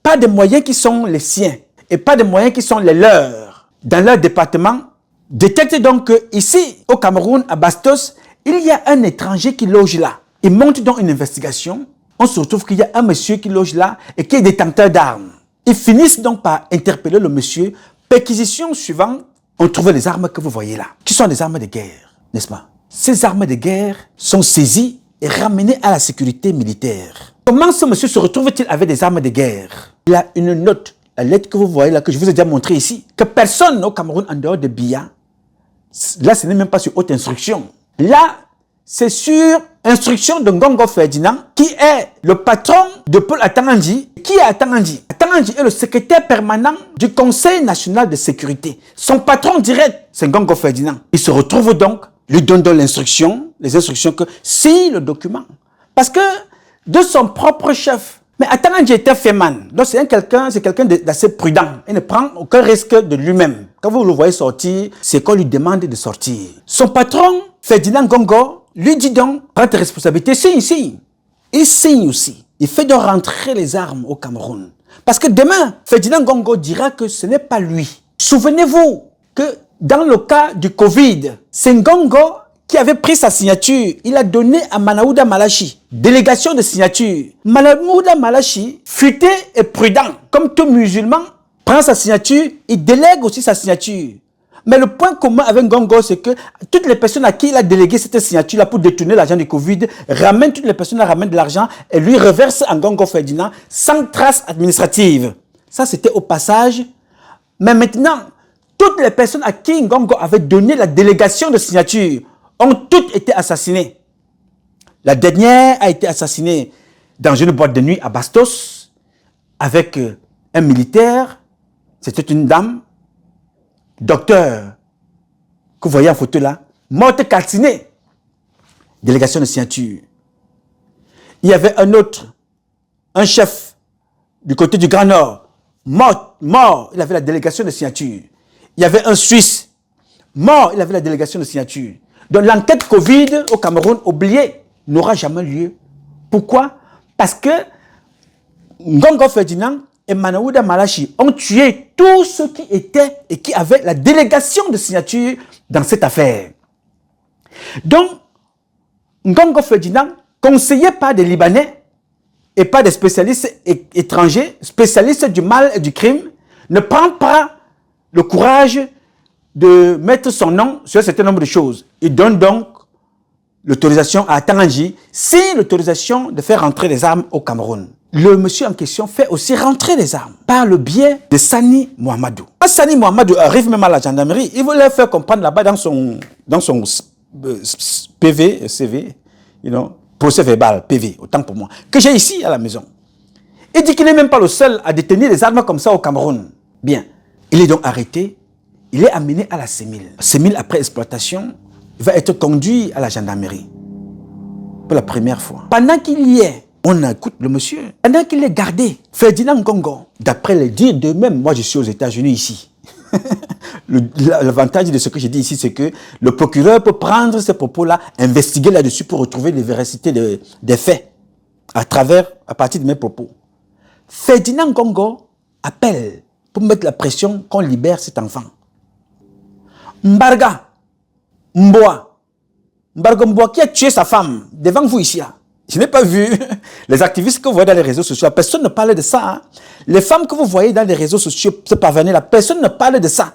pas de moyens qui sont les siens et pas de moyens qui sont les leurs dans leur département, détecte donc qu'ici, au Cameroun, à Bastos, il y a un étranger qui loge là. Il monte dans une investigation. On se retrouve qu'il y a un monsieur qui loge là et qui est détenteur d'armes. Ils finissent donc par interpeller le monsieur. Perquisition suivante, on trouve les armes que vous voyez là, qui sont des armes de guerre, n'est-ce pas? Ces armes de guerre sont saisies et ramenées à la sécurité militaire. Comment ce monsieur se retrouve-t-il avec des armes de guerre? Il a une note, la lettre que vous voyez là, que je vous ai déjà montrée ici, que personne au Cameroun en dehors de Biya, là ce n'est même pas sur haute instruction. Là, c'est sur instruction de Ngongo Ferdinand, qui est le patron de Paul Atangandi. Qui est Atangandi? Atangandi est le secrétaire permanent du Conseil national de sécurité. Son patron direct, c'est Ngongo Ferdinand. Il se retrouve donc, lui donne l'instruction, les instructions que signe le document. Parce que de son propre chef, mais Atangandi était féman. Donc c'est quelqu'un d'assez prudent. Il ne prend aucun risque de lui-même. Quand vous le voyez sortir, c'est qu'on lui demande de sortir. Son patron, Ferdinand Ngongo, lui dit donc, prends tes responsabilités, signe. Il signe aussi. Il fait donc rentrer les armes au Cameroun. Parce que demain, Ferdinand Ngongo dira que ce n'est pas lui. Souvenez-vous que dans le cas du Covid, c'est Ngongo qui avait pris sa signature. Il a donné à Manaouda Malachi, délégation de signature. Manaouda Malachi, futé et prudent, comme tout musulman, prend sa signature, il délègue aussi sa signature. Mais le point commun avec Ngongo, c'est que toutes les personnes à qui il a délégué cette signature-là pour détourner l'argent du Covid, toutes les personnes ramènent de l'argent et lui reversent à Ngongo Ferdinand sans trace administrative. Ça, c'était au passage. Mais maintenant, toutes les personnes à qui Ngongo avait donné la délégation de signature ont toutes été assassinées. La dernière a été assassinée dans une boîte de nuit à Bastos avec un militaire. C'était une dame. Docteur, que vous voyez en photo là, morte calcinée, délégation de signature. Il y avait un autre, un chef du côté du Grand Nord, mort, il avait la délégation de signature. Il y avait un Suisse, mort, il avait la délégation de signature. Donc l'enquête Covid au Cameroun, oubliée, n'aura jamais lieu. Pourquoi? Parce que Ngongo Ferdinand et Manaouda Malachi ont tué tous ceux qui étaient et qui avaient la délégation de signature dans cette affaire. Donc, Ngongo Ferdinand, conseillé par des Libanais et par des spécialistes étrangers, spécialistes du mal et du crime, ne prend pas le courage de mettre son nom sur un certain nombre de choses. Il donne donc l'autorisation à Tanganji, c'est l'autorisation de faire rentrer les armes au Cameroun. Le monsieur en question fait aussi rentrer les armes par le biais de Sani Mohamedou. Quand Sani Mohamedou arrive même à la gendarmerie, il voulait faire comprendre là-bas dans son PV, CV, procès verbal, PV, autant pour moi, que j'ai ici à la maison. Il dit qu'il n'est même pas le seul à détenir des armes comme ça au Cameroun. Bien, il est donc arrêté, il est amené à la CEMIL. CEMIL, après exploitation, il va être conduit à la gendarmerie pour la première fois. Pendant qu'il y est, on écoute le monsieur. Pendant qu'il est gardé, Ferdinand Ngongo, d'après les dires d'eux-mêmes, moi je suis aux États-Unis ici. L'avantage de ce que j'ai dit ici, c'est que le procureur peut prendre ces propos-là, investiguer là-dessus pour retrouver les véracités des faits à partir de mes propos. Ferdinand Ngongo appelle pour mettre la pression qu'on libère cet enfant. Mbarga Mboa qui a tué sa femme devant vous ici. Je n'ai pas vu les activistes que vous voyez dans les réseaux sociaux. Personne ne parle de ça. Hein. Les femmes que vous voyez dans les réseaux sociaux se parvenir là, personne ne parle de ça.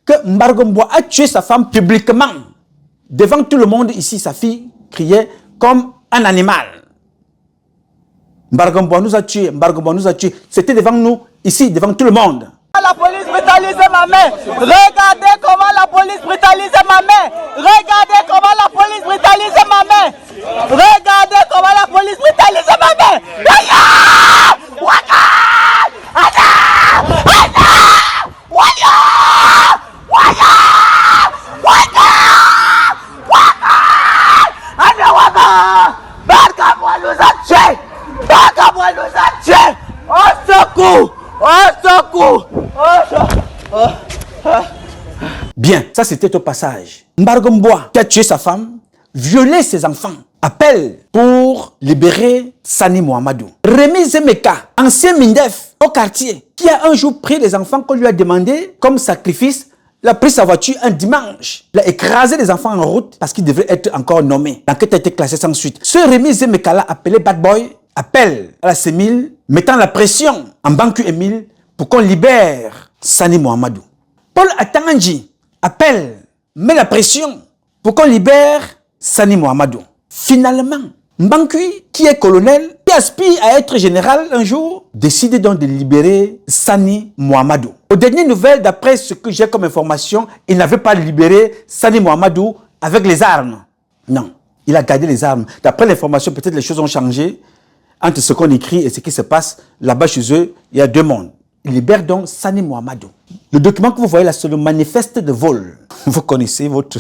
Que Mbarga Mboa a tué sa femme publiquement. Devant tout le monde ici, sa fille criait comme un animal. Mbarga Mboa nous a tués, Mbarga Mboa nous a tués. C'était devant nous, ici, devant tout le monde. La police brutalise ma mère. Regardez comment la police brutalise ma mère. Regardez comment la police brutalise ma mère. Regardez comment la police brutalise ma mère. Barka-moi nous a tués. Barka-moi nous a tués. Au secours. Au secours. Bien, ça c'était au passage. Mbarga Mboa, qui a tué sa femme, violé ses enfants, appelle pour libérer Sani Mohamedou. Rémi Zemeka, ancien Mindef au quartier, qui a un jour pris les enfants qu'on lui a demandé comme sacrifice, il a pris sa voiture un dimanche. Il a écrasé les enfants en route parce qu'ils devraient être encore nommés. L'enquête a été classée sans suite. Ce Rémi Zemeka là, appelé Bad Boy, appelle à la CEMIL, mettant la pression en Banque Emile pour qu'on libère Sani Mohamedou. Paul Atanganji appelle, met la pression pour qu'on libère Sani Mohamedou. Finalement, Mbankui, qui est colonel, qui aspire à être général un jour, décide donc de libérer Sani Mohamedou. Aux dernières nouvelles, d'après ce que j'ai comme information, il n'avait pas libéré Sani Mohamedou avec les armes. Non, il a gardé les armes. D'après l'information, peut-être les choses ont changé. Entre ce qu'on écrit et ce qui se passe là-bas chez eux, il y a deux mondes. Il libère donc Sani Mohamedou. Le document que vous voyez là, c'est le manifeste de vol. Vous connaissez votre...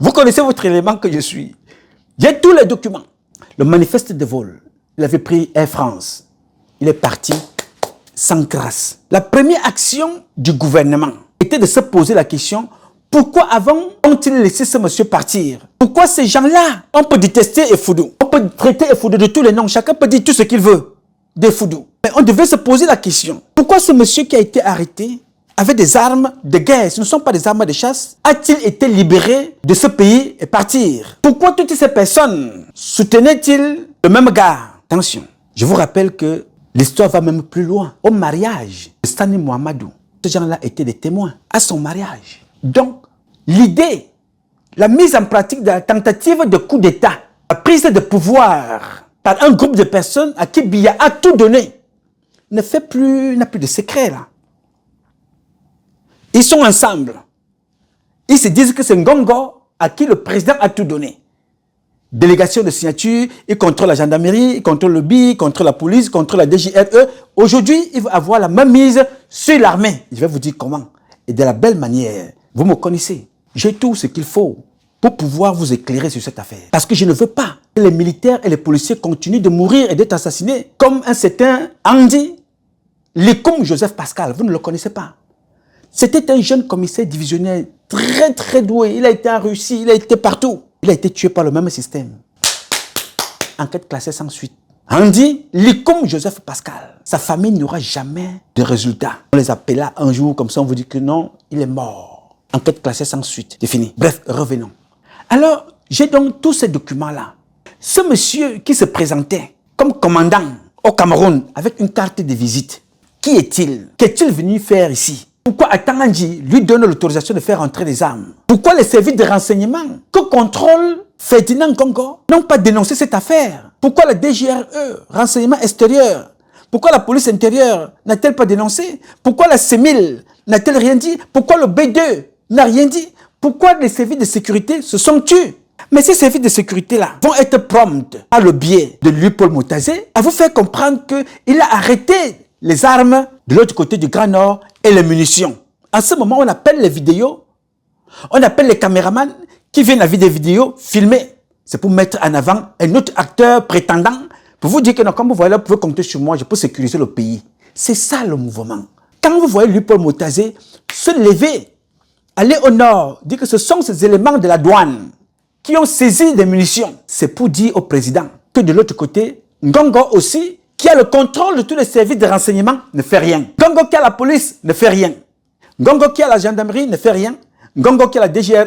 vous connaissez votre élément que je suis. J'ai tous les documents. Le manifeste de vol. Il avait pris Air France. Il est parti sans grâce. La première action du gouvernement était de se poser la question: pourquoi avant ont-ils laissé ce monsieur partir? Pourquoi ces gens-là? On peut détester Effoudou. On peut traiter Effoudou de tous les noms. Chacun peut dire tout ce qu'il veut d'Effoudou. Mais on devait se poser la question: pourquoi ce monsieur qui a été arrêté avait des armes de guerre, ce ne sont pas des armes de chasse, a-t-il été libéré de ce pays et partir? Pourquoi toutes ces personnes soutenaient-ils le même gars? Attention, je vous rappelle que l'histoire va même plus loin. Au mariage de Sani Mohamedou, ces gens-là étaient des témoins à son mariage. Donc, l'idée, la mise en pratique de la tentative de coup d'État, la prise de pouvoir par un groupe de personnes à qui Biya a tout donné, n'a plus de secret là. Ils sont ensemble. Ils se disent que c'est Ngongo à qui le président a tout donné. Délégation de signature, il contrôle la gendarmerie, il contrôle le BI, il contrôle la police, il contrôle la DGRE. Aujourd'hui, il va avoir la même mise sur l'armée. Je vais vous dire comment. Et de la belle manière. Vous me connaissez. J'ai tout ce qu'il faut pour pouvoir vous éclairer sur cette affaire. Parce que je ne veux pas que les militaires et les policiers continuent de mourir et d'être assassinés comme un certain Andy Lekoum Joseph Pascal. Vous ne le connaissez pas. C'était un jeune commissaire divisionnaire très très doué. Il a été en Russie, il a été partout. Il a été tué par le même système. Enquête classée sans suite. On dit, Likom Joseph Pascal, sa famille n'aura jamais de résultats. On les appela un jour comme ça, on vous dit que non, il est mort. Enquête classée sans suite, c'est fini. Bref, revenons. Alors, j'ai donc tous ces documents-là. Ce monsieur qui se présentait comme commandant au Cameroun avec une carte de visite, qui est-il? Qu'est-il venu faire ici? Pourquoi Atangandji lui donne l'autorisation de faire entrer des armes? Pourquoi les services de renseignement que contrôle Ferdinand Ngongo n'ont pas dénoncé cette affaire? Pourquoi la DGRE, renseignement extérieur? Pourquoi la police intérieure n'a-t-elle pas dénoncé? Pourquoi la CEMIL n'a-t-elle rien dit? Pourquoi le B2 n'a rien dit? Pourquoi les services de sécurité se sont tus? Mais ces services de sécurité-là vont être prompts par le biais de lui, Paul Motazé, à vous faire comprendre qu'il a arrêté les armes de l'autre côté du Grand Nord et les munitions. En ce moment, on appelle les vidéos, on appelle les caméramans qui viennent avec des vidéos filmées. C'est pour mettre en avant un autre acteur prétendant, pour vous dire que non, comme vous voyez là, vous pouvez compter sur moi, je peux sécuriser le pays. C'est ça le mouvement. Quand vous voyez lui, Paul Motazé, se lever, aller au nord, dire que ce sont ces éléments de la douane qui ont saisi des munitions, c'est pour dire au président que de l'autre côté, Ngongo aussi, qui a le contrôle de tous les services de renseignement, ne fait rien. Ngongo qui a la police ne fait rien. Ngongo qui a la gendarmerie ne fait rien. Ngongo qui a la DGRE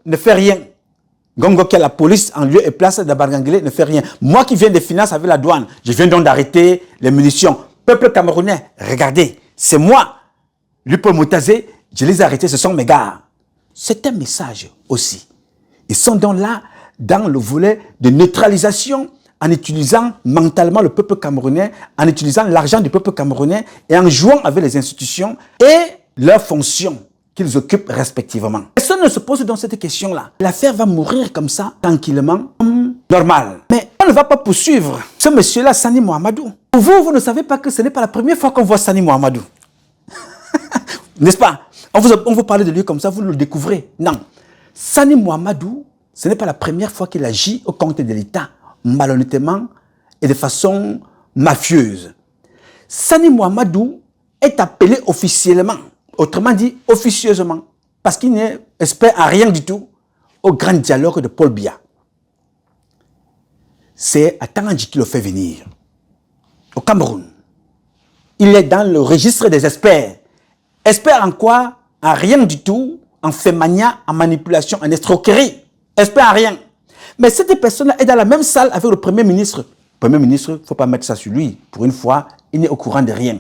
ne fait rien. Ngongo qui a la police en lieu et place d'Abargangélé ne fait rien. Moi qui viens des finances avec la douane, je viens donc d'arrêter les munitions. Peuple camerounais, regardez, c'est moi, lui Paul Motazé, je les ai arrêtés, ce sont mes gars. C'est un message aussi. Ils sont donc là dans le volet de neutralisation en utilisant mentalement le peuple camerounais, en utilisant l'argent du peuple camerounais et en jouant avec les institutions et leurs fonctions qu'ils occupent respectivement. Personne ne se pose dans cette question-là. L'affaire va mourir comme ça, tranquillement, normal. Mais on ne va pas poursuivre ce monsieur-là, Sani Mohamedou. Pour vous, vous ne savez pas que ce n'est pas la première fois qu'on voit Sani Mohamedou. N'est-ce pas? On vous parle de lui comme ça, vous le découvrez. Non. Sani Mohamedou, ce n'est pas la première fois qu'il agit au compte de l'État, malhonnêtement et de façon mafieuse. Sani Mohamedou est appelé officiellement, autrement dit officieusement, parce qu'il n'est expert à rien du tout, au grand dialogue de Paul Biya. C'est Atangandji qui le fait venir au Cameroun. Il est dans le registre des experts. Expert en quoi? En rien du tout, en fait mania, en manipulation, en escroquerie. Expert en rien. Mais cette personne-là est dans la même salle avec le Premier ministre. Le Premier ministre, il ne faut pas mettre ça sur lui. Pour une fois, il n'est au courant de rien.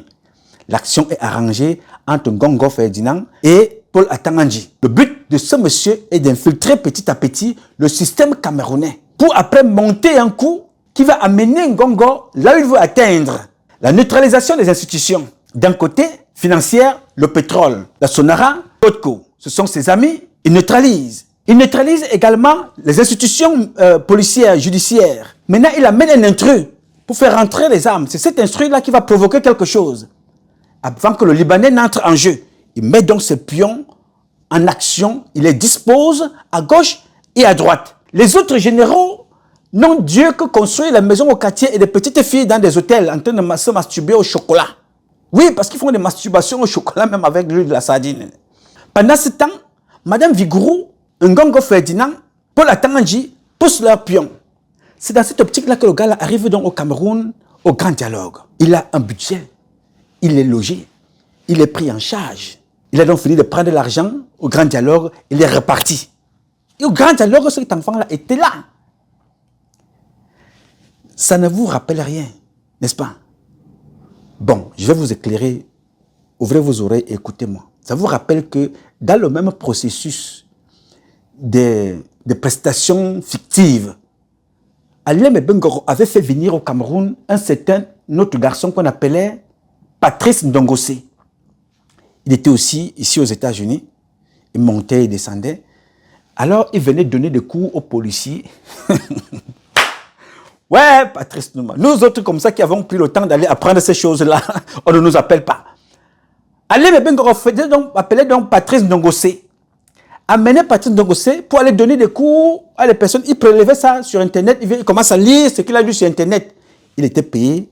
L'action est arrangée entre Ngongo Ferdinand et Paul Atangandji. Le but de ce monsieur est d'infiltrer petit à petit le système camerounais pour après monter un coup qui va amener Ngongo là où il veut atteindre. La neutralisation des institutions. D'un côté, financière, le pétrole, la Sonara, Totco. Ce sont ses amis, il neutralise. Il neutralise également les institutions policières, judiciaires. Maintenant, il amène un intrus pour faire rentrer les armes. C'est cet intrus-là qui va provoquer quelque chose. Avant que le Libanais n'entre en jeu, il met donc ses pions en action, il les dispose à gauche et à droite. Les autres généraux n'ont Dieu que construire la maison au quartier et des petites filles dans des hôtels en train de se masturber au chocolat. Oui, parce qu'ils font des masturbations au chocolat même avec l'huile de la sardine. Pendant ce temps, Madame Vigouroux, Ngongo Ferdinand, Paul Atangandji poussent leurs pions. C'est dans cette optique-là que le gars arrive donc au Cameroun, au grand dialogue. Il a un budget, il est logé, il est pris en charge. Il a donc fini de prendre l'argent au grand dialogue, il est reparti. Et au grand dialogue, cet enfant-là était là. Ça ne vous rappelle rien, n'est-ce pas? Bon, je vais vous éclairer. Ouvrez vos oreilles et écoutez-moi. Ça vous rappelle que dans le même processus des prestations fictives, Alem Bengoro avait fait venir au Cameroun un certain autre garçon qu'on appelait Patrice Ndongosé. Il était aussi ici aux États-Unis. Il montait et descendait. Alors, il venait donner des cours aux policiers. Ouais, Patrice Nouma. Nous autres comme ça qui avons pris le temps d'aller apprendre ces choses-là, on ne nous appelle pas. Alem Bengoro appelait donc Patrice Ndongosé. Amenait Patrice Ndongosé pour aller donner des cours à les personnes. Il prélevait ça sur Internet. Il commence à lire ce qu'il a lu sur Internet. Il était payé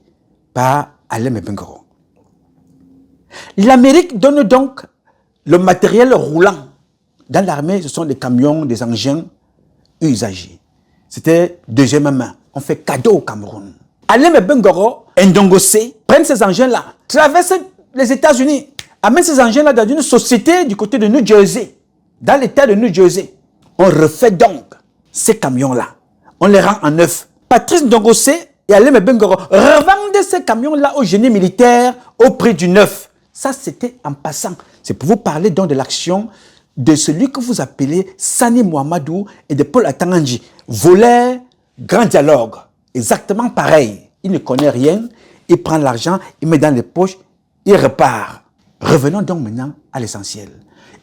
par Alem Bengoro. L'Amérique donne donc le matériel roulant dans l'armée, ce sont des camions, des engins usagés. C'était deuxième main. On fait cadeau au Cameroun. Alem Bengoro, Ndongosé, prennent ces engins-là, traversent les États-Unis, amènent ces engins-là dans une société du côté de New Jersey, dans l'État de New Jersey. On refait donc ces camions-là. On les rend en neuf. Patrice Ndongosé et Alem Bengoro revendent ces camions-là au génie militaire au prix du neuf. Ça, c'était en passant. C'est pour vous parler donc de l'action de celui que vous appelez Sani Mohamedou et de Paul Atangandji. Voleur, grand dialogue. Exactement pareil. Il ne connaît rien, il prend l'argent, il met dans les poches, il repart. Revenons donc maintenant à l'essentiel.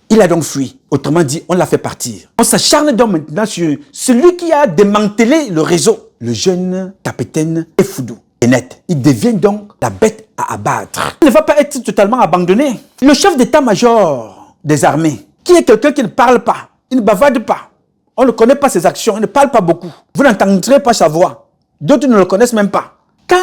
Il a donc fui. Autrement dit, on l'a fait partir. On s'acharne donc maintenant sur celui qui a démantelé le réseau. Le jeune capitaine Effoudou. Et net. Il devient donc la bête à abattre. Il ne va pas être totalement abandonné. Le chef d'état-major des armées, qui est quelqu'un qui ne parle pas, il ne bavarde pas. On ne connaît pas ses actions, il ne parle pas beaucoup. Vous n'entendrez pas sa voix. D'autres ne le connaissent même pas. Quand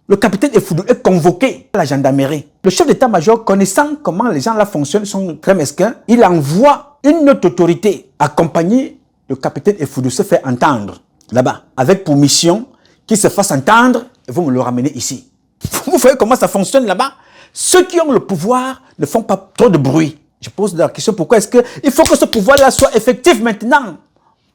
le capitaine Effoudou est convoqué à la gendarmerie, le chef d'état-major, connaissant comment les gens là fonctionnent, sont très mesquins, il envoie une autre autorité accompagner le capitaine Effoudou se faire entendre là-bas, avec pour mission qu'il se fasse entendre et vous me le ramenez ici. Vous voyez comment ça fonctionne là-bas? Ceux qui ont le pouvoir ne font pas trop de bruit. Je pose la question, pourquoi est-ce qu'il faut que ce pouvoir-là soit effectif maintenant?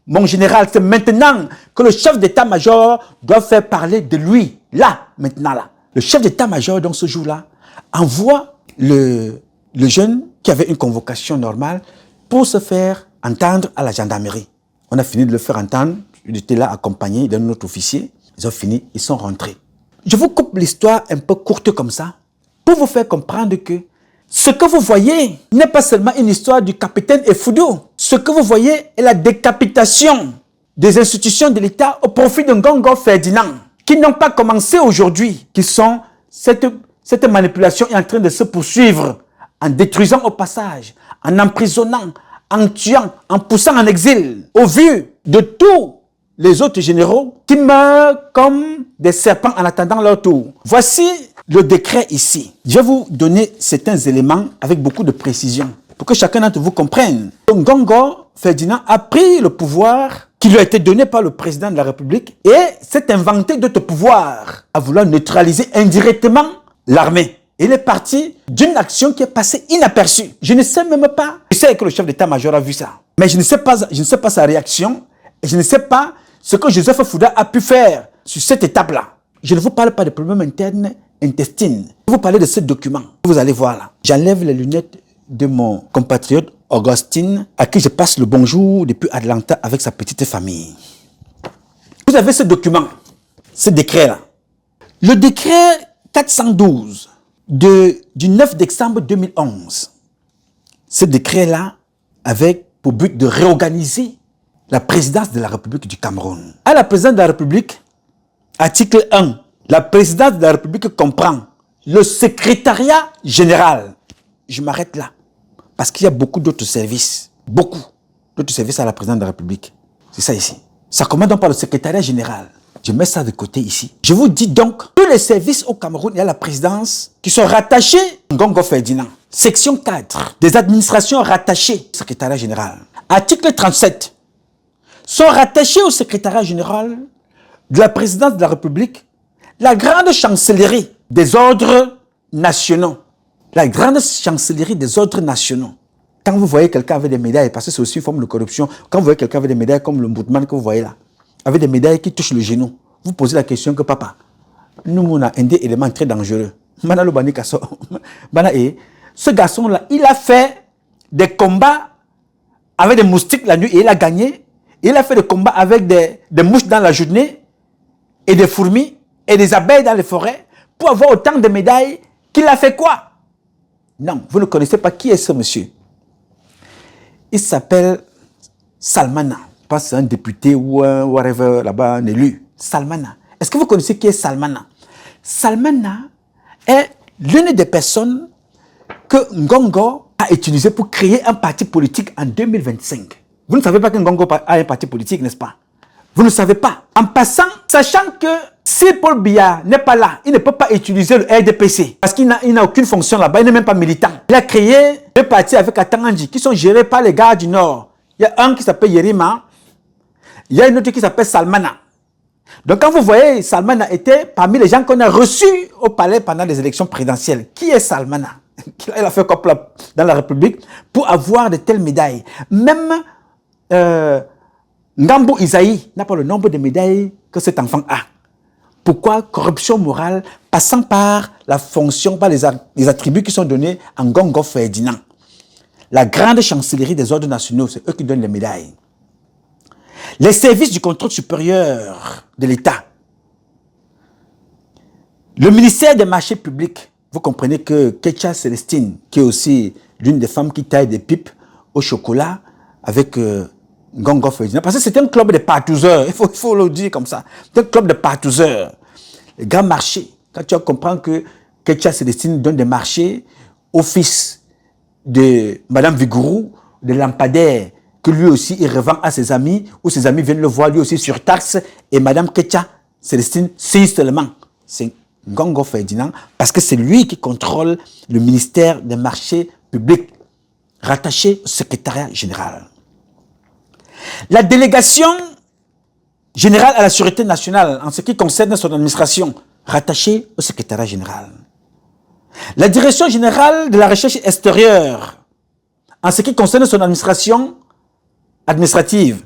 Mon général, c'est maintenant que le chef d'état-major doit faire parler de lui. Là, maintenant là. Le chef d'état-major, donc ce jour-là, envoie le jeune qui avait une convocation normale pour se faire entendre à la gendarmerie. On a fini de le faire entendre. Il était là accompagné d'un autre officier. Ils ont fini, ils sont rentrés. Je vous coupe l'histoire un peu courte comme ça pour vous faire comprendre que ce que vous voyez n'est pas seulement une histoire du capitaine Effoudou. Ce que vous voyez est la décapitation des institutions de l'État au profit de Ngongo Ferdinand, qui n'ont pas commencé aujourd'hui, qui sont cette manipulation est en train de se poursuivre en détruisant au passage, en emprisonnant, en tuant, en poussant en exil, au vu de tous les autres généraux qui meurent comme des serpents en attendant leur tour. Voici le décret ici. Je vais vous donner certains éléments avec beaucoup de précision pour que chacun d'entre vous comprenne. Ngongo Ferdinand a pris le pouvoir qui lui a été donné par le président de la République et s'est inventé d'autres pouvoirs à vouloir neutraliser indirectement l'armée. Il est parti d'une action qui est passée inaperçue. Je ne sais même pas. Je sais que le chef d'état-major a vu ça. Mais je ne sais pas sa réaction. Et je ne sais pas ce que Joseph Fouda a pu faire sur cette étape-là. Je ne vous parle pas de problèmes internes, intestines. Je vais vous parler de ce document. Vous allez voir là. J'enlève les lunettes de mon compatriote Augustine, à qui je passe le bonjour depuis Atlanta avec sa petite famille. Vous avez ce document, ce décret-là. Le décret 412 du 9 décembre 2011. Ce décret-là avait pour but de réorganiser la présidence de la République du Cameroun. À la présidence de la République, article 1, la présidence de la République comprend le secrétariat général. Je m'arrête là, parce qu'il y a beaucoup d'autres services, à la présidence de la République. C'est ça ici. Ça commence donc par le secrétariat général. Je mets ça de côté ici. Je vous dis donc, tous les services au Cameroun et à la présidence qui sont rattachés à Ngongo Ferdinand. Section 4, des administrations rattachées au secrétariat général. Article 37, sont rattachés au secrétariat général de la présidence de la République, la grande chancellerie des ordres nationaux. La grande chancellerie des ordres nationaux. Quand vous voyez quelqu'un avec des médailles, parce que c'est aussi une forme de corruption, quand vous voyez quelqu'un avec des médailles comme le Moutman que vous voyez là, avec des médailles qui touchent le genou, vous posez la question que papa, nous on a un des éléments très dangereux. Ce garçon-là, il a fait des combats avec des moustiques la nuit et il a gagné. Il a fait des combats avec des mouches dans la journée et des fourmis et des abeilles dans les forêts pour avoir autant de médailles qu'il a fait quoi? Non, vous ne connaissez pas qui est ce monsieur. Il s'appelle Salmana. Je pense que c'est un député ou un whatever là-bas, un élu. Salmana. Est-ce que vous connaissez qui est Salmana? Salmana est l'une des personnes que Ngongo a utilisé pour créer un parti politique en 2025. Vous ne savez pas que Ngongo a un parti politique, n'est-ce pas? Vous ne savez pas. En passant, sachant que Si Paul Biya n'est pas là, il ne peut pas utiliser le RDPC parce qu'il n'a aucune fonction là-bas, il n'est même pas militant. Il a créé deux partis avec Atangandji qui sont gérés par les gars du Nord. Il y a un qui s'appelle Yerima, il y a une autre qui s'appelle Salmana. Donc quand vous voyez, Salmana était parmi les gens qu'on a reçus au palais pendant les élections présidentielles. Qui est Salmana? Il a fait comme dans la République pour avoir de telles médailles. Même Ngambo Isaïe n'a pas le nombre de médailles que cet enfant a. Pourquoi? Corruption morale passant par la fonction, par les attributs qui sont donnés à Ngongo Ferdinand. La grande chancellerie des ordres nationaux, c'est eux qui donnent les médailles. Les services du contrôle supérieur de l'État. Le ministère des marchés publics. Vous comprenez que Ketia Célestine, qui est aussi l'une des femmes qui taille des pipes au chocolat avec Ngongo Ferdinand, parce que c'est un club de partouzeurs, il faut le dire comme ça. C'est un club de partouzeurs. Les grands marchés. Quand tu comprends que Ketia Célestine donne des marchés au fils de Madame Vigourou, de lampadaire, que lui aussi il revend à ses amis, ou ses amis viennent le voir lui aussi sur taxe, et Madame Ketia Célestine signe seulement. C'est Ngongo Ferdinand, parce que c'est lui qui contrôle le ministère des marchés publics, rattaché au secrétariat général. La délégation générale à la sûreté nationale, en ce qui concerne son administration, rattachée au secrétariat général. La direction générale de la recherche extérieure, en ce qui concerne son administration administrative,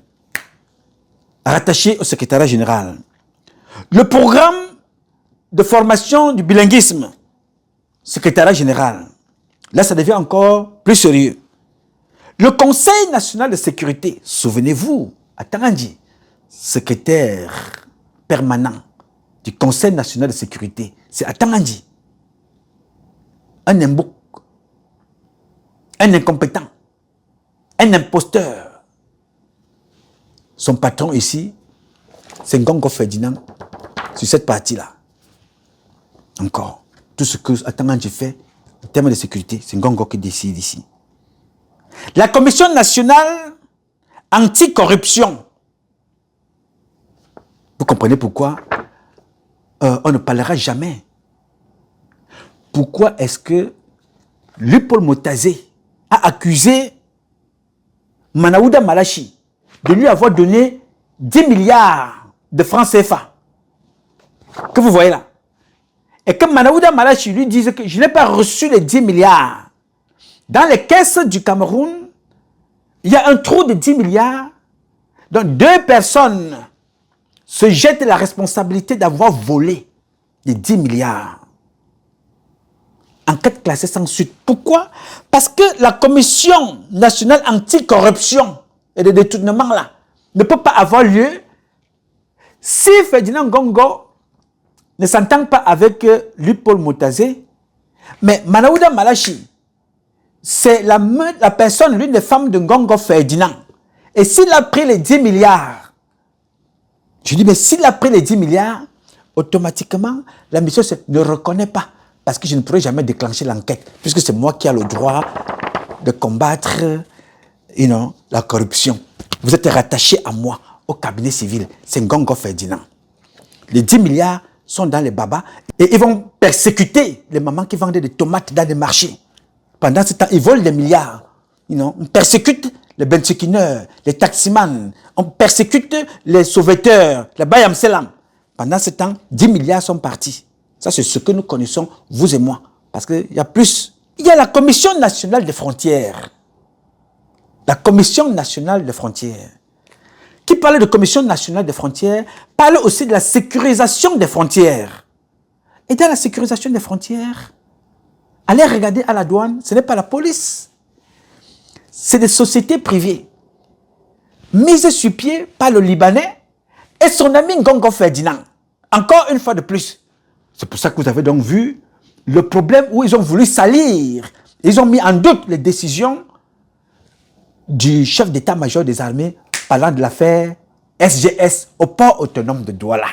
rattachée au secrétariat général. Le programme de formation du bilinguisme, secrétariat général. Là, ça devient encore plus sérieux. Le Conseil national de sécurité, souvenez-vous, Atangandji, secrétaire permanent du Conseil national de sécurité, c'est Atangandji. Un imbouk, un incompétent, un imposteur. Son patron ici, c'est Ngongo Ferdinand, sur cette partie-là. Encore, tout ce que Atangandji fait en termes de sécurité, c'est Ngongo qui décide ici. La Commission nationale anticorruption. Vous comprenez pourquoi on ne parlera jamais. Pourquoi est-ce que Lupaul Motazé a accusé Manaouda Malachi de lui avoir donné 10 milliards de francs CFA que vous voyez là. Et que Manaouda Malachi lui dise que je n'ai pas reçu les 10 milliards. Dans les caisses du Cameroun, il y a un trou de 10 milliards. Donc deux personnes se jettent la responsabilité d'avoir volé les 10 milliards. Enquête classée sans suite. Pourquoi? Parce que la Commission nationale anticorruption et de détournement là ne peut pas avoir lieu si Ferdinand Ngongo ne s'entend pas avec Lupaul Motazé. Mais Manaouda Malachi, c'est la personne, l'une des femmes de Ngongo Ferdinand. Et s'il a pris les 10 milliards, je dis, mais s'il a pris les 10 milliards, automatiquement, la mission ne reconnaît pas. Parce que je ne pourrai jamais déclencher l'enquête, puisque c'est moi qui ai le droit de combattre la corruption. Vous êtes rattaché à moi, au cabinet civil. C'est Ngongo Ferdinand. Les 10 milliards sont dans les babas et ils vont persécuter les mamans qui vendaient des tomates dans des marchés. Pendant ce temps, ils volent des milliards. On persécute les bensikineurs, les taximans, on persécute les sauveteurs, les bayam selam. Pendant ce temps, 10 milliards sont partis. Ça, c'est ce que nous connaissons, vous et moi. Parce qu'il y a plus. Il y a la Commission nationale des frontières. La Commission nationale des frontières. Qui parle de Commission nationale des frontières, parle aussi de la sécurisation des frontières. Et dans la sécurisation des frontières, allez regarder à la douane, ce n'est pas la police. C'est des sociétés privées, mises sur pied par le Libanais et son ami Ngongo Ferdinand. Encore une fois de plus. C'est pour ça que vous avez donc vu le problème où ils ont voulu salir. Ils ont mis en doute les décisions du chef d'état-major des armées parlant de l'affaire SGS au port autonome de Douala.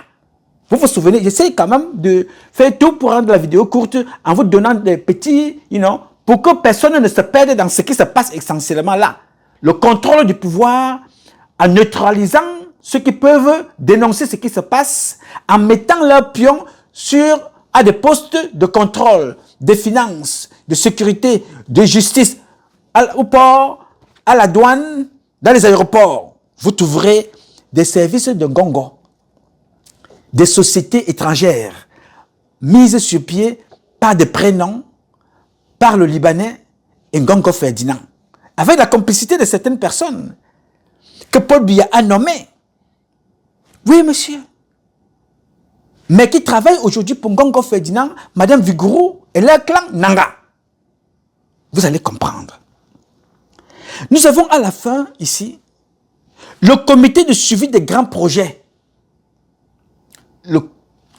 Vous vous souvenez, j'essaie quand même de faire tout pour rendre la vidéo courte en vous donnant des petits, pour que personne ne se perde dans ce qui se passe essentiellement là. Le contrôle du pouvoir en neutralisant ceux qui peuvent dénoncer ce qui se passe en mettant leurs pions à des postes de contrôle, de finances, de sécurité, de justice, au port, à la douane, dans les aéroports. Vous trouverez des services de gongo, des sociétés étrangères mises sur pied par des prénoms, par le Libanais Ngongo Ferdinand, avec la complicité de certaines personnes que Paul Biya a nommées. Oui, monsieur. Mais qui travaillent aujourd'hui pour Ngongo Ferdinand, Madame Vigouroux et leur clan Nanga. Vous allez comprendre. Nous avons à la fin, ici, le comité de suivi des grands projets. Le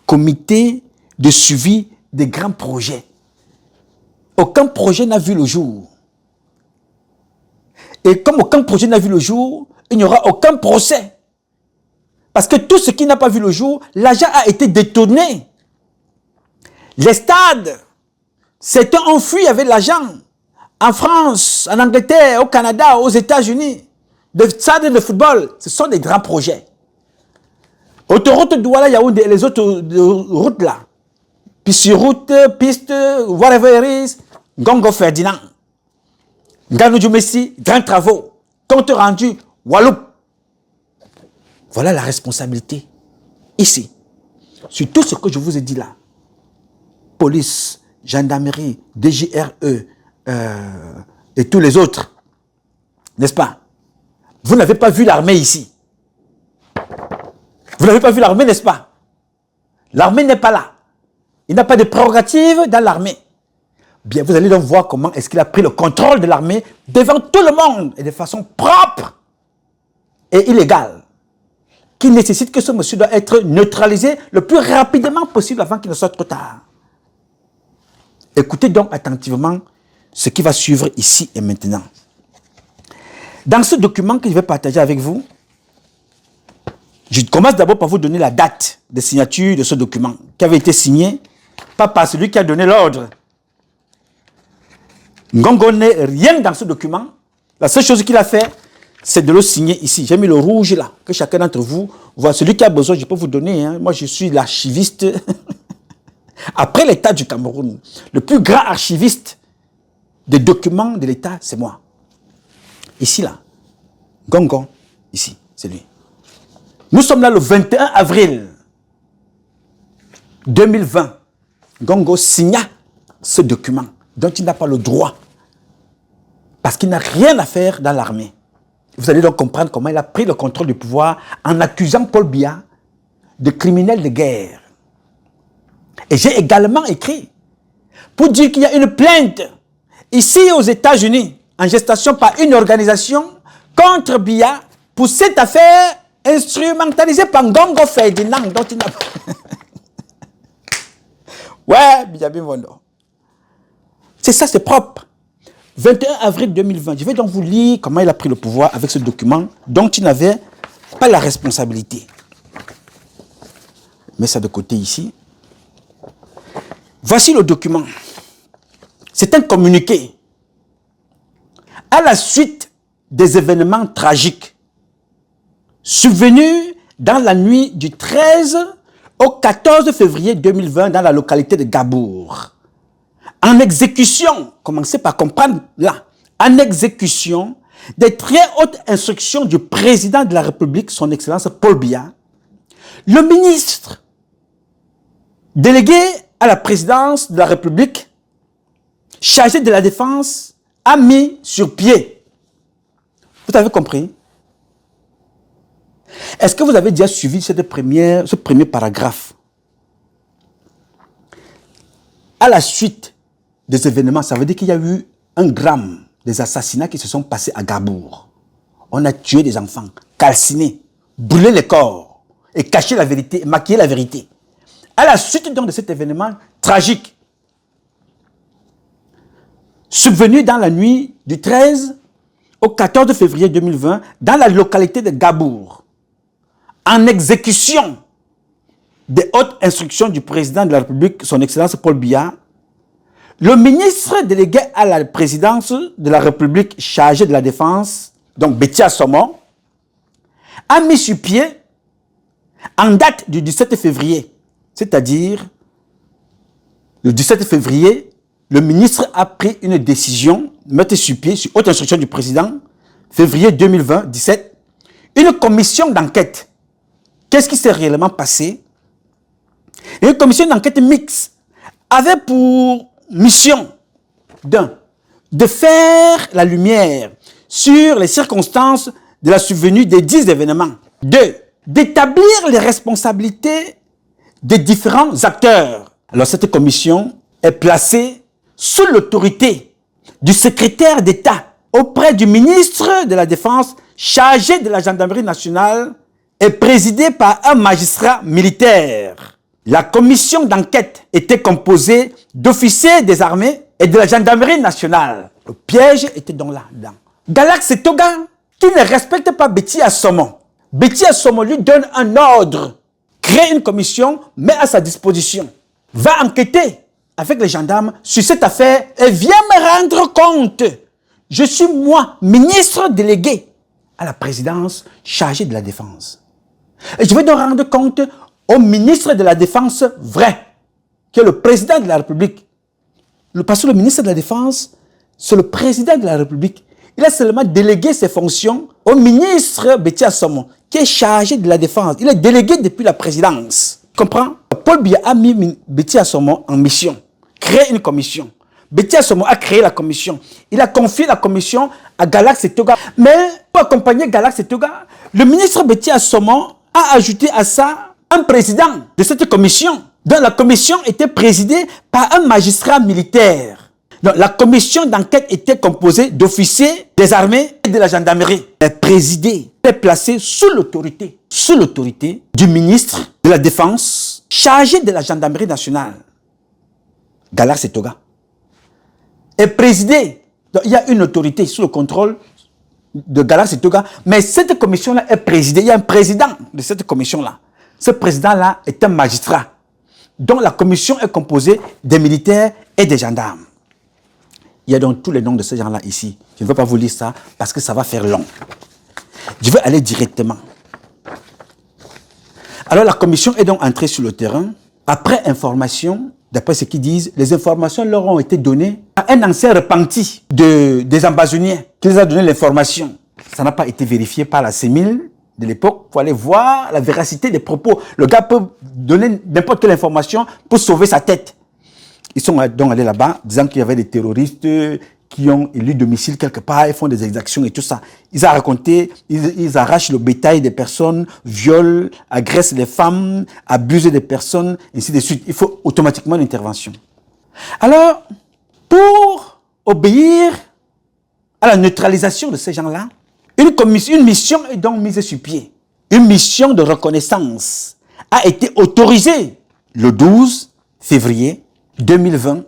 comité de suivi des grands projets. Aucun projet n'a vu le jour. Et comme aucun projet n'a vu le jour, il n'y aura aucun procès. Parce que tout ce qui n'a pas vu le jour, l'argent a été détourné. Les stades, certains ont fui avec l'argent. En France, en Angleterre, au Canada, aux États-Unis. Des stades de football, ce sont des grands projets. Autoroute Douala, Yaoundé et les autres routes là. Puis sur route, piste, whatever it is, Ngongo Ferdinand. Nganou Djoumessi, grands travaux. Compte rendu, Walloup. Voilà la responsabilité. Ici. Sur tout ce que je vous ai dit là. Police, gendarmerie, DGRE et tous les autres. N'est-ce pas? Vous n'avez pas vu l'armée ici. Vous n'avez pas vu l'armée, n'est-ce pas? L'armée n'est pas là. Il n'a pas de prérogative dans l'armée. Bien, vous allez donc voir comment est-ce qu'il a pris le contrôle de l'armée devant tout le monde et de façon propre et illégale, qui nécessite que ce monsieur doit être neutralisé le plus rapidement possible avant qu'il ne soit trop tard. Écoutez donc attentivement ce qui va suivre ici et maintenant. Dans ce document que je vais partager avec vous, je commence d'abord par vous donner la date de signature de ce document qui avait été signé, pas par celui qui a donné l'ordre. Ngongo n'est rien dans ce document. La seule chose qu'il a fait, c'est de le signer ici. J'ai mis le rouge là, que chacun d'entre vous voit. Celui qui a besoin, je peux vous donner. Hein. Moi, je suis l'archiviste. Après l'État du Cameroun, le plus grand archiviste des documents de l'État, c'est moi. Ici, là. Ngongo, ici, c'est lui. Nous sommes là le 21 avril 2020. Ngongo signa ce document dont il n'a pas le droit. Parce qu'il n'a rien à faire dans l'armée. Vous allez donc comprendre comment il a pris le contrôle du pouvoir en accusant Paul Biya de criminel de guerre. Et j'ai également écrit pour dire qu'il y a une plainte ici aux États-Unis en gestation par une organisation contre Biya pour cette affaire instrumentalisée par Ngongo Ferdinand dont il n'a pas... Ouais, Biyabi Vondo. C'est ça, c'est propre. 21 avril 2020. Je vais donc vous lire comment il a pris le pouvoir avec ce document dont il n'avait pas la responsabilité. Je mets ça de côté ici. Voici le document. C'est un communiqué. À la suite des événements tragiques survenus dans la nuit du 13 au 14 février 2020 dans la localité de Gabour. En exécution, commencez par comprendre là, en exécution des très hautes instructions du président de la République, son Excellence Paul Biya, le ministre délégué à la présidence de la République, chargé de la défense, a mis sur pied. Vous avez compris? Est-ce que vous avez déjà suivi ce premier paragraphe? À la suite des événements, ça veut dire qu'il y a eu un drame, des assassinats qui se sont passés à Gabour. On a tué des enfants, calciné, brûlé les corps et caché la vérité, maquillé la vérité. À la suite donc de cet événement tragique, subvenu dans la nuit du 13 au 14 février 2020 dans la localité de Gabour, en exécution des hautes instructions du président de la République, son Excellence Paul Biya, le ministre délégué à la présidence de la République chargé de la défense, donc Betia Somon, a mis sur pied, en date du 17 février, c'est-à-dire le 17 février, le ministre a pris une décision, mettre sur pied, sur haute instruction du président, février 2017, une commission d'enquête. Qu'est-ce qui s'est réellement passé? Une commission d'enquête mixte avait pour mission de faire la lumière sur les circonstances de la survenue des 10 événements. 2. D'établir les responsabilités des différents acteurs. Alors cette commission est placée sous l'autorité du secrétaire d'État auprès du ministre de la Défense chargé de la gendarmerie nationale et présidée par un magistrat militaire. La commission d'enquête était composée d'officiers des armées et de la gendarmerie nationale. Le piège était donc là-dedans. Galax Setoga, qui ne respecte pas Betty Assomo. Betty Assomo lui donne un ordre, crée une commission, met à sa disposition, va enquêter avec les gendarmes sur cette affaire et vient me rendre compte. Je suis moi, ministre délégué à la présidence chargée de la défense. Et je vais donc rendre compte au ministre de la Défense vrai, qui est le président de la République. Parce que le ministre de la Défense, c'est le président de la République. Il a seulement délégué ses fonctions au ministre Betty Assomo, qui est chargé de la Défense. Il est délégué depuis la présidence. Tu comprends? Paul Biya a mis Betty Assomo en mission, créé une commission. Betty Assomo a créé la commission. Il a confié la commission à Galax Setoga. Mais pour accompagner Galax Setoga, le ministre Betty Assomo a ajouté à ça un président de cette commission, dont la commission était présidée par un magistrat militaire. Donc, la commission d'enquête était composée d'officiers des armées et de la gendarmerie. Elle est présidée, elle est placée sous l'autorité du ministre de la Défense chargé de la gendarmerie nationale, Galax Setoga. Est présidée, donc il y a une autorité sous le contrôle de Galax Setoga, mais cette commission-là est présidée, il y a un président de cette commission-là. Ce président-là est un magistrat, dont la commission est composée des militaires et des gendarmes. Il y a donc tous les noms de ces gens-là ici. Je ne veux pas vous lire ça parce que ça va faire long. Je vais aller directement. Alors la commission est donc entrée sur le terrain. Après information, d'après ce qu'ils disent, les informations leur ont été données à un ancien repenti des ambazoniens qui les a donné l'information. Ça n'a pas été vérifié par la CEMIL de l'époque. Il faut aller voir la véracité des propos. Le gars peut donner n'importe quelle information pour sauver sa tête. Ils sont donc allés là-bas, disant qu'il y avait des terroristes qui ont élu domicile quelque part, ils font des exactions et tout ça. Ils ont raconté, ils arrachent le bétail des personnes, violent, agressent les femmes, abusent des personnes, ainsi de suite. Il faut automatiquement une intervention. Alors, pour obéir à la neutralisation de ces gens-là, une mission est donc mise sur pied. Une mission de reconnaissance a été autorisée le 12 février 2020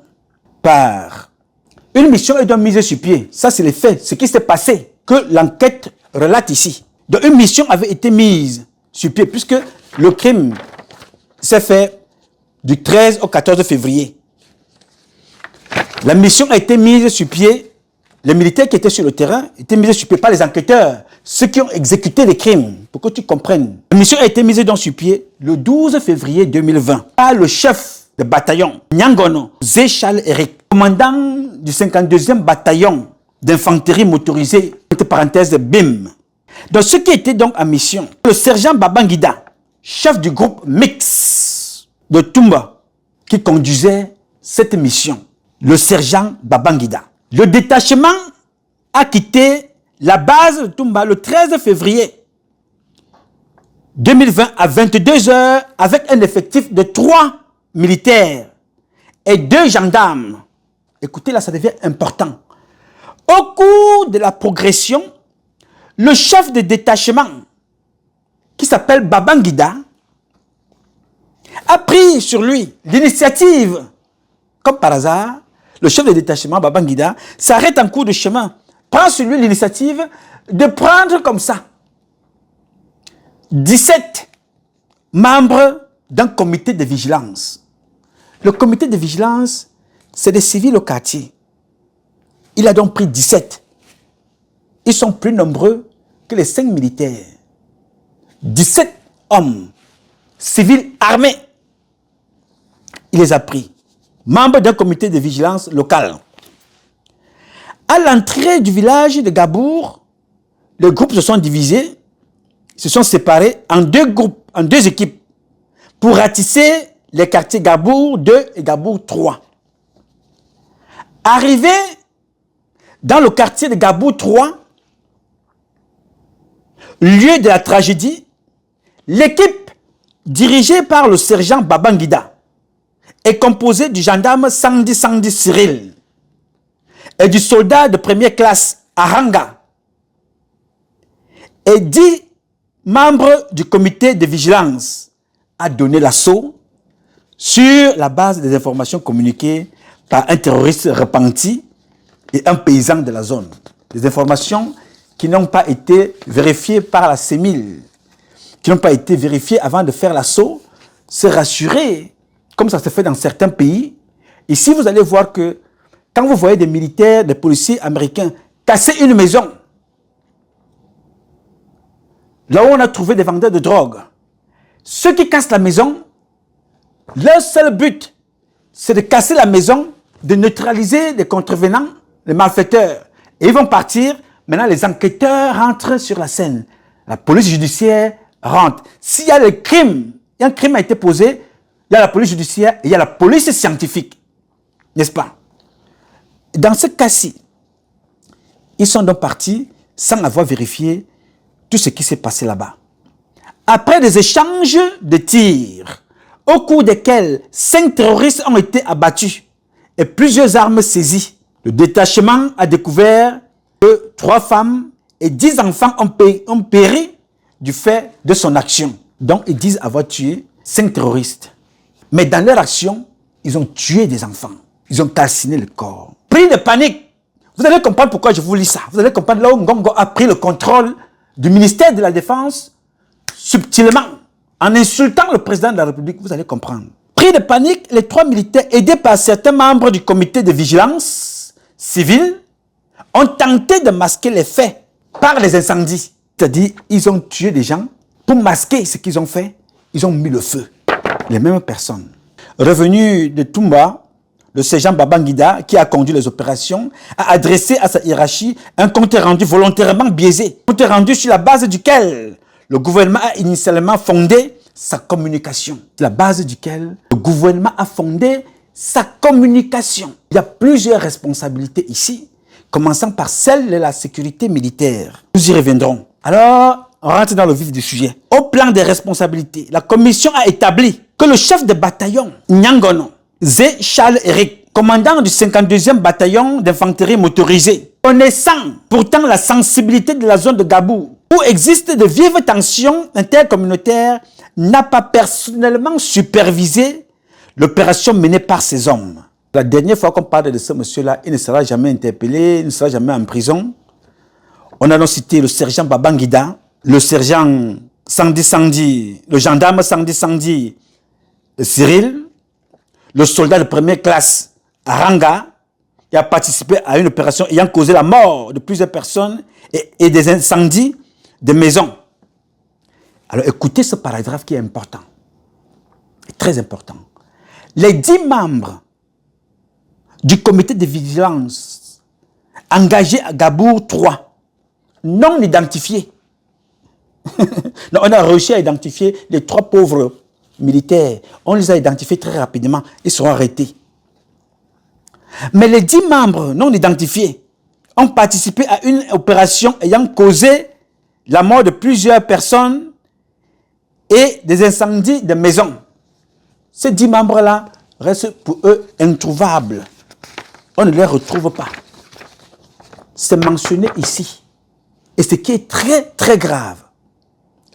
par une mission est donc mise sur pied. Ça, c'est les faits, ce qui s'est passé, que l'enquête relate ici. Donc, une mission avait été mise sur pied, puisque le crime s'est fait du 13 au 14 février. La mission a été mise sur pied, les militaires qui étaient sur le terrain étaient mis sur pied par les enquêteurs, ceux qui ont exécuté les crimes, pour que tu comprennes. La mission a été mise donc sur pied le 12 février 2020 par le chef de bataillon, Nyangono, Zéchal Eric, commandant du 52e bataillon d'infanterie motorisée, entre parenthèses BIM. Donc, ce qui était donc en mission, le sergent Babangida, chef du groupe Mix de Tumba, qui conduisait cette mission, le sergent Babangida. Le détachement a quitté la base de Tumba le 13 février 2020 à 22 h avec un effectif de 3 militaires et 2 gendarmes. Écoutez, là, ça devient important. Au cours de la progression, le chef de détachement, qui s'appelle Babangida, a pris sur lui l'initiative. Comme par hasard, le chef de détachement, Babangida, s'arrête en cours de chemin, prend sur lui l'initiative de prendre comme ça 17 membres d'un comité de vigilance. Le comité de vigilance, c'est des civils au quartier. Il a donc pris 17. Ils sont plus nombreux que les 5 militaires. 17 hommes civils armés. Il les a pris. Membres d'un comité de vigilance local. À l'entrée du village de Gabour, les groupes se sont divisés, se sont séparés en deux groupes, en deux équipes, pour ratisser les quartiers Gabour 2 et Gabour 3. Arrivé dans le quartier de Gabour 3, lieu de la tragédie, l'équipe dirigée par le sergent Babangida est composée du gendarme Sandi Cyril et du soldat de première classe Aranga et 10 membres du comité de vigilance a donné l'assaut sur la base des informations communiquées par un terroriste repenti et un paysan de la zone. Des informations qui n'ont pas été vérifiées par la CEMIL, qui n'ont pas été vérifiées avant de faire l'assaut, se rassurer, comme ça se fait dans certains pays. Ici, vous allez voir que quand vous voyez des militaires, des policiers américains casser une maison, là où on a trouvé des vendeurs de drogue, ceux qui cassent la maison, leur seul but, c'est de casser la maison, de neutraliser les contrevenants, les malfaiteurs. Et ils vont partir. Maintenant, les enquêteurs rentrent sur la scène. La police judiciaire rentre. S'il y a des crimes, un crime a été posé, il y a la police judiciaire et il y a la police scientifique. N'est-ce pas? Dans ce cas-ci, ils sont donc partis sans avoir vérifié tout ce qui s'est passé là-bas. Après des échanges de tirs, au cours desquels 5 terroristes ont été abattus et plusieurs armes saisies, le détachement a découvert que 3 femmes et 10 enfants ont péri du fait de son action. Donc, ils disent avoir tué 5 terroristes. Mais dans leur action, ils ont tué des enfants. Ils ont calciné le corps. Pris de panique. Vous allez comprendre pourquoi je vous lis ça. Vous allez comprendre là où Ngongo a pris le contrôle du ministère de la Défense subtilement, en insultant le président de la République. Vous allez comprendre. Pris de panique, les 3 militaires, aidés par certains membres du comité de vigilance civile, ont tenté de masquer les faits par les incendies. C'est-à-dire, ils ont tué des gens. Pour masquer ce qu'ils ont fait, ils ont mis le feu. Les mêmes personnes. Revenu de Toumba, le sergent Babangida, qui a conduit les opérations, a adressé à sa hiérarchie un compte rendu volontairement biaisé. Compte rendu sur la base duquel le gouvernement a initialement fondé sa communication. La base duquel le gouvernement a fondé sa communication. Il y a plusieurs responsabilités ici, commençant par celle de la sécurité militaire. Nous y reviendrons. Alors, on rentre dans le vif du sujet. Au plan des responsabilités, la commission a établi que le chef de bataillon, Nyangono, Zé Charles Eric, commandant du 52e bataillon d'infanterie motorisée, connaissant pourtant la sensibilité de la zone de Gabour, où existent de vives tensions intercommunautaires, n'a pas personnellement supervisé l'opération menée par ces hommes. La dernière fois qu'on parle de ce monsieur-là, il ne sera jamais interpellé, il ne sera jamais en prison. On a donc cité le sergent Babangida, le sergent Sandi, le gendarme Sandi Cyril, le soldat de première classe Aranga, qui a participé à une opération ayant causé la mort de plusieurs personnes et des incendies de maisons. Alors écoutez ce paragraphe qui est important, très important. Les 10 membres du comité de vigilance engagés à Gabour 3, non identifiés. Non, on a réussi à identifier les 3 pauvres militaires. On les a identifiés très rapidement. Ils seront arrêtés. Mais les 10 membres non identifiés ont participé à une opération ayant causé la mort de plusieurs personnes et des incendies de maisons. Ces 10 membres-là restent pour eux introuvables. On ne les retrouve pas. C'est mentionné ici. Et ce qui est très, très grave,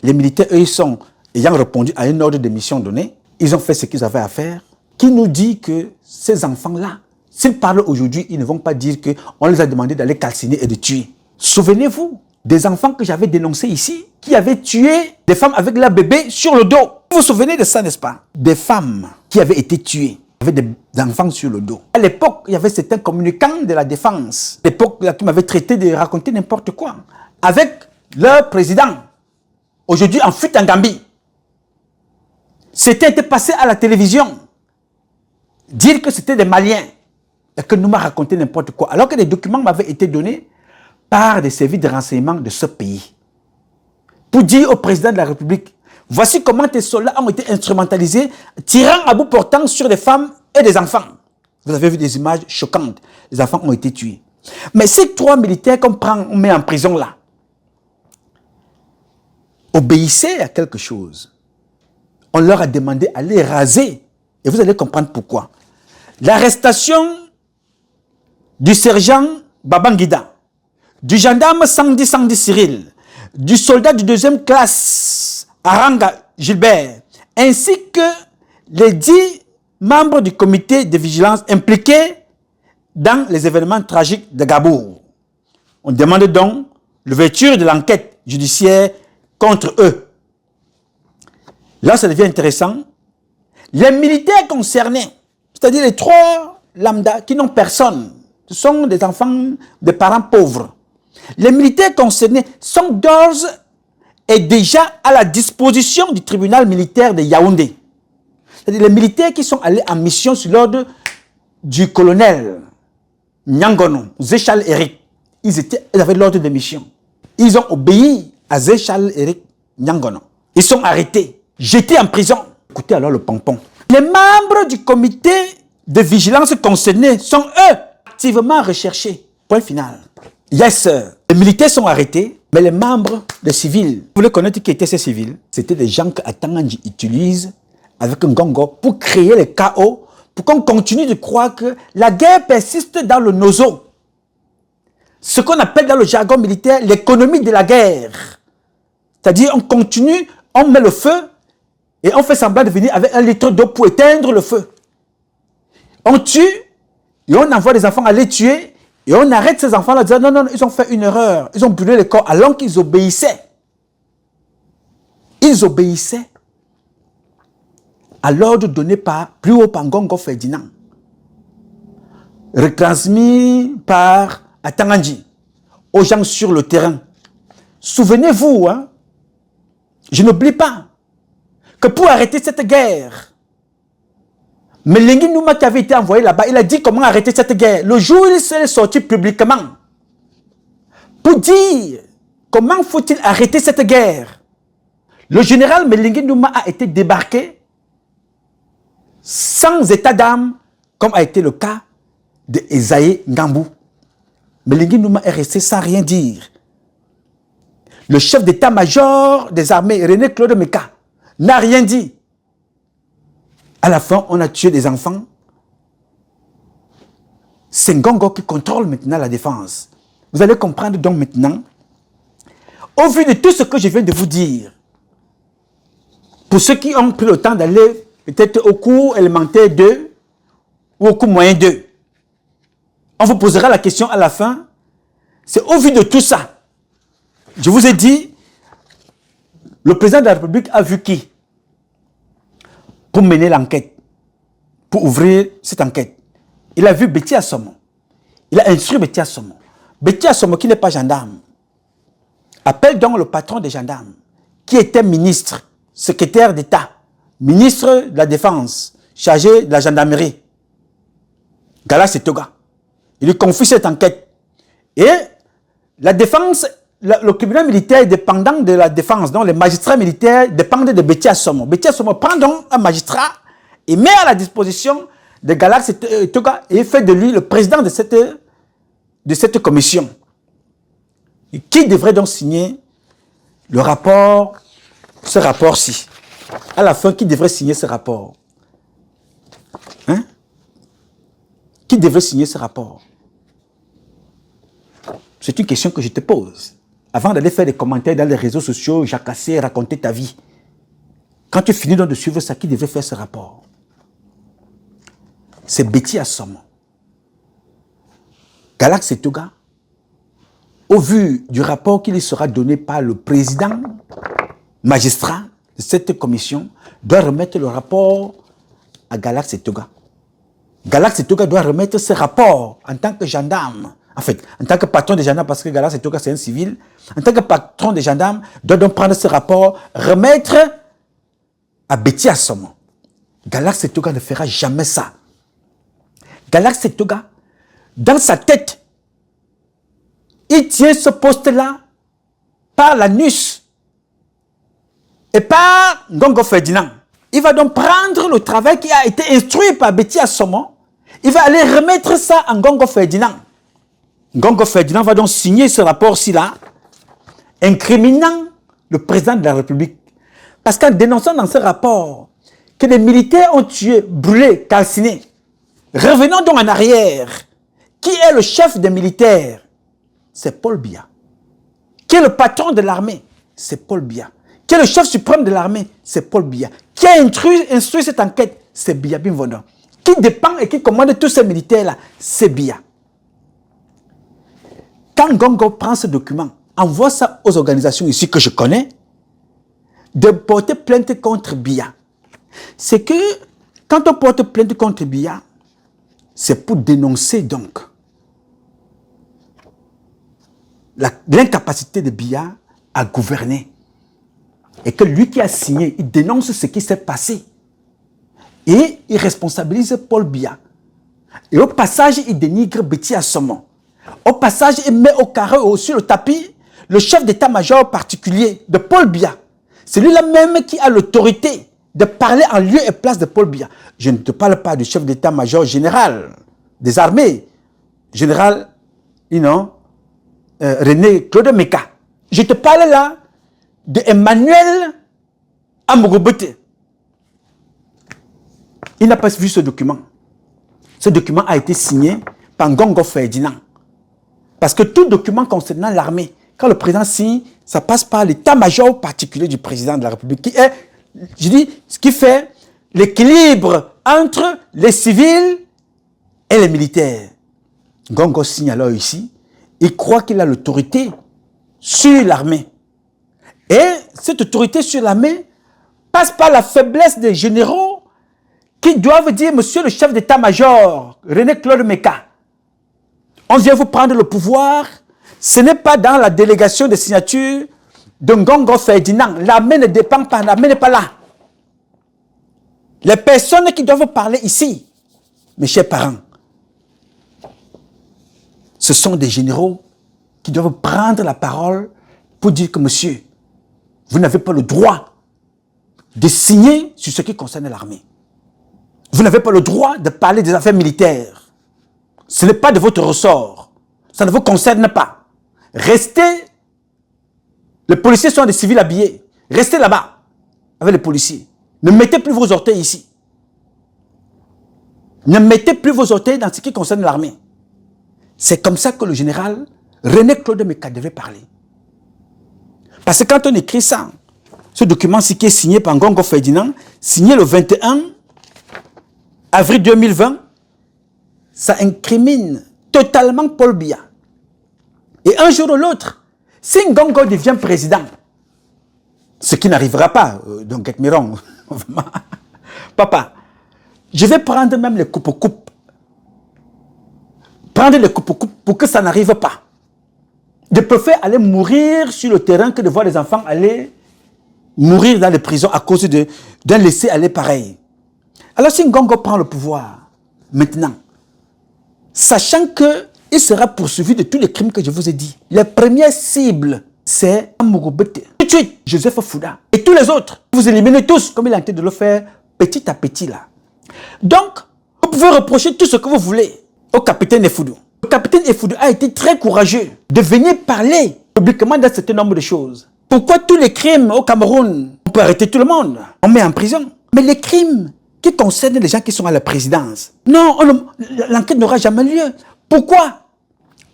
les militaires, eux, ils sont, ayant répondu à un ordre de mission donné, ils ont fait ce qu'ils avaient à faire, qui nous dit que ces enfants-là, s'ils parlent aujourd'hui, ils ne vont pas dire qu'on les a demandé d'aller calciner et de tuer. Souvenez-vous des enfants que j'avais dénoncés ici, qui avaient tué des femmes avec leurs bébés sur le dos. Vous vous souvenez de ça, n'est-ce pas? Des femmes qui avaient été tuées avec des enfants sur le dos. À l'époque, il y avait certains communicants de la défense. À l'époque, qui m'avaient traité de raconter n'importe quoi. Avec leur président, aujourd'hui en fuite en Gambie. C'était passé à la télévision. Dire que c'était des Maliens et que nous m'a raconté n'importe quoi. Alors que les documents m'avaient été donnés par des services de renseignement de ce pays. Pour dire au président de la République, voici comment tes soldats ont été instrumentalisés, tirant à bout portant sur des femmes et des enfants. Vous avez vu des images choquantes. Les enfants ont été tués. Mais ces 3 militaires on met en prison là, obéissaient à quelque chose. On leur a demandé à les raser. Et vous allez comprendre pourquoi. L'arrestation du sergent Babangida, du gendarme Sandi Cyril, du soldat de 2e classe Aranga Gilbert, ainsi que les 10 membres du comité de vigilance impliqués dans les événements tragiques de Gabour. On demande donc l'ouverture de l'enquête judiciaire contre eux. Là, ça devient intéressant. Les militaires concernés, c'est-à-dire les 3 lambda qui n'ont personne, ce sont des enfants de parents pauvres. Les militaires concernés sont d'ores et déjà à la disposition du tribunal militaire de Yaoundé. C'est-à-dire les militaires qui sont allés en mission sur l'ordre du colonel Nyangono, Zéchal Eric. Ils avaient l'ordre de mission. Ils ont obéi à Zéchal Eric Nyangono. Ils sont arrêtés, jetés en prison. Écoutez alors le pompon. Les membres du comité de vigilance concernés sont eux activement recherchés. Point final. Yes, sir. Les militaires sont arrêtés, mais les membres des civils, vous voulez connaître qui étaient ces civils? C'était des gens que Atanganji utilise avec un gongo pour créer le chaos, pour qu'on continue de croire que la guerre persiste dans le nozo. Ce qu'on appelle dans le jargon militaire l'économie de la guerre. C'est-à-dire on continue, on met le feu et on fait semblant de venir avec 1 litre d'eau pour éteindre le feu. On tue et on envoie des enfants à les tuer et on arrête ces enfants-là en disant non, ils ont fait une erreur. Ils ont brûlé le corps alors qu'ils obéissaient. Ils obéissaient à l'ordre donné par plus haut Pangongo Ferdinand, retransmis par Atanganji aux gens sur le terrain. Souvenez-vous, hein, je n'oublie pas que pour arrêter cette guerre, Melengi Nouma qui avait été envoyé là-bas, il a dit comment arrêter cette guerre. Le jour où il s'est sorti publiquement pour dire comment faut-il arrêter cette guerre, le général Melengi Nouma a été débarqué sans état d'âme, comme a été le cas de Esaïe Ngambou. Melengi Nouma est resté sans rien dire. Le chef d'état-major des armées, René Claude Meka, n'a rien dit. À la fin, on a tué des enfants. C'est Ngongo qui contrôle maintenant la défense. Vous allez comprendre donc maintenant, au vu de tout ce que je viens de vous dire, pour ceux qui ont pris le temps d'aller peut-être au cours élémentaire 2 ou au cours moyen 2, on vous posera la question à la fin. C'est au vu de tout ça. Je vous ai dit, le président de la République a vu qui pour mener l'enquête, pour ouvrir cette enquête. Il a vu Betty Assomo. Il a instruit Betty Assomo. Betty Assomo, qui n'est pas gendarme, appelle donc le patron des gendarmes, qui était ministre, secrétaire d'État, ministre de la Défense, chargé de la gendarmerie, Galas Setoga. Il lui confie cette enquête. Et la défense, le tribunal militaire est dépendant de la défense, donc les magistrats militaires dépendent de Betty Assomo. Betty Assomo prend donc un magistrat et met à la disposition de Galas Setoga et fait de lui le président de cette commission. Et qui devrait donc signer le rapport, ce rapport-ci? À la fin, qui devrait signer ce rapport? Hein? Qui devrait signer ce rapport? C'est une question que je te pose. Avant d'aller faire des commentaires dans les réseaux sociaux, jacasser, raconter ta vie. Quand tu finis donc de suivre ça, qui devrait faire ce rapport? C'est Betty Assomo. Galas Setoga, au vu du rapport qui lui sera donné par le président magistrat de cette commission, doit remettre le rapport à Galas Setoga. Galas Setoga doit remettre ce rapport en tant que gendarme En fait, en tant que patron des gendarmes, parce que Gala Setoka c'est un civil, en tant que patron des gendarmes, doit donc prendre ce rapport, remettre à Betty Assomo. Gala Setoka ne fera jamais ça. Gala Setoka, dans sa tête, il tient ce poste-là par l'anus et par Ngongo Ferdinand. Il va donc prendre le travail qui a été instruit par Betty Assomo. Il va aller remettre ça à Ngongo Ferdinand. Ngongo Ferdinand va donc signer ce rapport-ci là, incriminant le président de la République. Parce qu'en dénonçant dans ce rapport que les militaires ont tué, brûlé, calciné, revenons donc en arrière. Qui est le chef des militaires? C'est Paul Biya. Qui est le patron de l'armée? C'est Paul Biya. Qui est le chef suprême de l'armée? C'est Paul Biya. Qui a instruit cette enquête? C'est Biya Bimvondo. Qui dépend et qui commande tous ces militaires-là? C'est Biya. Quand Ngongo prend ce document, envoie ça aux organisations ici que je connais, de porter plainte contre Biya. C'est que quand on porte plainte contre Biya, c'est pour dénoncer donc l'incapacité de Biya à gouverner. Et que lui qui a signé, il dénonce ce qui s'est passé. Et il responsabilise Paul Biya. Et au passage, il dénigre Betty Assomo. Au passage, il met au carré ou sur le tapis le chef d'état-major particulier de Paul Biya. C'est lui-là même qui a l'autorité de parler en lieu et place de Paul Biya. Je ne te parle pas du chef d'état-major général des armées, général René Claude Meka. Je te parle là de Emmanuel Amogobete. Il n'a pas vu ce document. Ce document a été signé par Ngongo Ferdinand. Parce que tout document concernant l'armée, quand le président signe, ça passe par l'état-major particulier du président de la République, qui est, je dis, ce qui fait l'équilibre entre les civils et les militaires. Ngongo signe alors ici, il croit qu'il a l'autorité sur l'armée. Et cette autorité sur l'armée passe par la faiblesse des généraux qui doivent dire, monsieur le chef d'état-major, René Claude Meka, on vient vous prendre le pouvoir, ce n'est pas dans la délégation de signature de Ngongo Ferdinand. L'armée ne dépend pas, l'armée n'est pas là. Les personnes qui doivent parler ici, mes chers parents, ce sont des généraux qui doivent prendre la parole pour dire que monsieur, vous n'avez pas le droit de signer sur ce qui concerne l'armée. Vous n'avez pas le droit de parler des affaires militaires. Ce n'est pas de votre ressort. Ça ne vous concerne pas. Restez. Les policiers sont des civils habillés. Restez là-bas avec les policiers. Ne mettez plus vos orteils ici. Ne mettez plus vos orteils dans ce qui concerne l'armée. C'est comme ça que le général René Claude Meka devait parler. Parce que quand on écrit ça, ce document-ci qui est signé par Ngongo Ferdinand, signé le 21 avril 2020, ça incrimine totalement Paul Biya. Et un jour ou l'autre, si Ngongo devient président, ce qui n'arrivera pas, donc Ekmiron, papa, je vais prendre même les coupes-coupes. Prendre les coupes-coupes pour que ça n'arrive pas. Je préfère aller mourir sur le terrain que de voir les enfants aller mourir dans les prisons à cause d'un laisser-aller pareil. Alors si Ngongo prend le pouvoir, maintenant, sachant qu'il sera poursuivi de tous les crimes que je vous ai dit, les premières cibles, c'est Amogobete, tout de suite, Joseph Fouda, et tous les autres. Vous éliminez tous, comme il a tenté de le faire petit à petit là. Donc, vous pouvez reprocher tout ce que vous voulez au capitaine Effoudou. Le capitaine Effoudou a été très courageux de venir parler publiquement d'un certain nombre de choses. Pourquoi tous les crimes au Cameroun, on peut arrêter tout le monde, on met en prison. Mais les crimes qui concernent les gens qui sont à la présidence, non, l'enquête n'aura jamais lieu. Pourquoi?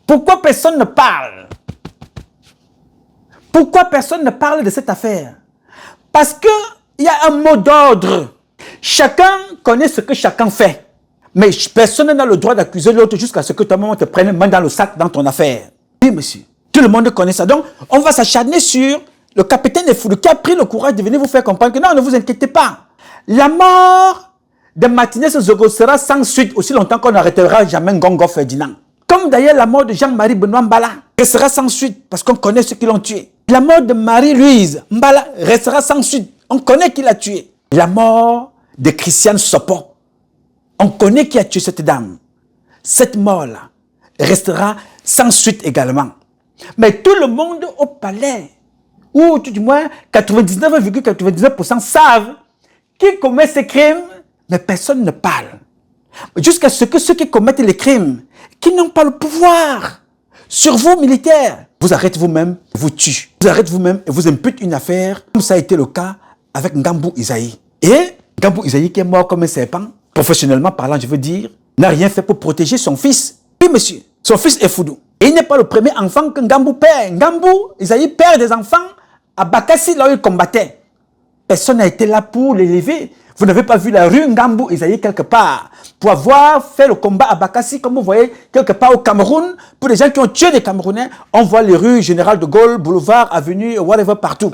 Pourquoi personne ne parle? Pourquoi personne ne parle de cette affaire? Parce qu'il y a un mot d'ordre. Chacun connaît ce que chacun fait. Mais personne n'a le droit d'accuser l'autre jusqu'à ce que toi-même te prenne main dans le sac dans ton affaire. Oui, monsieur. Tout le monde connaît ça. Donc, on va s'acharner sur le capitaine Effoudou qui a pris le courage de venir vous faire comprendre que non, ne vous inquiétez pas. La mort de Martinez Zogo sera sans suite aussi longtemps qu'on n'arrêtera jamais Ngongo Ferdinand. Comme d'ailleurs la mort de Jean-Marie Benoît Mbala restera sans suite parce qu'on connaît ceux qui l'ont tué. La mort de Marie-Louise Mbala restera sans suite. On connaît qui l'a tué. La mort de Christiane Sopo. On connaît qui a tué cette dame. Cette mort-là restera sans suite également. Mais tout le monde au palais, ou tout du moins 99,99% savent qui commet ces crimes, mais personne ne parle. Jusqu'à ce que ceux qui commettent les crimes, qui n'ont pas le pouvoir sur vous, militaires, vous arrêtez vous-même, vous tuez. Vous arrêtez vous-même et vous imputent une affaire, comme ça a été le cas avec Ngambou Isaïe. Et Ngambou Isaïe, qui est mort comme un serpent, professionnellement parlant, je veux dire, n'a rien fait pour protéger son fils. Oui, monsieur, son fils est Foudou. Et il n'est pas le premier enfant que Ngambou perd. Ngambou Isaïe perd des enfants à Bakassi, là où il combattait. Personne n'a été là pour l'élever. Vous n'avez pas vu la rue Ngambou Isaïe quelque part pour avoir fait le combat à Bakassi, comme vous voyez quelque part au Cameroun. Pour les gens qui ont tué des Camerounais, on voit les rues Général de Gaulle, Boulevard, Avenue, whatever, partout.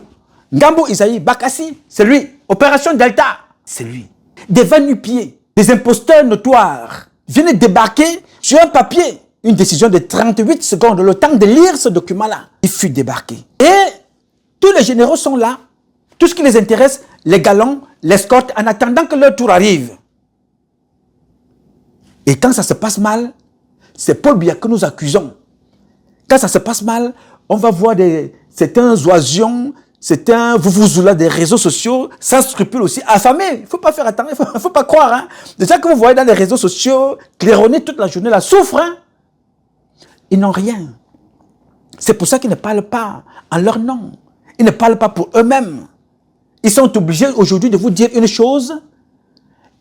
Ngambou Isaïe, Bakassi, c'est lui. Opération Delta, c'est lui. Des va-nu-pieds, des imposteurs notoires viennent débarquer sur un papier. Une décision de 38 secondes, le temps de lire ce document-là. Il fut débarqué. Et tous les généraux sont là. Tout ce qui les intéresse, les galons, l'escorte, en attendant que leur tour arrive. Et quand ça se passe mal, c'est Paul Biya que nous accusons. Quand ça se passe mal, on va voir certains oisions, certains vouvouzoulas des réseaux sociaux, sans scrupules aussi, affamés. Il ne faut pas faire attention, il ne faut pas croire. Hein. Les gens que vous voyez dans les réseaux sociaux, claironner toute la journée, là, souffrent. Hein. Ils n'ont rien. C'est pour ça qu'ils ne parlent pas en leur nom. Ils ne parlent pas pour eux-mêmes. Ils sont obligés aujourd'hui de vous dire une chose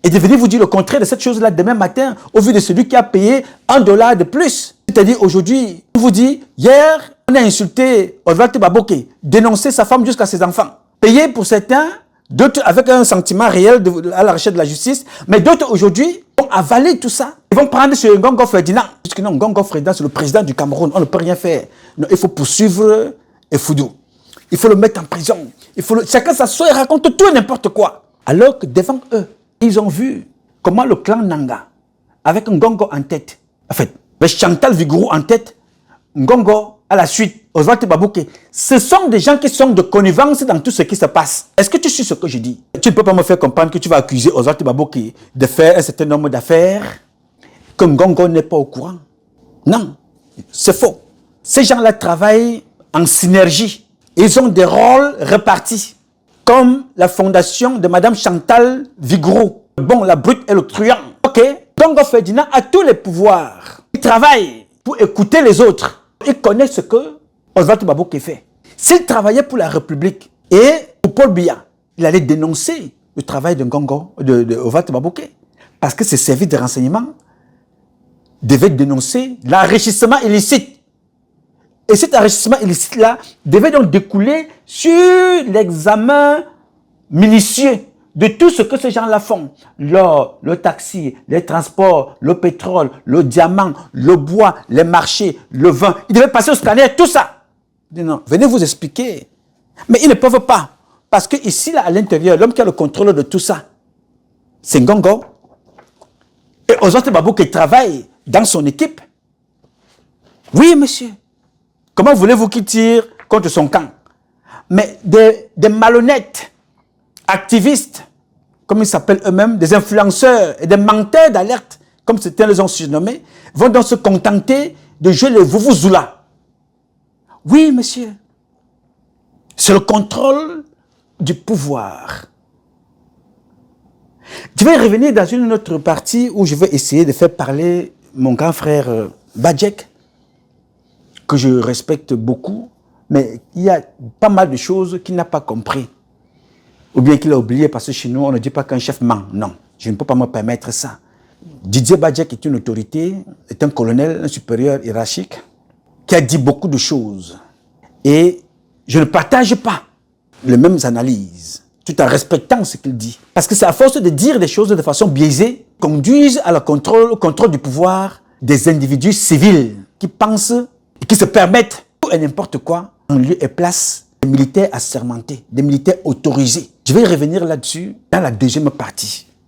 et de venir vous dire le contraire de cette chose-là demain matin au vu de celui qui a payé $1 de plus. C'est-à-dire aujourd'hui, on vous dit, hier, on a insulté Oswald Baboké, dénoncé sa femme jusqu'à ses enfants. Payé pour certains, d'autres avec un sentiment réel à la recherche de la justice, mais d'autres aujourd'hui vont avaler tout ça. Ils vont prendre sur Ngongo Ferdinand. Puisque non, Ngongo Ferdinand, c'est le président du Cameroun, on ne peut rien faire. Non, il faut poursuivre Foudou. Il faut le mettre en prison. Chacun s'assoit et raconte tout et n'importe quoi. Alors que devant eux, ils ont vu comment le clan Nanga, avec Ngongo en tête, en fait, avec Chantal Vigourou en tête, Ngongo à la suite, Oswald Baboké, ce sont des gens qui sont de connivence dans tout ce qui se passe. Est-ce que tu sais ce que je dis? Tu ne peux pas me faire comprendre que tu vas accuser Oswald Baboké de faire un certain nombre d'affaires, que Ngongo n'est pas au courant. Non, c'est faux. Ces gens-là travaillent en synergie. Ils ont des rôles répartis, comme la fondation de Madame Chantal Vigourou. Bon, la brute et le truand. Ok, Ngongo Ferdinand a tous les pouvoirs. Il travaille pour écouter les autres. Il connaît ce que Oswald Baboké fait. S'il travaillait pour la République et pour Paul Biya, il allait dénoncer le travail de Ngongo, de Oswald Baboké. Parce que ces services de renseignement devaient dénoncer l'enrichissement illicite. Et cet enrichissement illicite-là devait donc découler sur l'examen minutieux de tout ce que ces gens-là font. L'or, le taxi, les transports, le pétrole, le diamant, le bois, les marchés, le vin. Ils devaient passer au scanner, tout ça. Non, venez vous expliquer. Mais ils ne peuvent pas. Parce que ici, là, à l'intérieur, l'homme qui a le contrôle de tout ça, c'est Ngongo. Et Oswald Baboké qui travaille dans son équipe. Oui, monsieur. Comment voulez-vous qu'il tire contre son camp? Mais des malhonnêtes, activistes, comme ils s'appellent eux-mêmes, des influenceurs et des menteurs d'alerte, comme certains les ont surnommés, vont donc se contenter de jouer les vouvouzoulas. Oui, monsieur. C'est le contrôle du pouvoir. Je vais revenir dans une autre partie où je vais essayer de faire parler mon grand frère Badjek, que je respecte beaucoup, mais il y a pas mal de choses qu'il n'a pas compris. Ou bien qu'il a oublié, parce que chez nous, on ne dit pas qu'un chef ment. Non, je ne peux pas me permettre ça. Didier Badjek est une autorité, est un colonel, un supérieur hiérarchique, qui a dit beaucoup de choses. Et je ne partage pas les mêmes analyses, tout en respectant ce qu'il dit. Parce que c'est à force de dire des choses de façon biaisée, conduisent à au contrôle du pouvoir des individus civils qui pensent et qui se permettent tout et n'importe quoi en lieu et place des militaires assermentés, des militaires autorisés. Je vais y revenir là-dessus dans la deuxième partie.